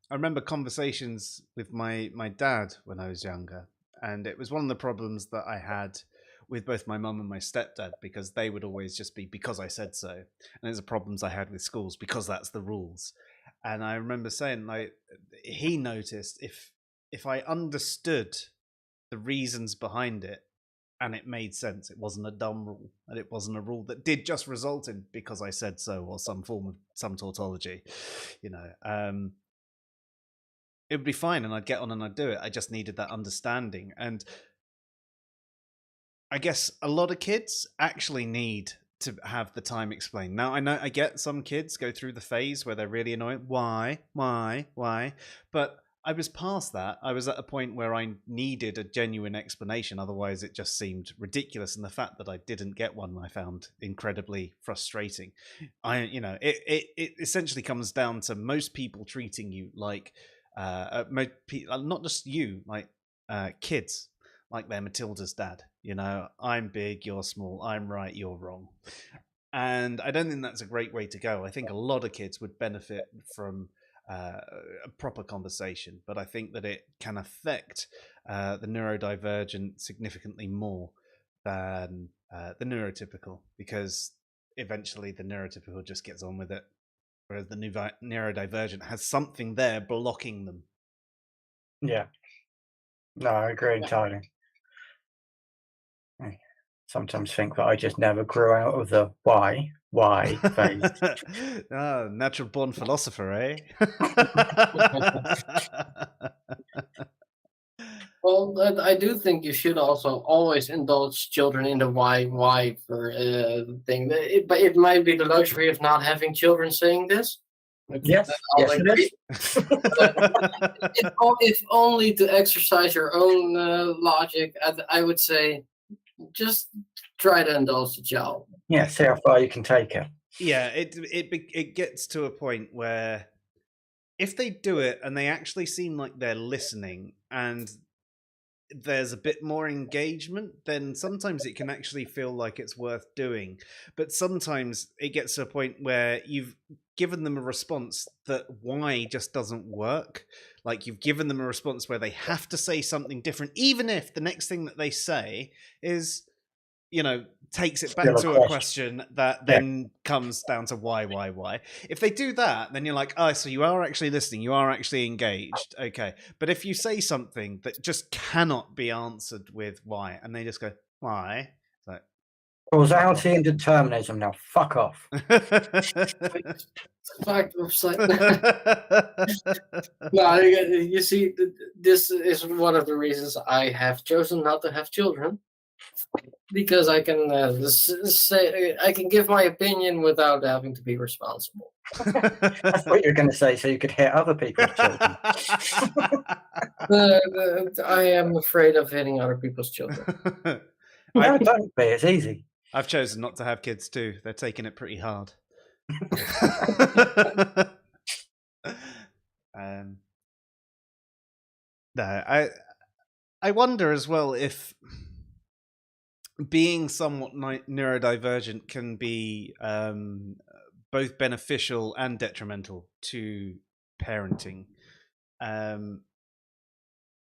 [SPEAKER 1] remember conversations with my dad when I was younger, and it was one of the problems that I had with both my mum and my stepdad, because they would always just be because I said so, and it's the problems I had with schools because that's the rules. And I remember saying, like, he noticed if I understood the reasons behind it and it made sense, it wasn't a dumb rule, and it wasn't a rule that did just result in because I said so or some form of some tautology, you know, it would be fine and I'd get on and I'd do it. I just needed that understanding. And I guess a lot of kids actually need to have the time explained. Now, I know I get some kids go through the phase where they're really annoyed. Why? But I was past that. I was at a point where I needed a genuine explanation. Otherwise, it just seemed ridiculous. And the fact that I didn't get one, I found incredibly frustrating. It essentially comes down to most people treating you like, not just you, like kids, like they're Matilda's dad. You know, I'm big, you're small, I'm right, you're wrong. And I don't think that's a great way to go. I think a lot of kids would benefit from a proper conversation, but I think that it can affect the neurodivergent significantly more than the neurotypical, because eventually the neurotypical just gets on with it, whereas the neurodivergent has something there blocking them.
[SPEAKER 3] Yeah. No, I agree entirely. I sometimes think that I just never grew out of the why phase.
[SPEAKER 1] Natural born philosopher, eh?
[SPEAKER 2] Well, I do think you should also always indulge children in the why for thing. But it might be the luxury of not having children saying this.
[SPEAKER 3] Yes, yes, it is.
[SPEAKER 2] If only to exercise your own logic, I would say just try to indulge the child.
[SPEAKER 3] Yeah, see how far you can take it.
[SPEAKER 1] Yeah, it gets to a point where if they do it and they actually seem like they're listening and there's a bit more engagement, then sometimes it can actually feel like it's worth doing. But sometimes it gets to a point where you've given them a response that why just doesn't work. Like you've given them a response where they have to say something different, even if the next thing that they say is, you know, takes it back to a question that then comes down to why. If they do that, then you're like, oh, so you are actually listening, you are actually engaged. Okay. But if you say something that just cannot be answered with why, and they just go, why? It's like,
[SPEAKER 3] causality and determinism, now fuck off.
[SPEAKER 2] No, you see, this is one of the reasons I have chosen not to have children, because I can say I can give my opinion without having to be responsible.
[SPEAKER 3] That's what you're going to say, so you could hit other people's children.
[SPEAKER 2] I am afraid of hitting other people's children.
[SPEAKER 3] No, don't be. It's easy.
[SPEAKER 1] I've chosen not to have kids too. They're taking it pretty hard. No, I wonder as well if being somewhat neurodivergent can be both beneficial and detrimental to parenting.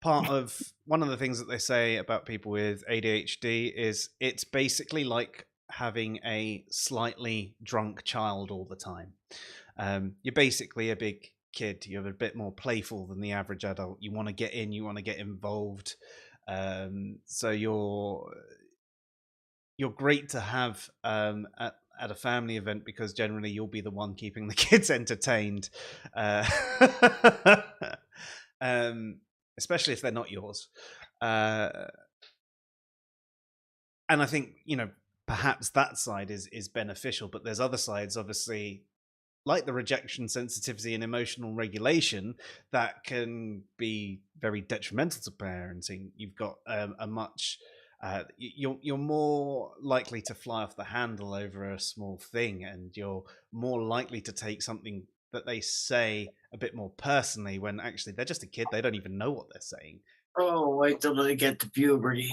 [SPEAKER 1] one of the things that they say about people with ADHD is it's basically like having a slightly drunk child all the time. You're basically a big kid. You're a bit more playful than the average adult. You want to get in, you want to get involved. So you're great to have at a family event, because generally you'll be the one keeping the kids entertained, especially if they're not yours. And I think, perhaps that side is beneficial, but there's other sides, obviously, like the rejection sensitivity and emotional regulation, that can be very detrimental to parenting. You've got a much you're more likely to fly off the handle over a small thing, and you're more likely to take something that they say a bit more personally, when actually they're just a kid. They don't even know what they're saying.
[SPEAKER 2] Oh, wait till they get to puberty.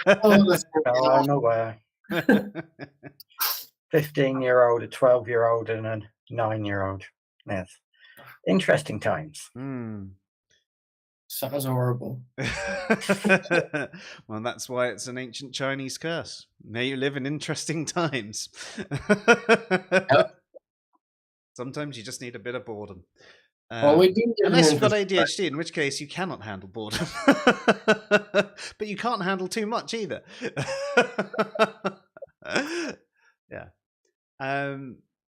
[SPEAKER 3] I'm aware. 15-year-old, a 12-year-old, and a 9-year-old. Yes. Interesting times.
[SPEAKER 2] Sounds horrible.
[SPEAKER 1] Well, that's why it's an ancient Chinese curse. May you live in interesting times.
[SPEAKER 2] Yep.
[SPEAKER 1] Sometimes you just need a bit of boredom.
[SPEAKER 2] Well, we do
[SPEAKER 1] unless you've got ADHD, in which case you cannot handle boredom. But you can't handle too much either. Yeah.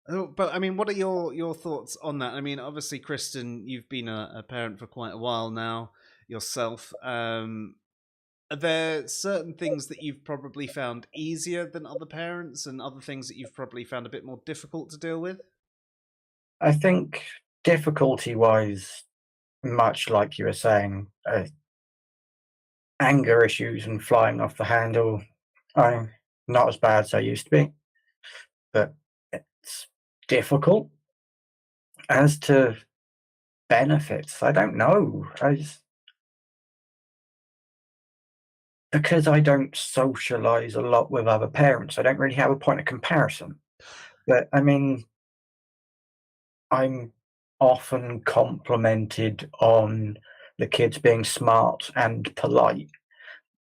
[SPEAKER 1] But I mean, what are your thoughts on that? I mean, obviously, Kristen, you've been a parent for quite a while now yourself. Are there certain things that you've probably found easier than other parents, and other things that you've probably found a bit more difficult to deal with?
[SPEAKER 3] I think difficulty-wise, much like you were saying, anger issues and flying off the handle, I'm not as bad as I used to be, but it's difficult. As to benefits, I don't know. Because I don't socialize a lot with other parents, I don't really have a point of comparison. But I mean, I'm often complimented on the kids being smart and polite,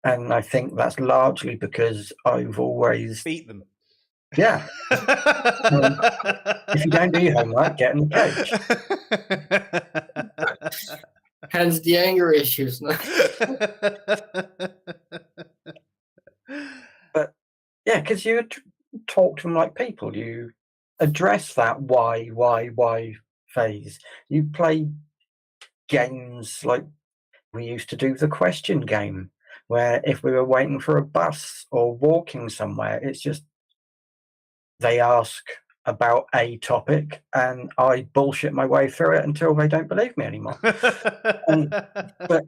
[SPEAKER 3] and I think that's largely because I've always
[SPEAKER 1] beat them.
[SPEAKER 3] Yeah. If you don't do your homework, get in the cage.
[SPEAKER 2] Hence the anger issues.
[SPEAKER 3] But yeah, because you talk to them like people. You address that why phase. You play games like we used to do the question game, where if we were waiting for a bus or walking somewhere, it's just they ask about a topic and I bullshit my way through it until they don't believe me anymore. But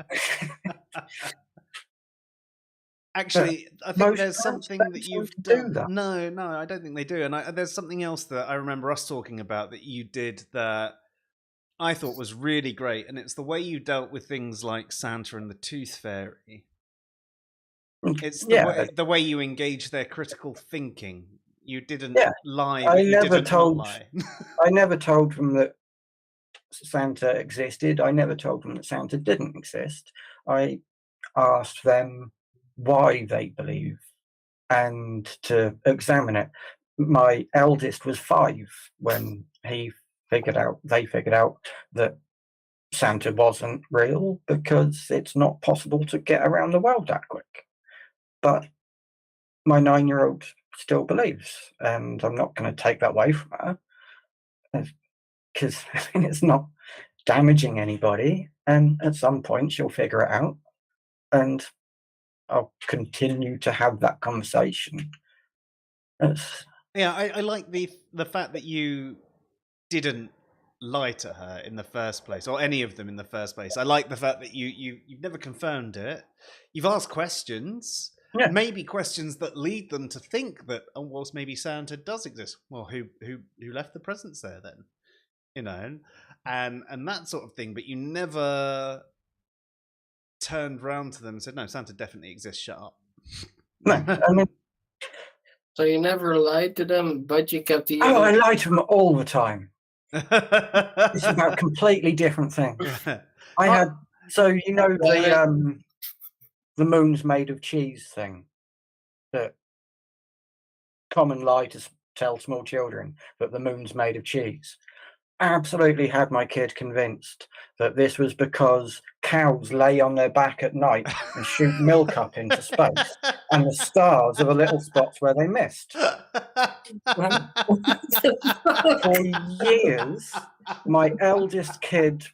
[SPEAKER 1] actually, I think there's something that you've done. No, I don't think they do. And there's something else that I remember us talking about that you did that I thought was really great, and it's the way you dealt with things like Santa and the Tooth Fairy. It's the way you engage their critical thinking. You didn't lie.
[SPEAKER 3] I never told them that Santa existed. I never told them that Santa didn't exist. I asked them why they believe and to examine it. My eldest was 5 when they figured out that Santa wasn't real, because it's not possible to get around the world that quick. But my 9-year-old still believes, and I'm not going to take that away from her, because it's not damaging anybody, and at some point she'll figure it out, and I'll continue to have that conversation.
[SPEAKER 1] I like the fact that you didn't lie to her in the first place, or any of them in the first place. I like the fact that you've never confirmed it. You've asked questions. Yeah. Maybe questions that lead them to think that, oh, well, maybe Santa does exist. Well, who left the presents there then? And that sort of thing. But you never turned round to them and said, no, Santa definitely exists. Shut up.
[SPEAKER 3] No, I mean,
[SPEAKER 2] so you never lied to them, but you kept the.
[SPEAKER 3] Oh, I lie to them all the time. It's about completely different things. I had So you know the moon's made of cheese thing, that common lie to tell small children that the moon's made of cheese. Absolutely had my kid convinced that this was because cows lay on their back at night and shoot milk up into space, and the stars are the little spots where they missed. For years, my eldest kid,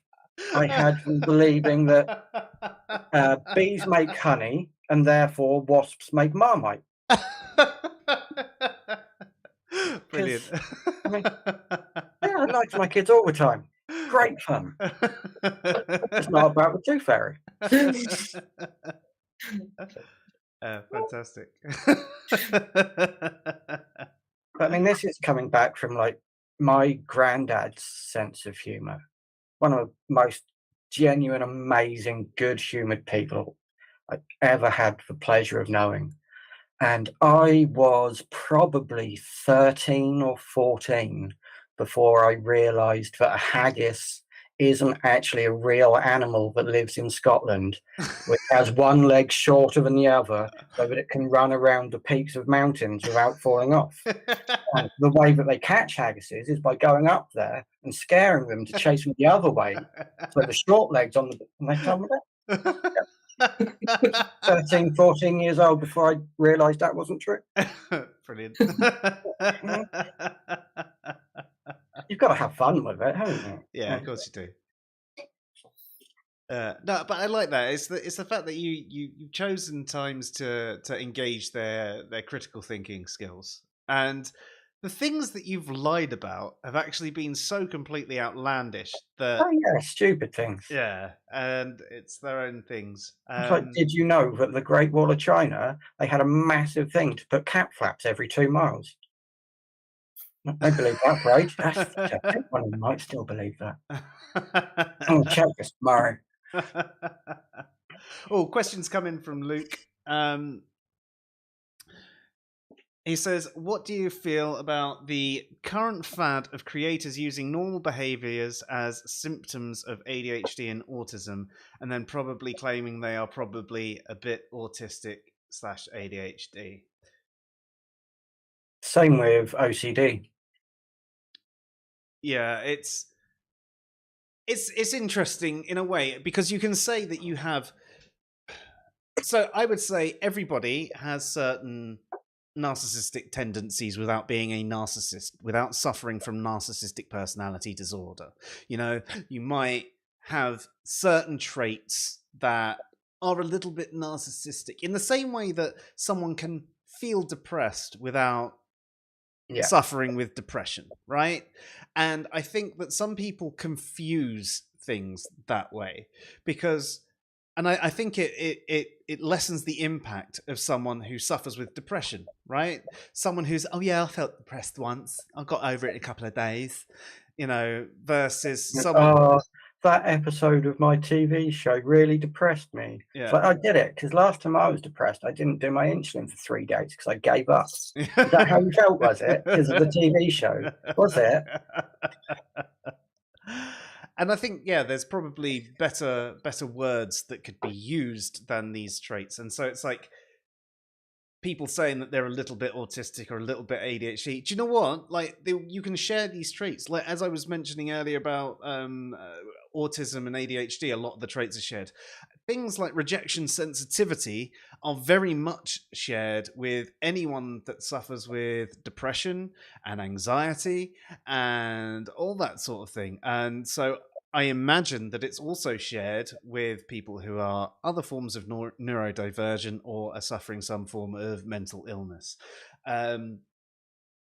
[SPEAKER 3] I had believing that bees make honey and therefore wasps make Marmite.
[SPEAKER 1] Brilliant.
[SPEAKER 3] Yeah, I liked my kids all the time. Great fun. It's not about the tooth fairy.
[SPEAKER 1] Fantastic.
[SPEAKER 3] But I mean, this is coming back from like my granddad's sense of humor. One of the most genuine, amazing, good-humored people I've ever had the pleasure of knowing. And I was probably 13 or 14 before I realised that a haggis isn't actually a real animal that lives in Scotland, which has one leg shorter than the other so that it can run around the peaks of mountains without falling off. And the way that they catch haggises is by going up there and scaring them to chase them the other way. So the short legs on the... And they tell me that. 13, 14 years old before I realised that wasn't true.
[SPEAKER 1] Brilliant.
[SPEAKER 3] You've got to have fun with it, haven't you?
[SPEAKER 1] Yeah, of course you do. No, but I like that. It's the fact that you've chosen times to engage their critical thinking skills, and the things that you've lied about have actually been so completely outlandish that
[SPEAKER 3] stupid things.
[SPEAKER 1] Yeah, and it's their own things.
[SPEAKER 3] It's like, did you know that the Great Wall of China, they had a massive thing to put cat flaps every 2 miles? I believe that, right? I think one of them might still believe that. I'll check this tomorrow.
[SPEAKER 1] Oh, questions come in from Luke. He says, what do you feel about the current fad of creators using normal behaviors as symptoms of ADHD and autism, and then probably claiming they are probably a bit autistic/ADHD?
[SPEAKER 3] Same with OCD.
[SPEAKER 1] Yeah, it's interesting in a way, because you can say that you have... So I would say everybody has certain narcissistic tendencies without being a narcissist, without suffering from narcissistic personality disorder. You know, you might have certain traits that are a little bit narcissistic, in the same way that someone can feel depressed without suffering with depression, right? And I think that some people confuse things that way, because... And I think it lessens the impact of someone who suffers with depression, right? Someone who's, oh yeah, I felt depressed once, I got over it in a couple of days, you know, versus someone...
[SPEAKER 3] that episode of my TV show really depressed me. Yeah. So I did it because last time I was depressed, I didn't do my insulin for 3 days because I gave up. Is that how you felt, was it? Because of the TV show? Was it?
[SPEAKER 1] And I think, yeah, there's probably better words that could be used than these traits. And so it's like people saying that they're a little bit autistic or a little bit ADHD. Do you know what? Like, you can share these traits. Like, as I was mentioning earlier about autism and ADHD, a lot of the traits are shared. Things like rejection sensitivity are very much shared with anyone that suffers with depression and anxiety and all that sort of thing. And so I imagine that it's also shared with people who are other forms of neurodivergent or are suffering some form of mental illness.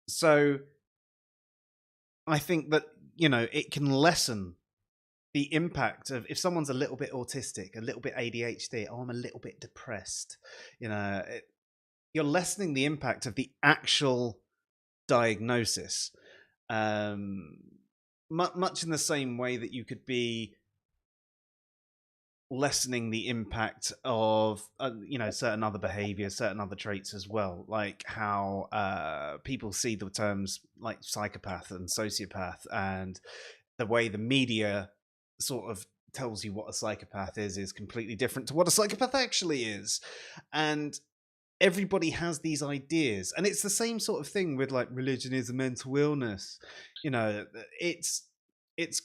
[SPEAKER 1] So I think that, you know, it can lessen the impact of, if someone's a little bit autistic, a little bit ADHD, oh, I'm a little bit depressed, you know, you're lessening the impact of the actual diagnosis. Much in the same way that you could be lessening the impact of, you know, certain other behaviors, certain other traits as well, like how people see the terms like psychopath and sociopath, and the way the media sort of tells you what a psychopath is completely different to what a psychopath actually is. And everybody has these ideas. And it's the same sort of thing with like religion is a mental illness. You know, it's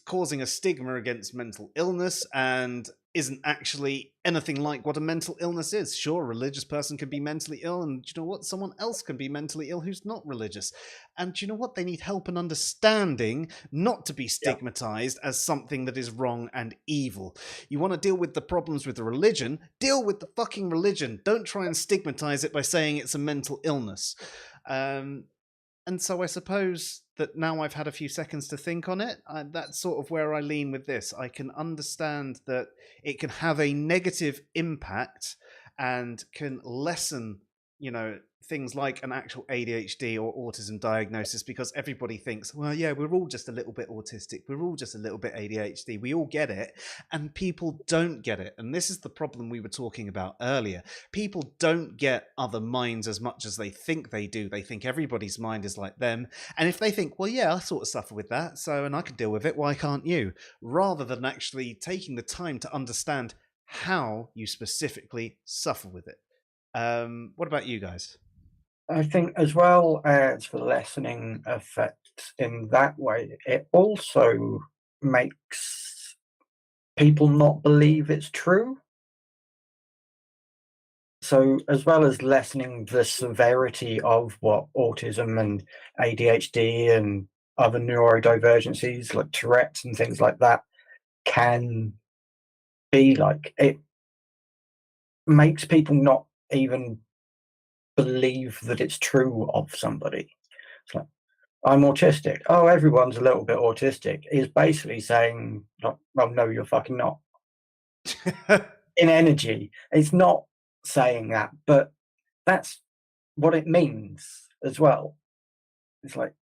[SPEAKER 1] causing a stigma against mental illness and isn't actually anything like what a mental illness is. Sure, a religious person can be mentally ill, and do you know what? Someone else can be mentally ill who's not religious. And do you know what? They need help and understanding, not to be stigmatized as something that is wrong and evil. You want to deal with the problems with the religion, deal with the fucking religion. Don't try and stigmatize it by saying it's a mental illness. And so I suppose that now I've had a few seconds to think on it, that's sort of where I lean with this. I can understand that it can have a negative impact and can lessen, you know, things like an actual ADHD or autism diagnosis, because everybody thinks, well, yeah, we're all just a little bit autistic. We're all just a little bit ADHD. We all get it. And people don't get it. And this is the problem we were talking about earlier. People don't get other minds as much as they think they do. They think everybody's mind is like them. And if they think, well, yeah, I sort of suffer with that, so, and I can deal with it, why can't you? Rather than actually taking the time to understand how you specifically suffer with it. What about you guys?
[SPEAKER 3] I think as well as the lessening effect in that way, it also makes people not believe it's true. So as well as lessening the severity of what autism and ADHD and other neurodivergencies like Tourette's and things like that can be like, it makes people not even believe that it's true of somebody. It's like, I'm autistic. Oh, everyone's a little bit autistic, is basically saying, well, no, you're fucking not. In energy. It's not saying that, but that's what it means as well. It's like,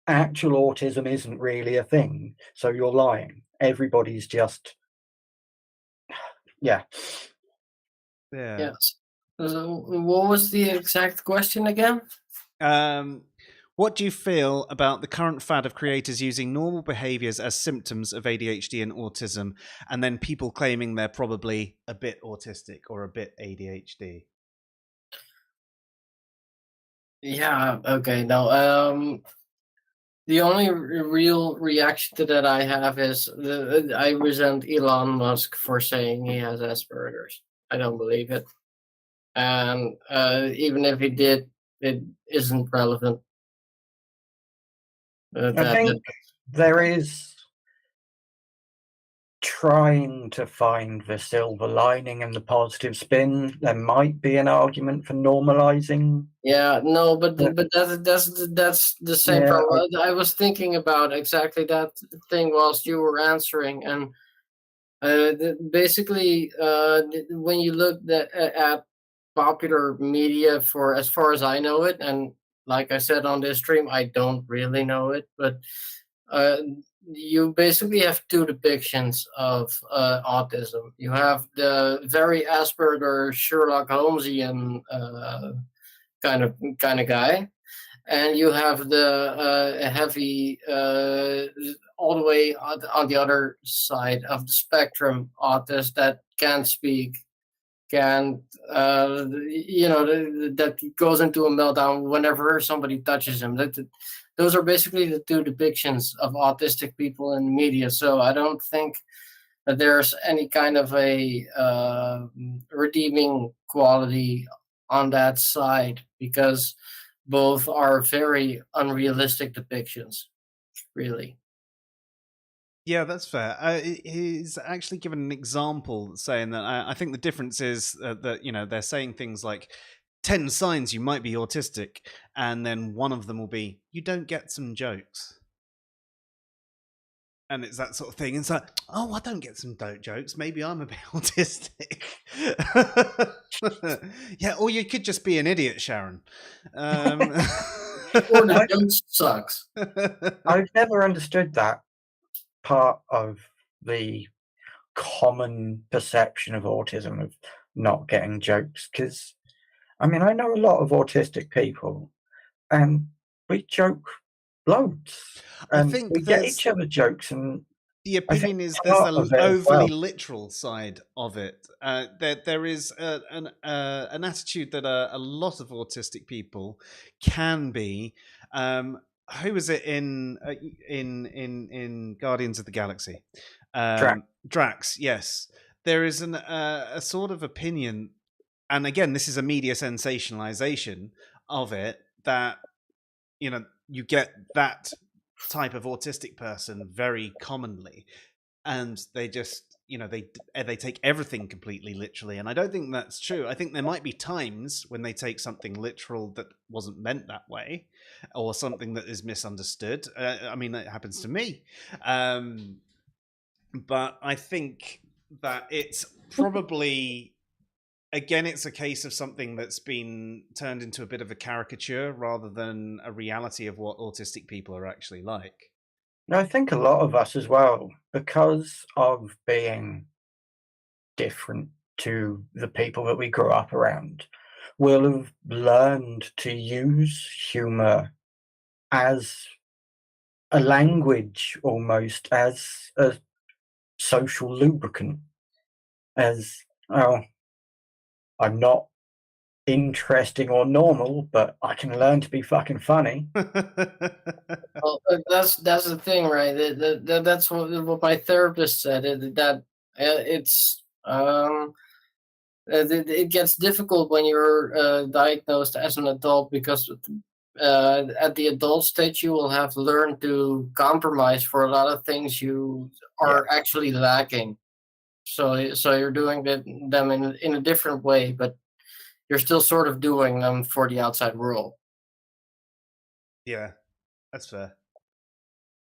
[SPEAKER 3] actual autism isn't really a thing, so you're lying. Everybody's just, yeah.
[SPEAKER 2] Yes. So what was the exact question again?
[SPEAKER 1] What do you feel about the current fad of creators using normal behaviors as symptoms of ADHD and autism, and then people claiming they're probably a bit autistic or a bit ADHD?
[SPEAKER 2] Yeah, okay. Now, the only real reaction to that I have is I resent Elon Musk for saying he has Asperger's. I don't believe it. And even if he did, it isn't relevant.
[SPEAKER 3] I think there is trying to find the silver lining and the positive spin. There might be an argument for normalizing.
[SPEAKER 2] Yeah, no, but that's the same problem. I was thinking about exactly that thing whilst you were answering, and basically, when you look at popular media, for as far as I know it, and like I said on this stream, I don't really know it, but you basically have two depictions of autism. You have the very Asperger, Sherlock Holmesian kind of guy, and you have the heavy all the way on the other side of the spectrum autist that can't speak, can't that goes into a meltdown whenever somebody touches him. Those are basically the two depictions of autistic people in media. So I don't think that there's any kind of a redeeming quality on that side, because both are very unrealistic depictions, really.
[SPEAKER 1] Yeah, that's fair. He's actually given an example saying that I think the difference is that, you know, they're saying things like 10 signs you might be autistic, and then one of them will be, you don't get some jokes. And it's that sort of thing. It's like, oh, I don't get some dope jokes. Maybe I'm a bit autistic. Yeah, or you could just be an idiot, Sharon.
[SPEAKER 2] Or the joke sucks.
[SPEAKER 3] I've never understood that part of the common perception of autism, of not getting jokes, because I mean, I know a lot of autistic people and we joke loads, and we get each other jokes, and
[SPEAKER 1] The opinion is there's the overly literal side of it. There is an attitude that a lot of autistic people can be. Who was it in Guardians of the Galaxy? Drax. Yes, there is a sort of opinion, and again, this is a media sensationalization of it, that you get that type of autistic person very commonly, and they just they take everything completely literally, and I don't think that's true. I think there might be times when they take something literal that wasn't meant that way, or something that is misunderstood. I mean, that happens to me, but I think that it's probably, again, it's a case of something that's been turned into a bit of a caricature rather than a reality of what autistic people are actually like.
[SPEAKER 3] I think a lot of us as well, because of being different to the people that we grew up around, will have learned to use humour as a language, almost as a social lubricant. As, oh, I'm not interesting or normal, but I can learn to be fucking funny.
[SPEAKER 2] Well, that's the thing, right? That's what my therapist said. It gets difficult when you're diagnosed as an adult, because at the adult stage you will have learned to compromise for a lot of things you are actually lacking. So you're doing them in a different way, but you're still sort of doing them for the outside world.
[SPEAKER 1] Yeah, that's fair.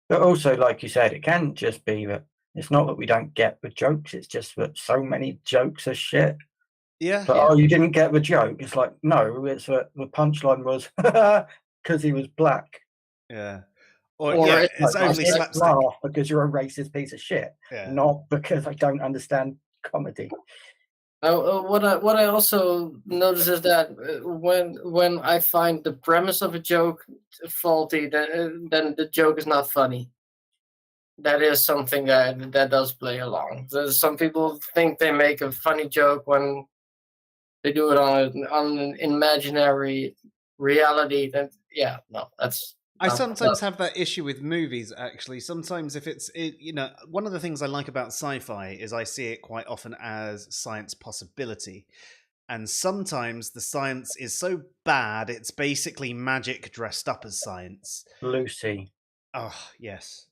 [SPEAKER 3] But also, like you said, it can just be that it's not that we don't get the jokes, it's just that so many jokes are shit.
[SPEAKER 1] Yeah.
[SPEAKER 3] But, oh, you didn't get the joke. It's like, no, it's that the punchline was because he was black.
[SPEAKER 1] Yeah. Or it's only slapstick.
[SPEAKER 3] Laugh because you're a racist piece of shit, not because I don't understand comedy.
[SPEAKER 2] What I also notice is that when I find the premise of a joke faulty, then the joke is not funny. That is something that does play along. Some people think they make a funny joke when they do it on an imaginary reality. Then that's.
[SPEAKER 1] I sometimes have that issue with movies, actually. Sometimes if one of the things I like about sci-fi is I see it quite often as science possibility. And sometimes the science is so bad, it's basically magic dressed up as science.
[SPEAKER 3] Lucy.
[SPEAKER 1] Oh, yes.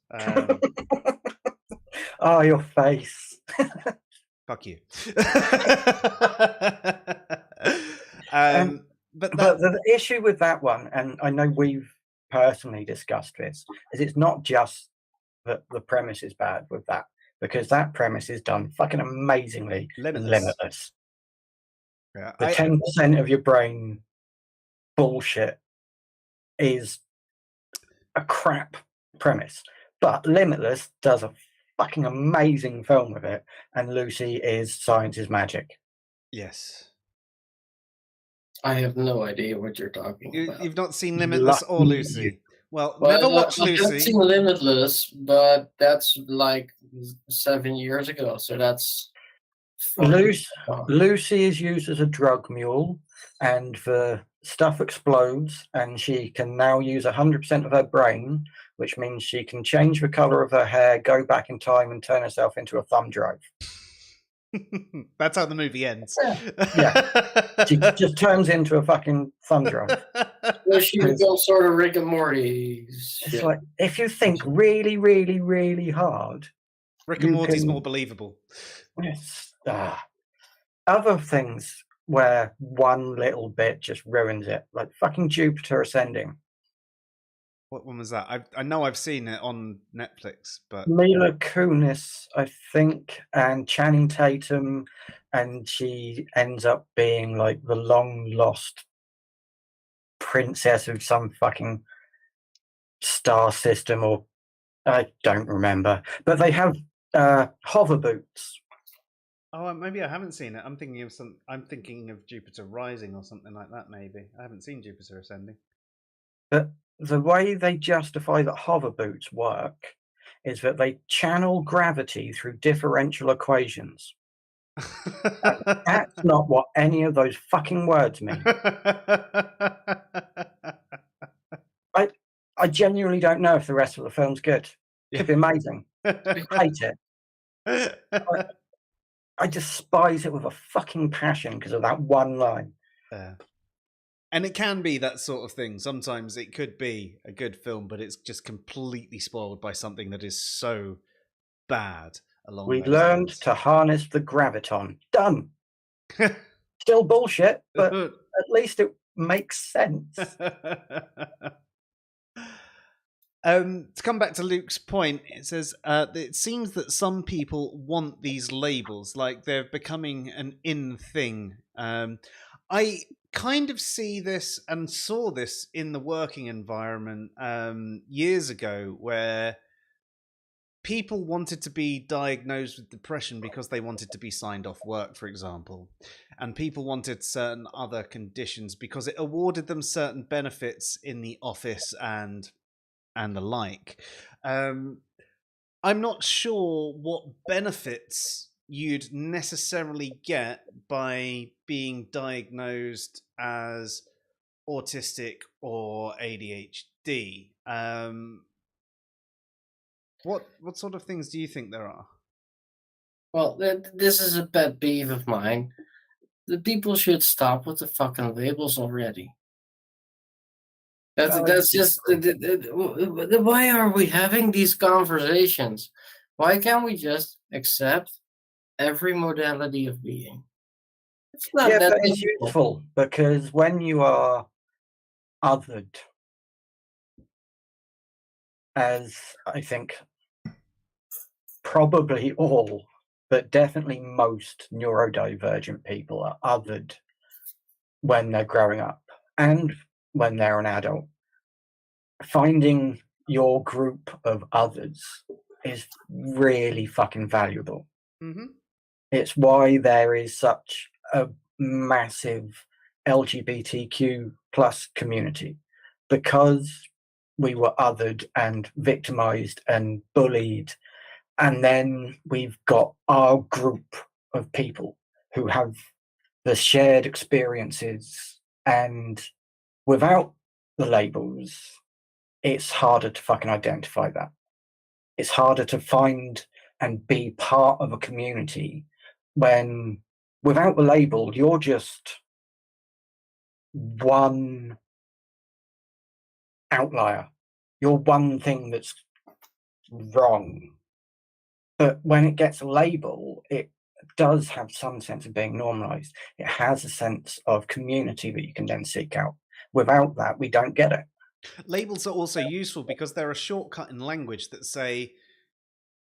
[SPEAKER 3] Oh, your face.
[SPEAKER 1] Fuck you.
[SPEAKER 3] But the issue with that one, and I know we've personally discussed this, is it's not just that the premise is bad with that, because that premise is done fucking amazingly limitless.
[SPEAKER 1] Yeah,
[SPEAKER 3] the 10% of your brain bullshit is a crap premise, but Limitless does a fucking amazing film with it, and Lucy is science is magic.
[SPEAKER 1] Yes.
[SPEAKER 2] I have no idea what you're talking about.
[SPEAKER 1] You've not seen Limitless or Lucy? Well, never watched Lucy.
[SPEAKER 2] I've seen Limitless, but that's like 7 years ago, so that's...
[SPEAKER 3] Lucy is used as a drug mule, and the stuff explodes, and she can now use 100% of her brain, which means she can change the color of her hair, go back in time, and turn herself into a thumb drive.
[SPEAKER 1] That's how the movie ends.
[SPEAKER 3] Yeah. She just turns into a fucking thumb drive.
[SPEAKER 2] Well, she becomes sort of Rick and Morty.
[SPEAKER 3] It's like, if you think really, really, really hard,
[SPEAKER 1] Rick and Morty's more believable.
[SPEAKER 3] Yes. Other things where one little bit just ruins it, like fucking Jupiter Ascending.
[SPEAKER 1] What one was that? I know I've seen it on Netflix, but
[SPEAKER 3] Mila Kunis, I think, and Channing Tatum, and she ends up being like the long lost princess of some fucking star system, or I don't remember. But they have hover boots.
[SPEAKER 1] Oh, maybe I haven't seen it. I'm thinking of Jupiter Rising or something like that. Maybe I haven't seen Jupiter Ascending.
[SPEAKER 3] But the way they justify that hover boots work is that they channel gravity through differential equations. That's not what any of those fucking words mean. I genuinely don't know if the rest of the film's good. Could be amazing. I hate it. I despise it with a fucking passion because of that one line.
[SPEAKER 1] And it can be that sort of thing. Sometimes it could be a good film, but it's just completely spoiled by something that is so bad.
[SPEAKER 3] We learned to harness the graviton. Done. Still bullshit, but at least it makes sense.
[SPEAKER 1] To come back to Luke's point, it says it seems that some people want these labels, like they're becoming an in thing. I kind of see this and saw this in the working environment years ago, where people wanted to be diagnosed with depression because they wanted to be signed off work, for example. And people wanted certain other conditions because it awarded them certain benefits in the office and the like. I'm not sure what benefits you'd necessarily get by being diagnosed as autistic or ADHD. What sort of things do you think there are?
[SPEAKER 2] Well, this is a pet peeve of mine. The people should stop with the fucking labels already. That's just why are we having these conversations? Why can't we just accept every modality of being?
[SPEAKER 3] It's not that but it's useful because when you are othered, as I think probably all, but definitely most neurodivergent people are othered when they're growing up and when they're an adult. Finding your group of others is really fucking valuable.
[SPEAKER 1] Mm-hmm.
[SPEAKER 3] It's why there is such a massive LGBTQ plus community, because we were othered and victimized and bullied. And then we've got our group of people who have the shared experiences, and without the labels, it's harder to fucking identify that. It's harder to find and be part of a community when, without the label, you're just one outlier. You're one thing that's wrong. But when it gets a label, it does have some sense of being normalized. It has a sense of community that you can then seek out. Without that, we don't get it.
[SPEAKER 1] Labels are also useful because they're a shortcut in language that say,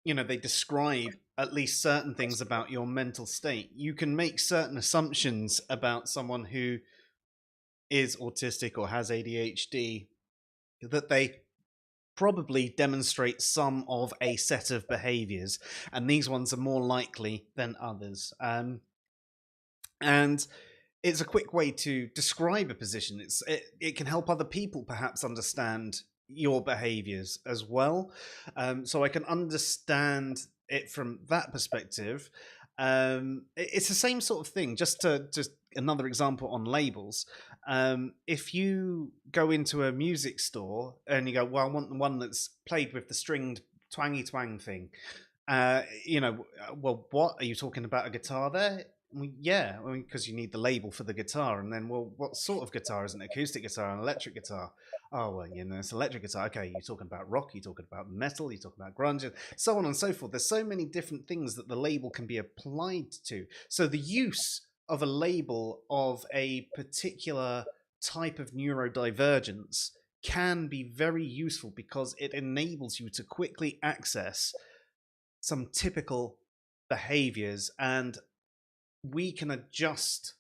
[SPEAKER 1] they describe at least certain things about your mental state. You can make certain assumptions about someone who is autistic or has ADHD, that they probably demonstrate some of a set of behaviors, and these ones are more likely than others. And it's a quick way to describe a position. It can help other people perhaps understand your behaviors as well. So I can understand it from that perspective. It's the same sort of thing. Just another example on labels. If you go into a music store and you go, well, I want the one that's played with the stringed twangy twang thing. Well, what are you talking about? A guitar there? Yeah, because you need the label for the guitar, and then, well, what sort of guitar? Is it an acoustic guitar, an electric guitar? Oh, well, it's electric guitar. Okay, you're talking about rock, you're talking about metal, you're talking about grunge, so on and so forth. There's so many different things that the label can be applied to. So the use of a label of a particular type of neurodivergence can be very useful because it enables you to quickly access some typical behaviors, and we can adjust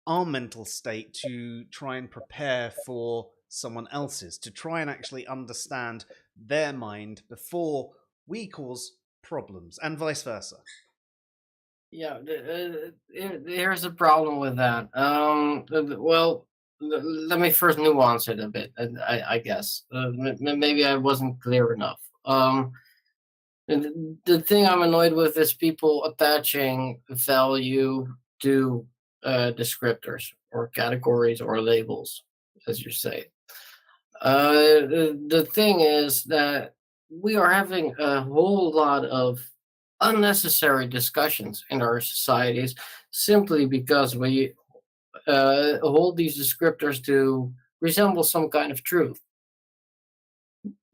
[SPEAKER 1] our mental state to try and prepare for someone else's, to try and actually understand their mind before we cause problems, and vice versa.
[SPEAKER 2] Yeah, here's a problem with that. Well, let me first nuance it a bit. I guess maybe I wasn't clear enough. The thing I'm annoyed with is people attaching value to descriptors or categories or labels, as you say. The thing is that we are having a whole lot of unnecessary discussions in our societies simply because we hold these descriptors to resemble some kind of truth.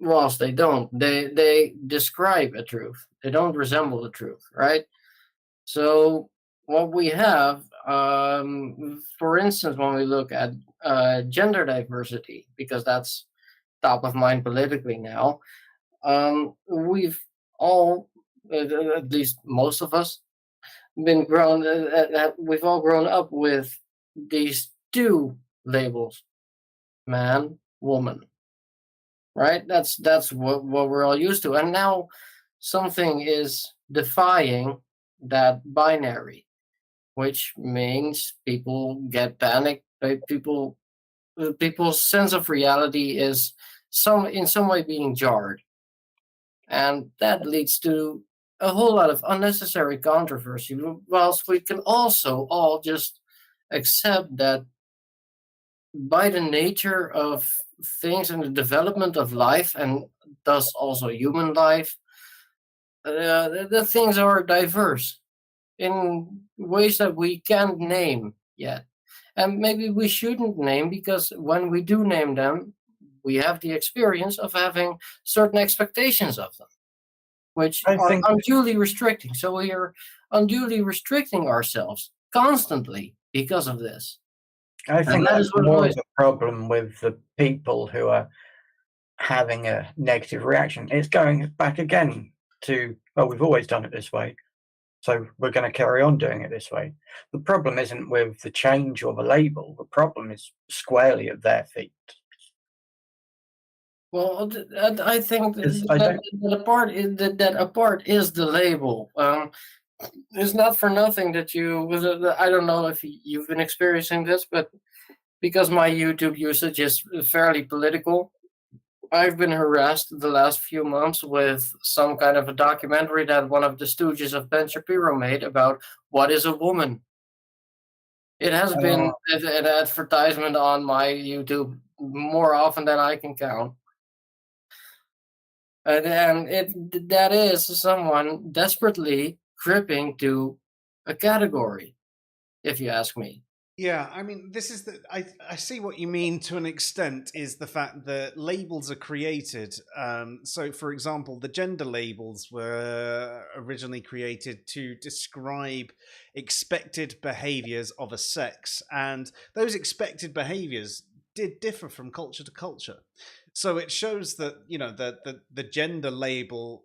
[SPEAKER 2] Whilst they don't, they describe a truth. They don't resemble the truth, right? So what we have, for instance, when we look at gender diversity, because that's top of mind politically now, we've all, at least most of us, we've all grown up with these two labels: man, woman. Right? That's what we're all used to, and now something is defying that binary, which means people get panicked. People's sense of reality is in some way being jarred, and that leads to a whole lot of unnecessary controversy. Whilst we can also all just accept that by the nature of things and the development of life, and thus also human life, the things are diverse in ways that we can't name yet. And maybe we shouldn't name, because when we do name them, we have the experience of having certain expectations of them, which
[SPEAKER 3] I
[SPEAKER 2] are
[SPEAKER 3] think
[SPEAKER 2] unduly restricting. So we are unduly restricting ourselves constantly because of this.
[SPEAKER 3] I think
[SPEAKER 2] that
[SPEAKER 3] that's
[SPEAKER 2] is what
[SPEAKER 3] more
[SPEAKER 2] annoys
[SPEAKER 3] of a problem with the people who are having a negative reaction. It's going back again to, oh, we've always done it this way, so we're going to carry on doing it this way. The problem isn't with the change or the label. The problem is squarely at their feet.
[SPEAKER 2] Well, I think
[SPEAKER 3] I don't.
[SPEAKER 2] that a part is the label. It's not for nothing that I don't know if you've been experiencing this, but because my YouTube usage is fairly political, I've been harassed the last few months with some kind of a documentary that one of the stooges of Ben Shapiro made about what is a woman. It has been an advertisement on my YouTube more often than I can count. And that is someone desperately gripping to a category, if you ask me.
[SPEAKER 1] Yeah, I mean, this is I see what you mean to an extent, is the fact that labels are created. So, for example, the gender labels were originally created to describe expected behaviors of a sex, and those expected behaviors did differ from culture to culture. So it shows that, the gender label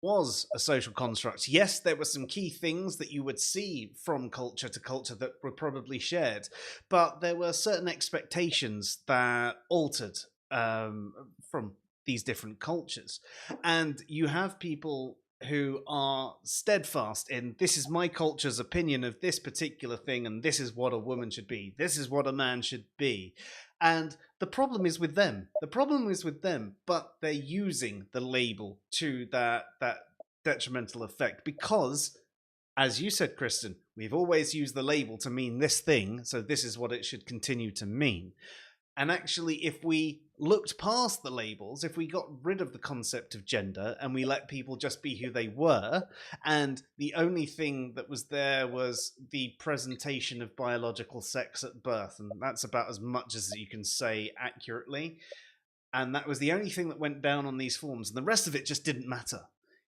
[SPEAKER 1] was a social construct. Yes, there were some key things that you would see from culture to culture that were probably shared, but there were certain expectations that altered from these different cultures. And you have people who are steadfast in, this is my culture's opinion of this particular thing, and this is what a woman should be, this is what a man should be. And the problem is with them. The problem is with them, but they're using the label to that detrimental effect, because, as you said, Kristen, we've always used the label to mean this thing, so this is what it should continue to mean. And actually, if we looked past the labels, if we got rid of the concept of gender and we let people just be who they were, and the only thing that was there was the presentation of biological sex at birth, and that's about as much as you can say accurately, and that was the only thing that went down on these forms, and the rest of it just didn't matter.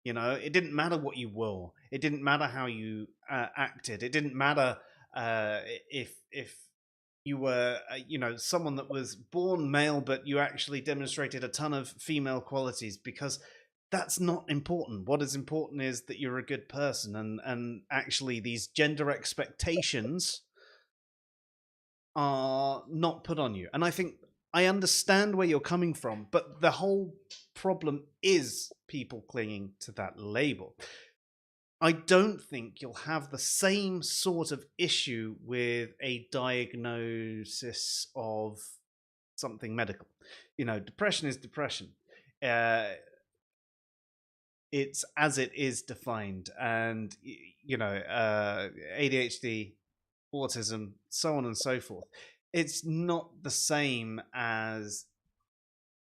[SPEAKER 1] It didn't matter what you wore. It didn't matter how you acted. It didn't matter if you were, someone that was born male, but you actually demonstrated a ton of female qualities, because that's not important. What is important is that you're a good person, and actually these gender expectations are not put on you. And I think I understand where you're coming from, but the whole problem is people clinging to that label. I don't think you'll have the same sort of issue with a diagnosis of something medical. Depression is depression. It's as it is defined, and ADHD, autism, so on and so forth. It's not the same as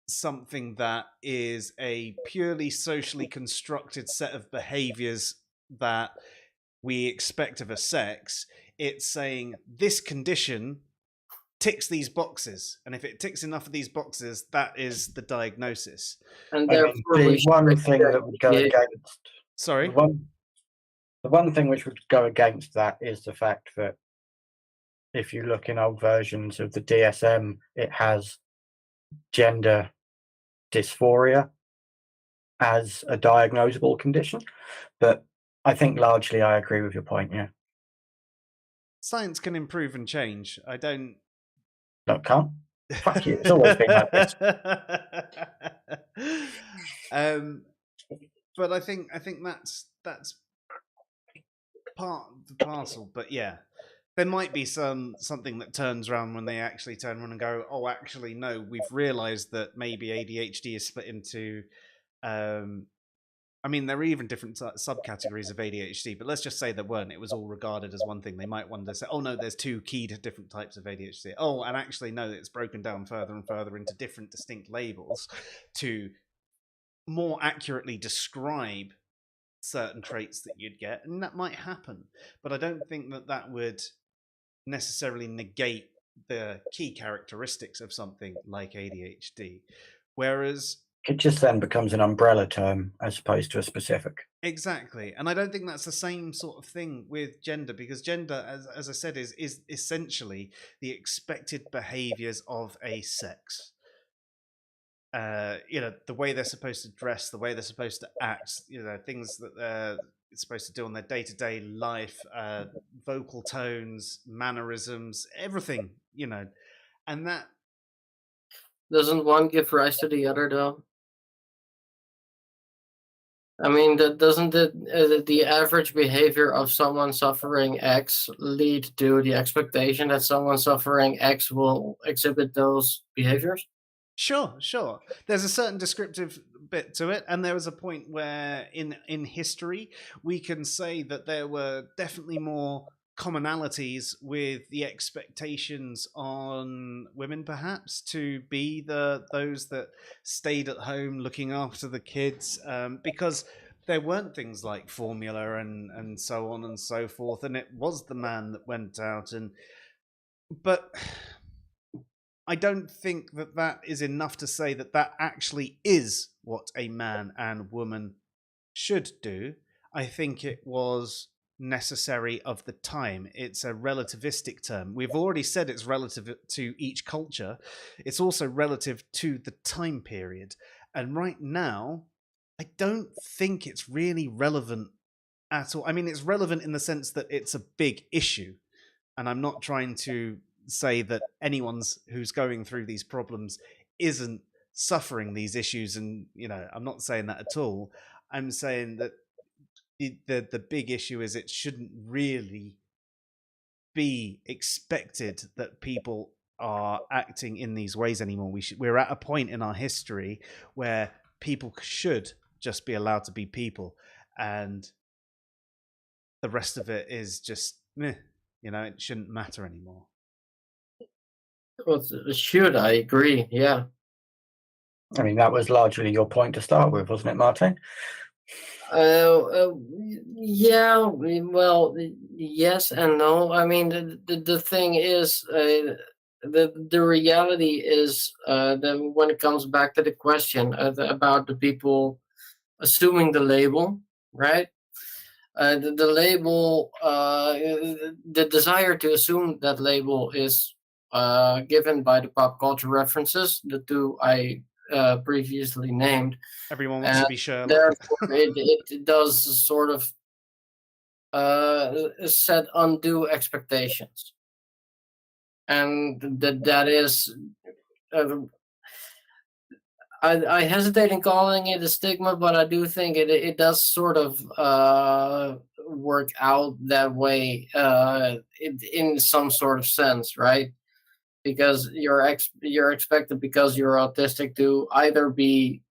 [SPEAKER 1] something that is a purely socially constructed set of behaviors that we expect of a sex. It's saying this condition ticks these boxes, and if it ticks enough of these boxes, that is the diagnosis.
[SPEAKER 2] And
[SPEAKER 3] I mean,
[SPEAKER 2] therefore,
[SPEAKER 3] the one thing that would go against
[SPEAKER 1] Sorry?
[SPEAKER 3] the one thing which would go against that is the fact that if you look in old versions of the DSM, it has gender dysphoria as a diagnosable condition. But I think largely I agree with your point, yeah.
[SPEAKER 1] Science can improve and change. I don't...
[SPEAKER 3] No, can't. Fuck you. It's always been like this.
[SPEAKER 1] But I think that's part of the parcel. But yeah, there might be something that turns around when they actually turn around and go, oh, actually, no, we've realized that maybe ADHD is split into... I mean, there are even different subcategories of ADHD, but let's just say there weren't. It was all regarded as one thing. They might want to say, oh, no, there's two key to different types of ADHD. Oh, and actually, no, it's broken down further and further into different distinct labels to more accurately describe certain traits that you'd get. And that might happen. But I don't think that would necessarily negate the key characteristics of something like ADHD. Whereas...
[SPEAKER 3] it just then becomes an umbrella term as opposed to a specific.
[SPEAKER 1] Exactly. And I don't think that's the same sort of thing with gender, because gender, as I said, is essentially the expected behaviors of a sex. The way they're supposed to dress, the way they're supposed to act, things that they're supposed to do on their day-to-day life, vocal tones, mannerisms, everything, and that...
[SPEAKER 2] doesn't one give rise to the other, though? I mean, doesn't the average behavior of someone suffering X lead to the expectation that someone suffering X will exhibit those behaviors?
[SPEAKER 1] Sure. There's a certain descriptive bit to it, and there was a point where in history we can say that there were definitely more commonalities with the expectations on women, perhaps, to be those that stayed at home looking after the kids, because there weren't things like formula and so on and so forth, and it was the man that went out. But I don't think that is enough to say that actually is what a man and woman should do. I think it was necessary of the time. It's a relativistic term. We've already said it's relative to each culture. It's also relative to the time period. And right now, I don't think it's really relevant at all. I mean, it's relevant in the sense that it's a big issue. And I'm not trying to say that anyone who's going through these problems isn't suffering these issues. And, I'm not saying that at all. I'm saying that the big issue is it shouldn't really be expected that people are acting in these ways anymore. We're at a point in our history where people should just be allowed to be people, and the rest of it is just meh, it shouldn't matter anymore.
[SPEAKER 2] Well, should I agree? Yeah.
[SPEAKER 3] I mean, that was largely your point to start with, wasn't it, Martijn?
[SPEAKER 2] Yeah. Well, yes and no. I mean, the thing is, the reality is that when it comes back to the question about the people assuming the label, right? The label, the desire to assume that label is given by the pop culture references, the two I previously named.
[SPEAKER 1] Everyone wants to be Sherlock.
[SPEAKER 2] Therefore, it does sort of set undue expectations, and that is. I hesitate in calling it a stigma, but I do think it does sort of work out that way in some sort of sense, right? Because you're expected, because you're autistic, to either be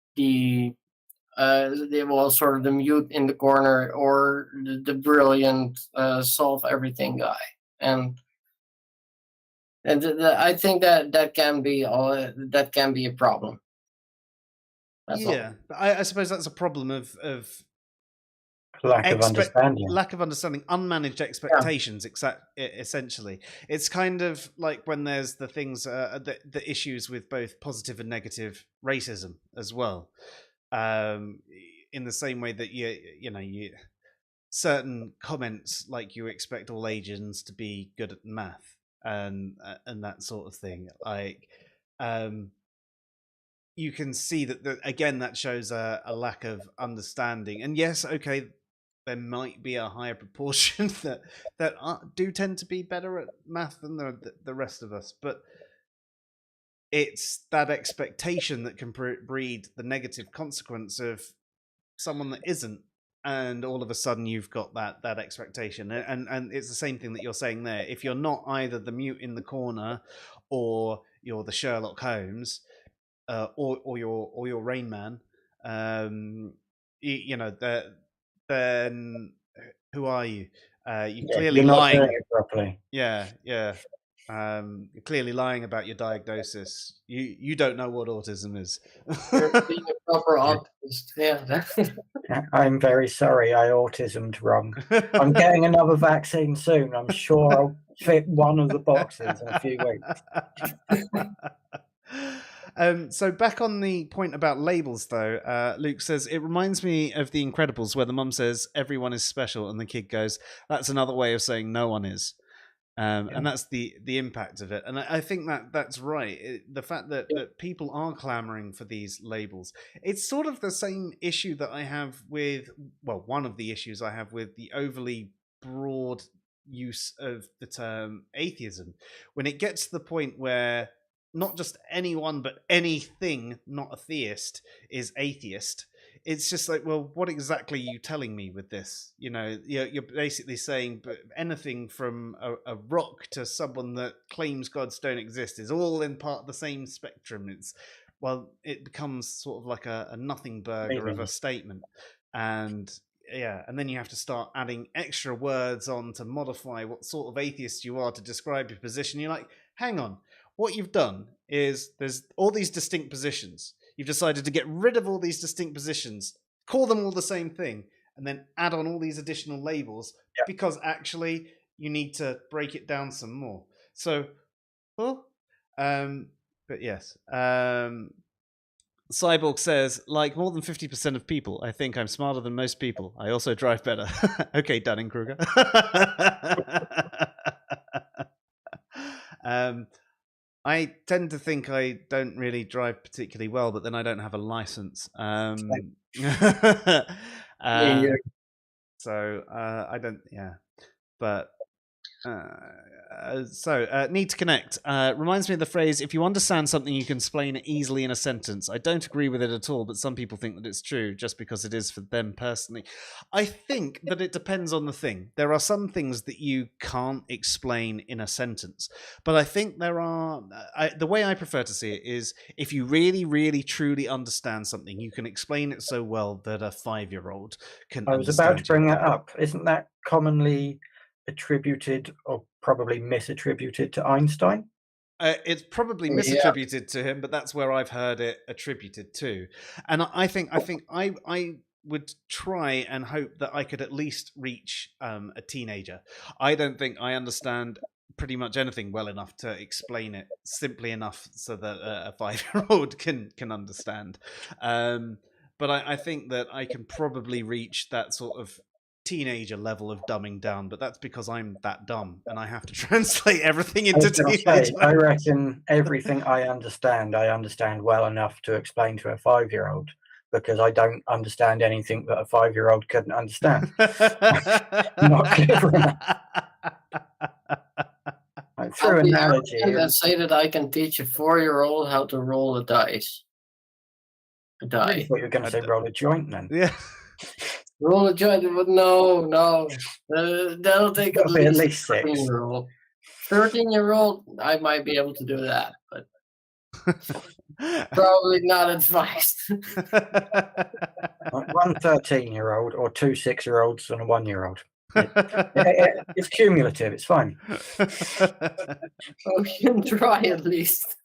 [SPEAKER 2] sort of the mute in the corner, or the brilliant solve everything guy, and I think that can be a problem. That's
[SPEAKER 1] yeah, I suppose that's a problem of
[SPEAKER 3] lack of understanding.
[SPEAKER 1] lack of understanding, unmanaged expectations. Essentially, it's kind of like when there's the things, the issues with both positive and negative racism as well. In the same way that you certain comments, like you expect all Asians to be good at math and that sort of thing, like you can see that again that shows a lack of understanding. And yes, okay, there might be a higher proportion that do tend to be better at math than the rest of us, but it's that expectation that can breed the negative consequence of someone that isn't, and all of a sudden you've got that expectation. And it's the same thing that you're saying there. If you're not either the mute in the corner, or you're the Sherlock Holmes, or your Rain Man, then who are you? You're clearly lying.
[SPEAKER 3] Not doing it properly.
[SPEAKER 1] Yeah. You're clearly lying about your diagnosis. You don't know what autism is.
[SPEAKER 2] You're being a proper autist. Yeah.
[SPEAKER 3] I'm very sorry, I autismed wrong. I'm getting another vaccine soon. I'm sure I'll fit one of the boxes in a few weeks.
[SPEAKER 1] So back on the point about labels, though, Luke says, it reminds me of The Incredibles, where the mum says everyone is special, and the kid goes, that's another way of saying no one is. And that's the impact of it. And I think that's right. The fact that people are clamoring for these labels, it's sort of the same issue that I have with, well, one of the issues I have with the overly broad use of the term atheism, when it gets to the point where not just anyone but anything not a theist is atheist. It's just like, well, what exactly are you telling me with this? You're basically saying anything from a rock to someone that claims gods don't exist is all in part of the same spectrum. It becomes sort of like a nothing burger of a statement. And then you have to start adding extra words on to modify what sort of atheist you are to describe your position. You're like, hang on, what you've done is there's all these distinct positions. You've decided to get rid of all these distinct positions, call them all the same thing, and then add on all these additional labels because actually you need to break it down some more. So, but yes. Cyborg says, like more than 50% of people, I think I'm smarter than most people. I also drive better. Okay, Dunning-Kruger. I tend to think I don't really drive particularly well, but then I don't have a license. So I don't, but need to connect. Reminds me of the phrase, if you understand something, you can explain it easily in a sentence. I don't agree with it at all, but some people think that it's true just because it is for them personally. I think that it depends on the thing. There are some things that you can't explain in a sentence, but I think there are, the way I prefer to see it is, if you really, really, truly understand something, you can explain it so well that a 5-year-old can understand.
[SPEAKER 3] I was about to bring that up. Isn't that commonly attributed, or probably misattributed, to Einstein?
[SPEAKER 1] It's probably misattributed to him, but that's where I've heard it attributed to. And I think I would try and hope that I could at least reach a teenager. I don't think I understand pretty much anything well enough to explain it simply enough so that a 5-year-old can understand. But I think that I can probably reach that sort of teenager level of dumbing down, but that's because I'm that dumb and I have to translate everything into teenage.
[SPEAKER 3] I reckon everything I understand well enough to explain to a 5-year-old, because I don't understand anything that a 5-year-old couldn't understand. Not clever enough. Through analogy,
[SPEAKER 2] let's say that I can teach a 4-year-old how to roll a dice.
[SPEAKER 3] I
[SPEAKER 2] Die.
[SPEAKER 3] thought you were going to say roll a joint then.
[SPEAKER 1] Yeah.
[SPEAKER 2] Roll a joint, but no. That'll take
[SPEAKER 3] Gotta be at least 6.
[SPEAKER 2] 13-year-old. 13-year-old, I might be able to do that, but probably not advised.
[SPEAKER 3] One 13-year-old or 2 6-year-olds and a 1-year-old. It's cumulative. It's fine.
[SPEAKER 2] We can try at least.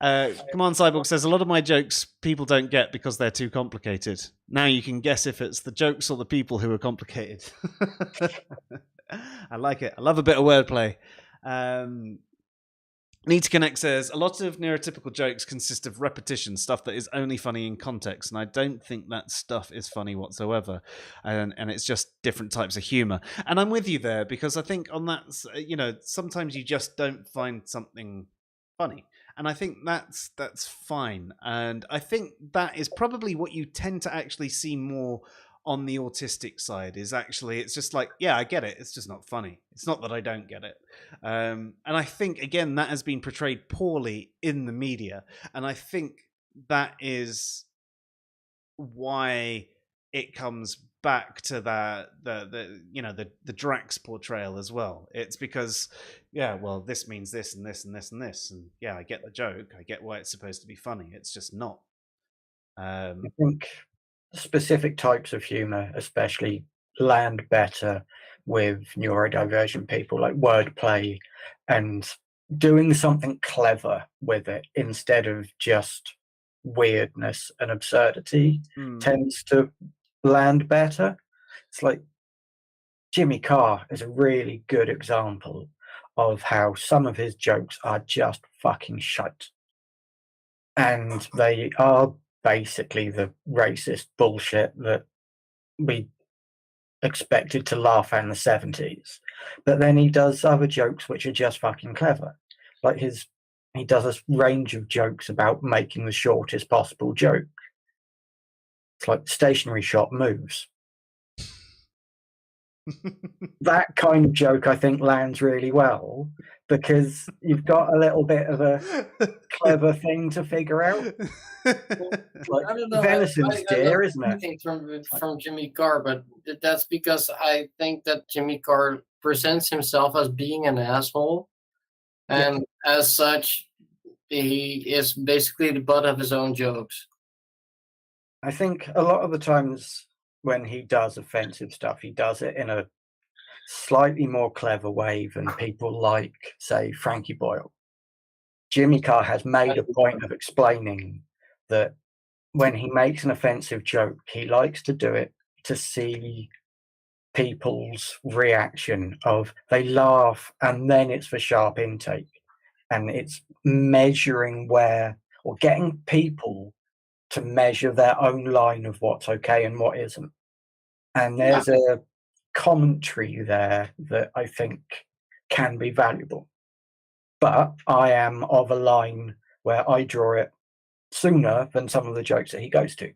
[SPEAKER 1] Come on, Cyborg says, a lot of my jokes people don't get because they're too complicated. Now you can guess if it's the jokes or the people who are complicated. I like it. I love a bit of wordplay. Need to Connect says, a lot of neurotypical jokes consist of repetition, stuff that is only funny in context, and I don't think that stuff is funny whatsoever. And it's just different types of humor. And I'm with you there, because I think on that, sometimes you just don't find something funny. And I think that's fine. And I think that is probably what you tend to actually see more on the autistic side, is actually, it's just like, yeah, I get it. It's just not funny. It's not that I don't get it. And I think, again, that has been portrayed poorly in the media. And I think that is why it comes back to the Drax portrayal as well. It's because, yeah, well, this means this and this and this and this, and yeah, I get the joke, I get why it's supposed to be funny. It's just not.
[SPEAKER 3] I think specific types of humor especially land better with neurodivergent people, like wordplay and doing something clever with it instead of just weirdness and absurdity tends to land better. It's like Jimmy Carr is a really good example of how some of his jokes are just fucking shite. And they are basically the racist bullshit that we expected to laugh at in the 70s. But then he does other jokes which are just fucking clever. Like he does a range of jokes about making the shortest possible joke. It's like stationary shot moves. That kind of joke, I think, lands really well because you've got a little bit of a clever thing to figure out. Like,
[SPEAKER 2] I don't know.
[SPEAKER 3] Venison's deer, isn't it?
[SPEAKER 2] From Jimmy Carr, but that's because I think that Jimmy Carr presents himself as being an asshole, and as such, he is basically the butt of his own jokes.
[SPEAKER 3] I think a lot of the times when he does offensive stuff, he does it in a slightly more clever way than people like, say, Frankie Boyle. Jimmy Carr has made a point of explaining that when he makes an offensive joke, he likes to do it to see people's reaction of they laugh and then it's for sharp intake. And it's measuring where, or getting people to measure their own line of what's okay and what isn't. And there's a commentary there that I think can be valuable. But I am of a line where I draw it sooner than some of the jokes that he goes to.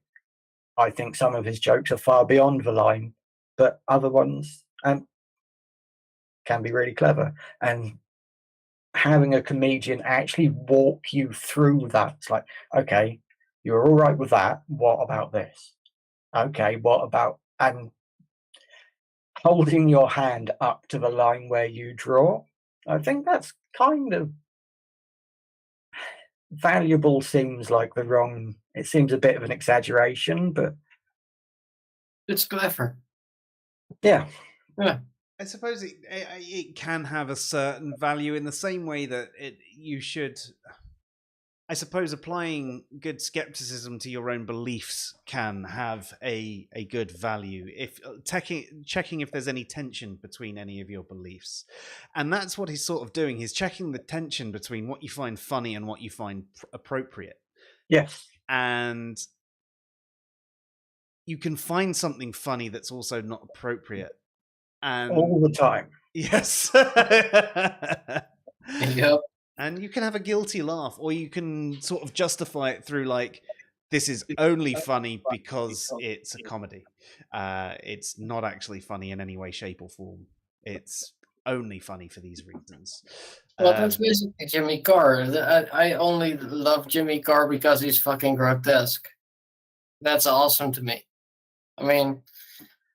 [SPEAKER 3] I think some of his jokes are far beyond the line, but other ones can be really clever. And having a comedian actually walk you through that, it's like, okay, you're all right with that. What about this? Okay, what about, and holding your hand up to the line where you draw. I think that's kind of valuable. Seems like the wrong, it seems a bit of an exaggeration, but
[SPEAKER 2] it's clever.
[SPEAKER 3] Yeah.
[SPEAKER 1] I suppose it can have a certain value in the same way that you should. I suppose applying good skepticism to your own beliefs can have a good value. If checking if there's any tension between any of your beliefs, and that's what he's sort of doing. He's checking the tension between what you find funny and what you find appropriate.
[SPEAKER 3] Yes,
[SPEAKER 1] and you can find something funny that's also not appropriate, and
[SPEAKER 3] all the time.
[SPEAKER 1] Yes.
[SPEAKER 2] Yep.
[SPEAKER 1] And you can have a guilty laugh, or you can sort of justify it through like, this is only funny because it's a comedy. It's not actually funny in any way, shape, or form. It's only funny for these reasons.
[SPEAKER 2] Well, that's basically Jimmy Carr. I only love Jimmy Carr because he's fucking grotesque. that's awesome to me. I mean,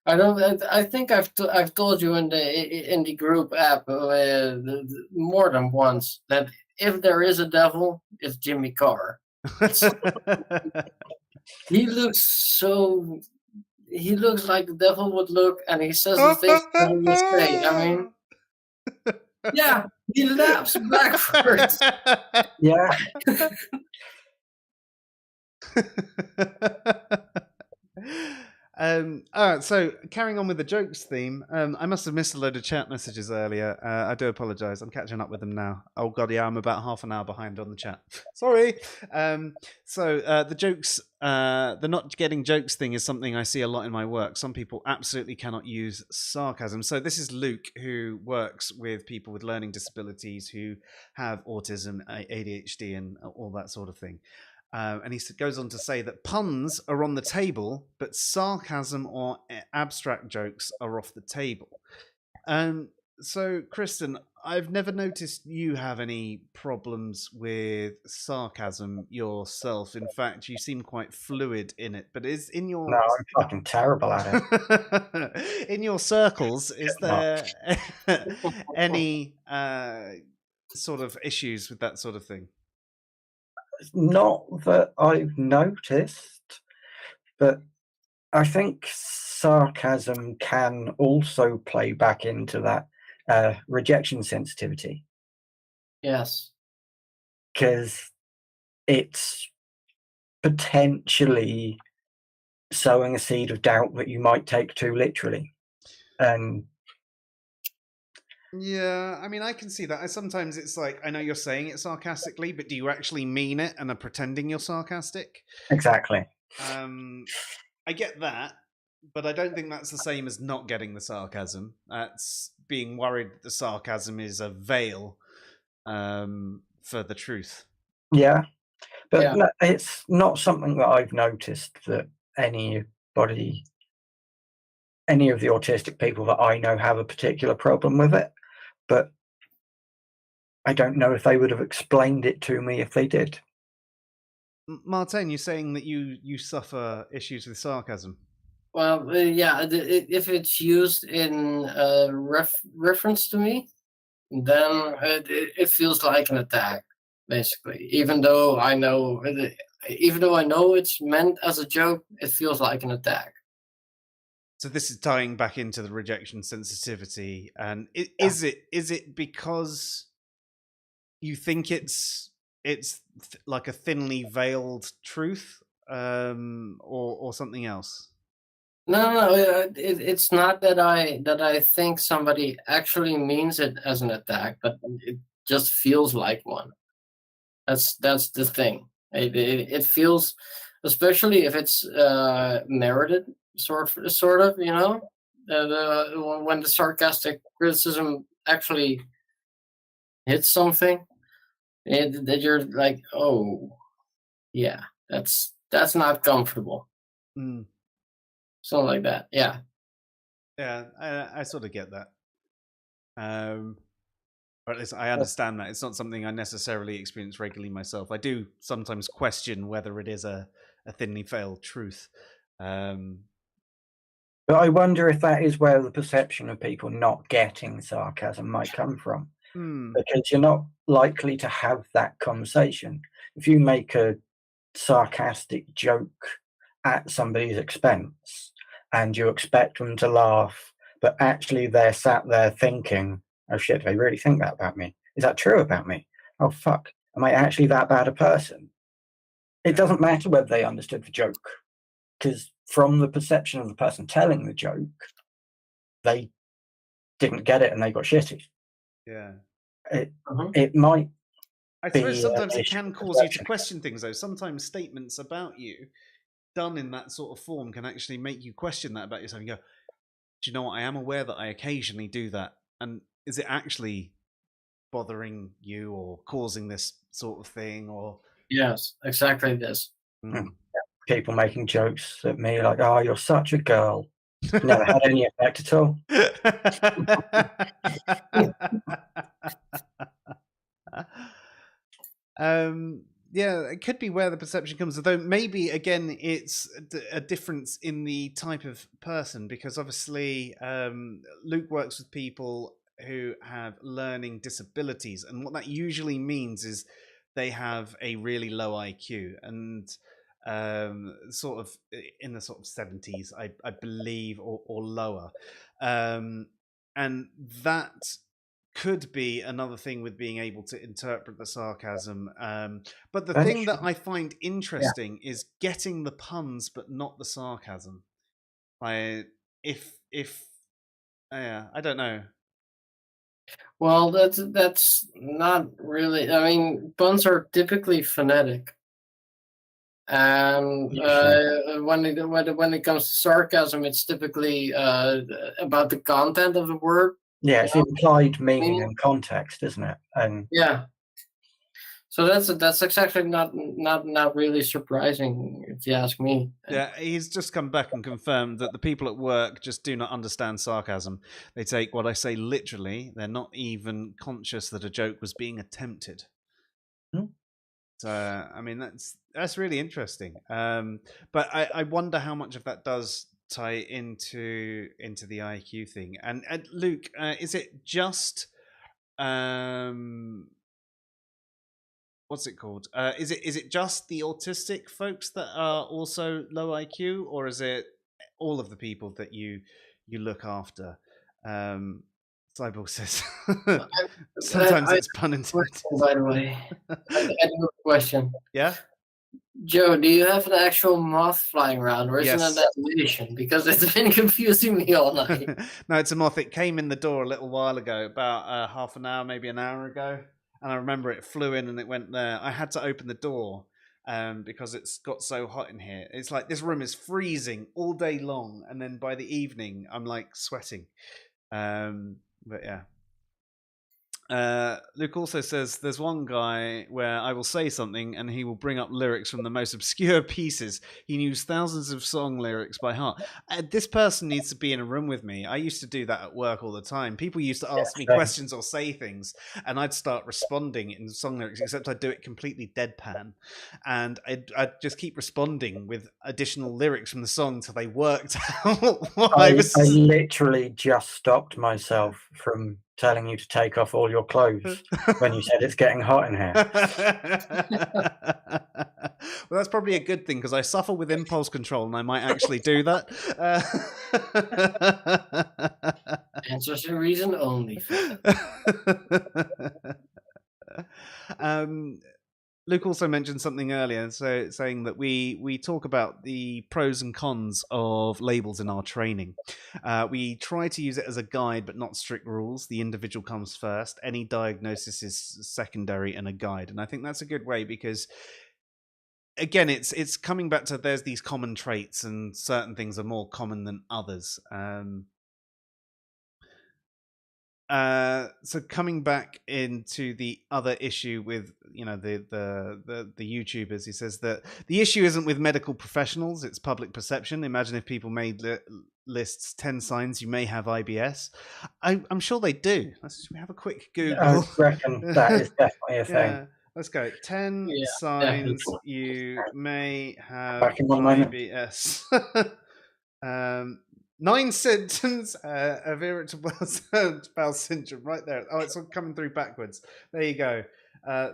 [SPEAKER 2] I think I've told you in the group app more than once that if there is a devil, it's Jimmy Carr. He looks like the devil would look, and he says the things that he would say. I mean, yeah, he laughs backwards.
[SPEAKER 3] Yeah.
[SPEAKER 1] So carrying on with the jokes theme, I must have missed a load of chat messages earlier. I do apologise. I'm catching up with them now. Oh god, yeah, I'm about half an hour behind on the chat. Sorry. The jokes, the not getting jokes thing is something I see a lot in my work. Some people absolutely cannot use sarcasm. So this is Luke, who works with people with learning disabilities who have autism, ADHD, and all that sort of thing. And he goes on to say that puns are on the table, but sarcasm or abstract jokes are off the table. So, Kristen, I've never noticed you have any problems with sarcasm yourself. In fact, you seem quite fluid in it. But is in your
[SPEAKER 3] No, I'm fucking terrible at
[SPEAKER 1] it. In your circles, is there any sort of issues with that sort of thing?
[SPEAKER 3] Not that I've noticed, but I think sarcasm can also play back into that rejection sensitivity.
[SPEAKER 2] Yes.
[SPEAKER 3] Because it's potentially sowing a seed of doubt that you might take too literally. And
[SPEAKER 1] yeah, I mean, I can see that. Sometimes it's like, I know you're saying it sarcastically, but do you actually mean it and are pretending you're sarcastic?
[SPEAKER 3] Exactly.
[SPEAKER 1] I get that, but I don't think that's the same as not getting the sarcasm. That's being worried that the sarcasm is a veil for the truth.
[SPEAKER 3] Yeah, but no, it's not something that I've noticed that any of the autistic people that I know have a particular problem with it. But I don't know if they would have explained it to me if they did.
[SPEAKER 1] Martijn, you're saying that you suffer issues with sarcasm.
[SPEAKER 2] Well, yeah, if it's used in reference to me, then it feels like an attack, basically. Even though I know it's meant as a joke, it feels like an attack.
[SPEAKER 1] So this is tying back into the rejection sensitivity, and is it because you think it's like a thinly veiled truth, or something else?
[SPEAKER 2] No, it's not that I think somebody actually means it as an attack, but it just feels like one. That's the thing. It feels, especially if it's merited, sort of, you know, when the sarcastic criticism actually hits something, that you're like, oh, yeah, that's not comfortable.
[SPEAKER 1] Mm.
[SPEAKER 2] Something like that, yeah.
[SPEAKER 1] Yeah, I sort of get that. Or at least I understand that. It's not something I necessarily experience regularly myself. I do sometimes question whether it is a thinly veiled truth.
[SPEAKER 3] But I wonder if that is where the perception of people not getting sarcasm might come from. Because you're not likely to have that conversation. If you make a sarcastic joke at somebody's expense and you expect them to laugh, but actually they're sat there thinking, oh shit, do they really think that about me? Is that true about me? Oh fuck, am I actually that bad a person? It doesn't matter whether they understood the joke, because from the perception of the person telling the joke, they didn't get it and they got shitty.
[SPEAKER 1] Yeah.
[SPEAKER 3] It might.
[SPEAKER 1] I suppose sometimes it can cause you to question things, though. Sometimes statements about you done in that sort of form can actually make you question that about yourself. You go, do you know what? I am aware that I occasionally do that. And is it actually bothering you or causing this sort of thing? Or
[SPEAKER 2] yes, exactly this.
[SPEAKER 3] People making jokes at me like, oh, you're such a girl. Never had any effect at all.
[SPEAKER 1] Yeah, it could be where the perception comes, although maybe again it's a difference in the type of person, because obviously Luke works with people who have learning disabilities, and what that usually means is they have a really low IQ, and sort of in the sort of 70s, I believe, or lower, and that could be another thing with being able to interpret the sarcasm. But the thing that I find interesting is getting the puns, but not the sarcasm. I don't know.
[SPEAKER 2] Well, that's not really. I mean, puns are typically phonetic, and when it comes to sarcasm, it's typically about the content of the word.
[SPEAKER 3] Yeah, it's implied meaning and context, isn't it? And
[SPEAKER 2] yeah, so that's exactly not really surprising, if you ask me.
[SPEAKER 1] Yeah, he's just come back and confirmed that the people at work just do not understand sarcasm. They take what I say literally. They're not even conscious that a joke was being attempted. So, I mean, that's really interesting. But I wonder how much of that does tie into the IQ thing. And Luke, is it just what's it called? Is it just the autistic folks that are also low IQ, or is it all of the people that you look after? Cyborg says sometimes it's pun intended.
[SPEAKER 2] By the way, I have a question.
[SPEAKER 1] Yeah,
[SPEAKER 2] Joe, do you have an actual moth flying around, or is it
[SPEAKER 1] yes.
[SPEAKER 2] an animation? Because it's been confusing me all night.
[SPEAKER 1] No, it's a moth. It came in the door a little while ago, about half an hour, maybe an hour ago. And I remember it flew in and it went there. I had to open the door because it's got so hot in here. It's like this room is freezing all day long. And then by the evening, I'm like sweating. But yeah. Luke also says there's one guy where I will say something and he will bring up lyrics from the most obscure pieces. He knows thousands of song lyrics by heart. This person needs to be in a room with me. I used to do that at work all the time. People used to ask me questions or say things, and I'd start responding in song lyrics, except I'd do it completely deadpan. And I'd just keep responding with additional lyrics from the song until they worked out what I
[SPEAKER 3] literally just stopped myself from telling you to take off all your clothes when you said it's getting hot in here.
[SPEAKER 1] Well, that's probably a good thing, because I suffer with impulse control and I might actually do that.
[SPEAKER 2] And such a reason only.
[SPEAKER 1] Luke also mentioned something earlier, so saying that we talk about the pros and cons of labels in our training. We try to use it as a guide, but not strict rules. The individual comes first. Any diagnosis is secondary and a guide. And I think that's a good way, because again, it's coming back to there's these common traits, and certain things are more common than others. So coming back into the other issue with the YouTubers, he says that the issue isn't with medical professionals, it's public perception. Imagine if people made lists 10 signs you may have IBS. I'm sure they do. Should we have a quick Google?
[SPEAKER 3] I reckon that is definitely a thing.
[SPEAKER 1] Yeah. Let's go. 10 signs you may have IBS. 9 symptoms of irritable bowel syndrome. Right there. Oh, it's all coming through backwards. There you go.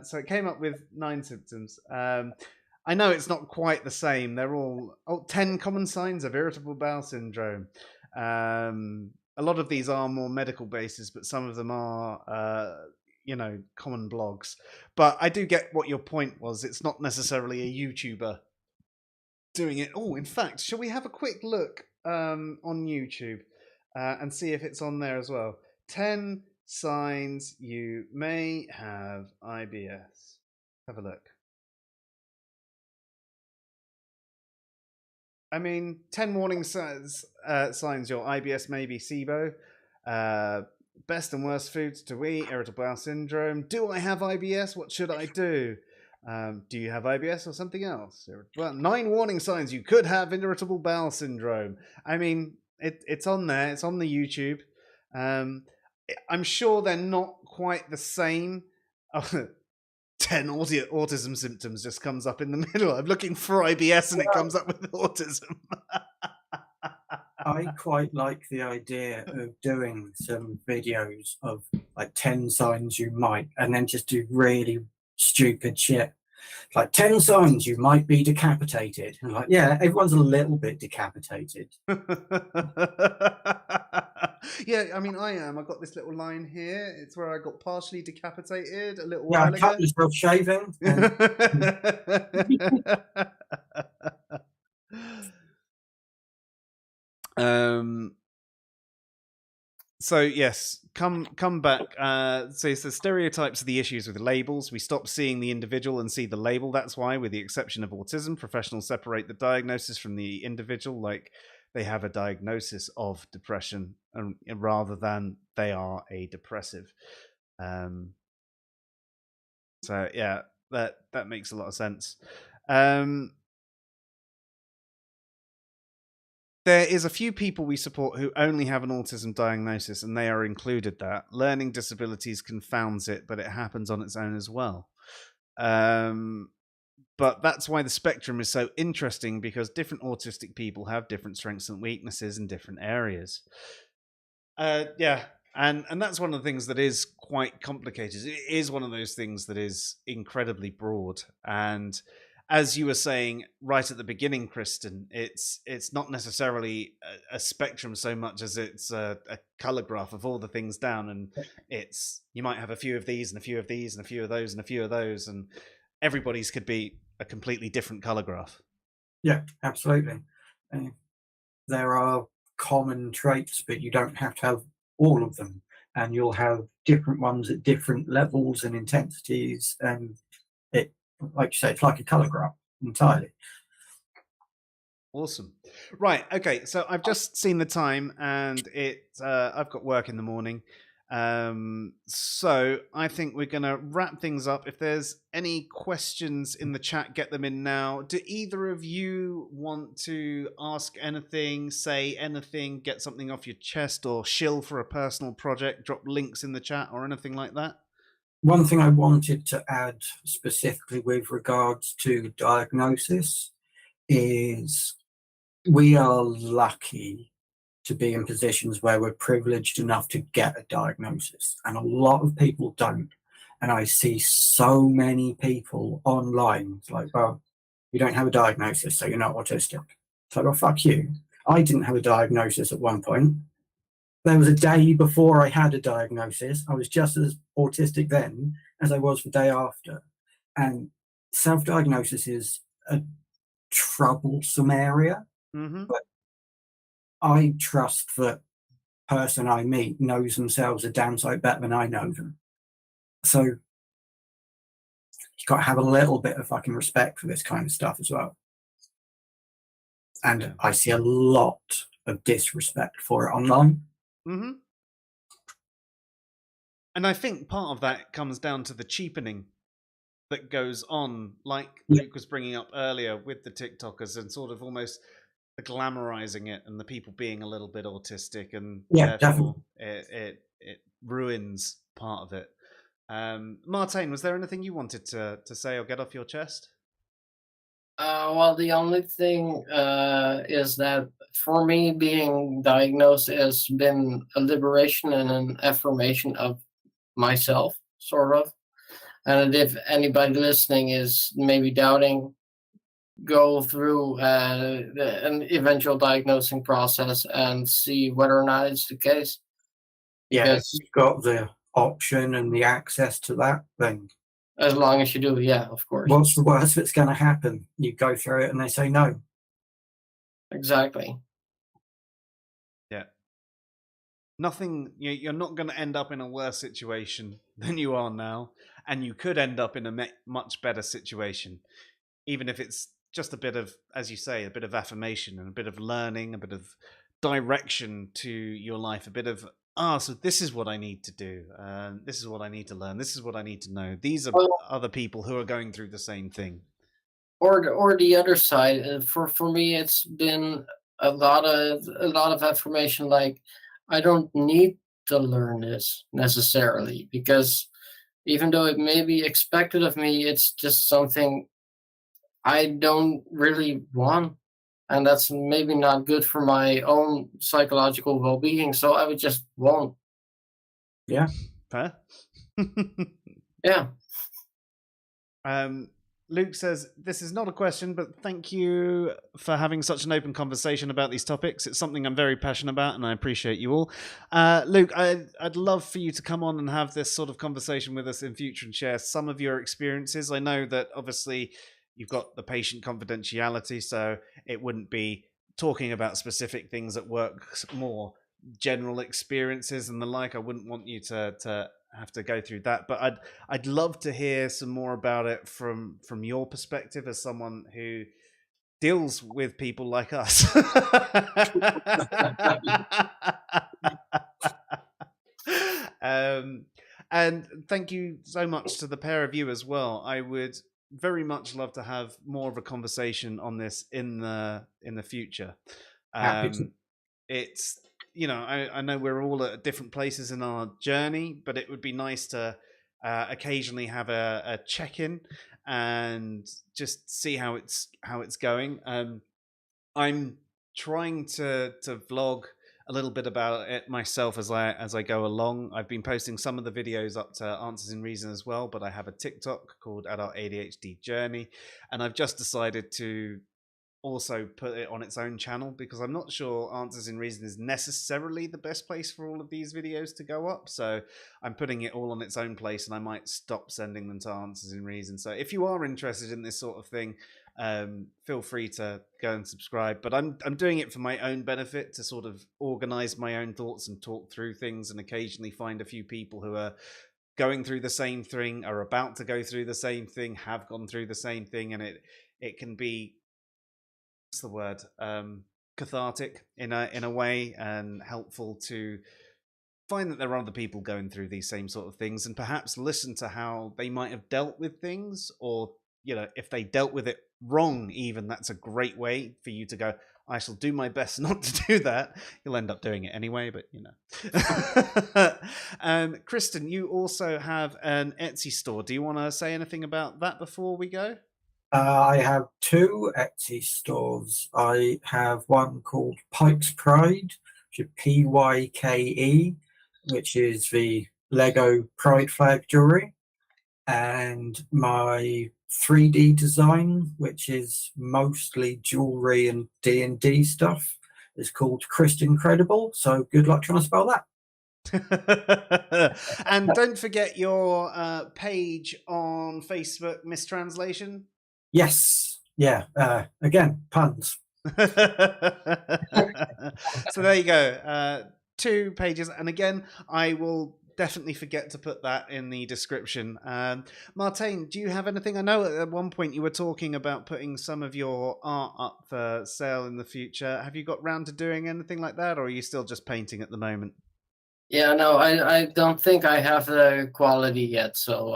[SPEAKER 1] So it came up with 9 symptoms. I know it's not quite the same. They're all 10 common signs of irritable bowel syndrome. A lot of these are more medical basis, but some of them are common blogs. But I do get what your point was. It's not necessarily a YouTuber doing it. Oh, in fact, shall we have a quick look on YouTube and see if it's on there as well? 10 signs you may have IBS. Have a look. I mean, 10 warning signs your IBS may be SIBO. Best and worst foods to eat, irritable bowel syndrome. Do I have IBS? What should I do? Do you have IBS or something else? Well, 9 warning signs you could have irritable bowel syndrome. I mean, it's on there. It's on the YouTube. I'm sure they're not quite the same. 10 autism symptoms just comes up in the middle. I'm looking for IBS and it comes up with autism.
[SPEAKER 3] I quite like the idea of doing some videos of like 10 signs you might, and then just do really stupid shit. Like 10 signs you might be decapitated. And like, yeah, everyone's a little bit decapitated.
[SPEAKER 1] Yeah, I mean, I am. I've got this little line here. It's where I got partially decapitated a little
[SPEAKER 3] Yeah,
[SPEAKER 1] while
[SPEAKER 3] I
[SPEAKER 1] ago.
[SPEAKER 3] cut myself shaving.
[SPEAKER 1] So yes, come back. So it's the stereotypes are the issues with labels. We stop seeing the individual and see the label. That's why, with the exception of autism, professionals separate the diagnosis from the individual. Like they have a diagnosis of depression, rather than they are a depressive. So yeah, that makes a lot of sense. There is a few people we support who only have an autism diagnosis, and they are included that. Learning disabilities confounds it, but it happens on its own as well. But that's why the spectrum is so interesting, because different autistic people have different strengths and weaknesses in different areas. Yeah, and that's one of the things that is quite complicated. It is one of those things that is incredibly broad, and as you were saying right at the beginning, Kristen, it's not necessarily a spectrum so much as it's a color graph of all the things down, and it's you might have a few of these and a few of these and a few of those and a few of those, and everybody's could be a completely different color graph.
[SPEAKER 3] Yeah, absolutely. There are common traits, but you don't have to have all of them, and you'll have different ones at different levels and intensities, and it, like you say, it's like a color graph entirely.
[SPEAKER 1] Awesome. Right. Okay. So I've just seen the time, and I've got work in the morning. So I think we're going to wrap things up. If there's any questions in the chat, get them in now. Do either of you want to ask anything, say anything, get something off your chest, or shill for a personal project? Drop links in the chat or anything like that.
[SPEAKER 3] One thing I wanted to add specifically with regards to diagnosis is we are lucky to be in positions where we're privileged enough to get a diagnosis, and a lot of people don't. And I see so many people online, it's like, well, you don't have a diagnosis, so you're not autistic. It's like, well, fuck you. I didn't have a diagnosis at one point. There was a day before I had a diagnosis. I was just as autistic then as I was the day after. And self-diagnosis is a troublesome area.
[SPEAKER 1] Mm-hmm.
[SPEAKER 3] But I trust that person I meet knows themselves a damn sight better than I know them. So you got to have a little bit of fucking respect for this kind of stuff as well. And I see a lot of disrespect for it online.
[SPEAKER 1] Mm-hmm. And I think part of that comes down to the cheapening that goes on, like Luke was bringing up earlier with the TikTokers, and sort of almost the glamorizing it, and the people being a little bit autistic, and therefore it ruins part of it. Martijn, was there anything you wanted to say or get off your chest?
[SPEAKER 2] Well, the only thing is that for me, being diagnosed has been a liberation and an affirmation of myself, sort of. And if anybody listening is maybe doubting, go through an eventual diagnosing process and see whether or not it's the case.
[SPEAKER 3] Yeah, if you've got the option and the access to that, then
[SPEAKER 2] as long as you do, yeah, of course.
[SPEAKER 3] What's the worst that's going to happen? You go through it and they say no.
[SPEAKER 2] Exactly.
[SPEAKER 1] Yeah. Nothing, you're not going to end up in a worse situation than you are now, and you could end up in a much better situation, even if it's just a bit of, as you say, a bit of affirmation and a bit of learning, a bit of direction to your life, a bit of, so this is what I need to do, this is what I need to learn, this is what I need to know. These are other people who are going through the same thing.
[SPEAKER 2] Or the other side, for me, it's been a lot of affirmation, like, I don't need to learn this necessarily, because even though it may be expected of me, it's just something I don't really want. And that's maybe not good for my own psychological well-being, so I would just won't.
[SPEAKER 3] Yeah.
[SPEAKER 1] Fair.
[SPEAKER 2] Yeah.
[SPEAKER 1] Luke says, this is not a question, but thank you for having such an open conversation about these topics. It's something I'm very passionate about, and I appreciate you all. Luke, I'd love for you to come on and have this sort of conversation with us in future and share some of your experiences. I know that obviously you've got the patient confidentiality, so it wouldn't be talking about specific things at work, more general experiences and the like. I wouldn't want you to have to go through that, but I'd love to hear some more about it from your perspective as someone who deals with people like us. And thank you so much to the pair of you as well. I would very much love to have more of a conversation on this in the future. It's, you know, I know we're all at different places in our journey, but it would be nice to occasionally have a check-in and just see how it's going. I'm trying to vlog a little bit about it myself as I go along. I've been posting some of the videos up to Answers in Reason as well, but I have a TikTok called Adult ADHD Journey, and I've just decided to also put it on its own channel because I'm not sure Answers in Reason is necessarily the best place for all of these videos to go up. So I'm putting it all on its own place, and I might stop sending them to Answers in Reason. So if you are interested in this sort of thing, feel free to go and subscribe. But I'm doing it for my own benefit, to sort of organize my own thoughts and talk through things, and occasionally find a few people who are going through the same thing, are about to go through the same thing, have gone through the same thing, and it can be, what's the word, cathartic in a way, and helpful to find that there are other people going through these same sort of things, and perhaps listen to how they might have dealt with things, or, you know, if they dealt with it wrong, even, that's a great way for you to go, I shall do my best not to do that. You'll end up doing it anyway, but you know. Kristen, you also have an Etsy store. Do you want to say anything about that before we go?
[SPEAKER 3] I have two Etsy stores. I have one called Pike's Pride, which is PYKE, which is the Lego Pride flag jewelry, and my 3D design, which is mostly jewelry and D&D stuff, is called Kristyn Credible. So good luck trying to spell that.
[SPEAKER 1] And don't forget your page on Facebook, Mistranslation.
[SPEAKER 3] Yes. Yeah. Again, puns.
[SPEAKER 1] So there you go. 2 pages. And again, I will definitely forget to put that in the description. Martijn, do you have anything? I know at one point you were talking about putting some of your art up for sale in the future. Have you got round to doing anything like that, or are you still just painting at the moment?
[SPEAKER 2] Yeah, no, I don't think I have the quality yet, so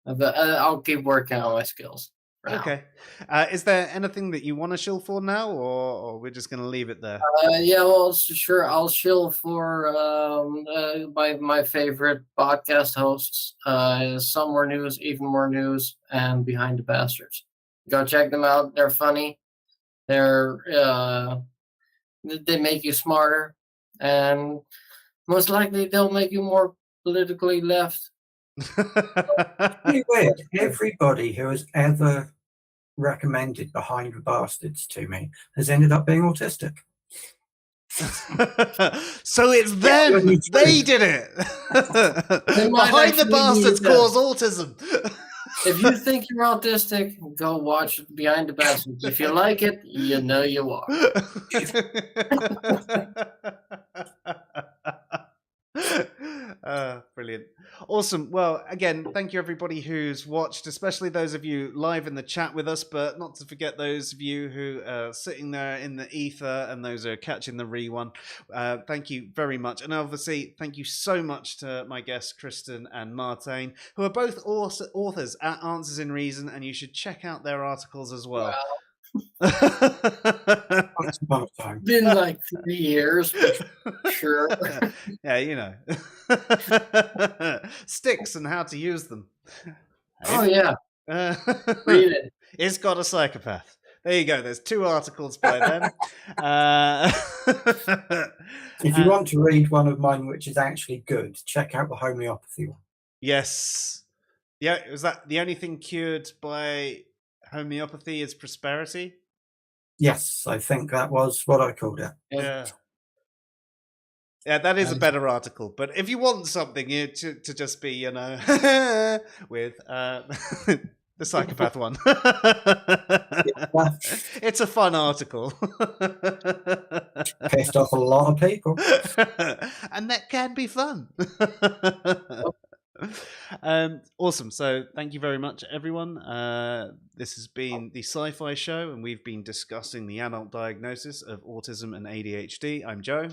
[SPEAKER 2] I'll keep working on my skills.
[SPEAKER 1] Okay. Is there anything that you want to shill for now, or we're just going to leave it there?
[SPEAKER 2] Yeah, well, sure. I'll shill for my favorite podcast hosts, Some More News, Even More News, and Behind the Bastards. Go check them out. They're funny. They're they make you smarter, and most likely they'll make you more politically left.
[SPEAKER 3] Pretty weird. Everybody who has ever recommended Behind the Bastards to me has ended up being autistic.
[SPEAKER 1] So it's them. They did it. Behind the Bastards cause autism.
[SPEAKER 2] If you think you're autistic, go watch Behind the Bastards. If you like it, you know you are.
[SPEAKER 1] Brilliant. Awesome. Well, again, thank you everybody who's watched, especially those of you live in the chat with us, but not to forget those of you who are sitting there in the ether and those who are catching the re-one. Thank you very much. And obviously, thank you so much to my guests, Kristen and Martijn, who are both authors at Answers in Reason, and you should check out their articles as well.
[SPEAKER 3] Once upon a time.
[SPEAKER 2] Been like 3 years, but sure.
[SPEAKER 1] Yeah, you know. Sticks and how to use them.
[SPEAKER 2] Oh yeah, read it.
[SPEAKER 1] It's got a psychopath. There you go. There's 2 articles by them.
[SPEAKER 3] If you want to read one of mine, which is actually good, check out the homeopathy one.
[SPEAKER 1] Yes. Yeah, was that the only thing cured by homeopathy is prosperity?
[SPEAKER 3] Yes, I think that was what I called it.
[SPEAKER 1] Yeah. Yeah, that is a better article. But if you want something to just be, you know, with the psychopath one, it's a fun article.
[SPEAKER 3] Pissed off a lot of people.
[SPEAKER 1] And that can be fun. Awesome. So thank you very much, everyone. This has been the SciPhi Show, and we've been discussing the adult diagnosis of autism and ADHD. I'm Joe.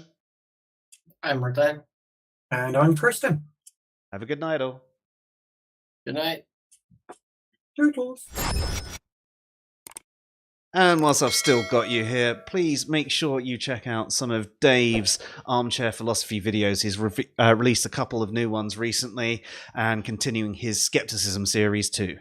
[SPEAKER 2] I'm Martijn.
[SPEAKER 3] And I'm Kristen.
[SPEAKER 1] Have a good night, all.
[SPEAKER 2] Good night.
[SPEAKER 3] Doodles.
[SPEAKER 1] And whilst I've still got you here, please make sure you check out some of Dave's Armchair Philosophy videos. He's released a couple of new ones recently and continuing his Skepticism series too.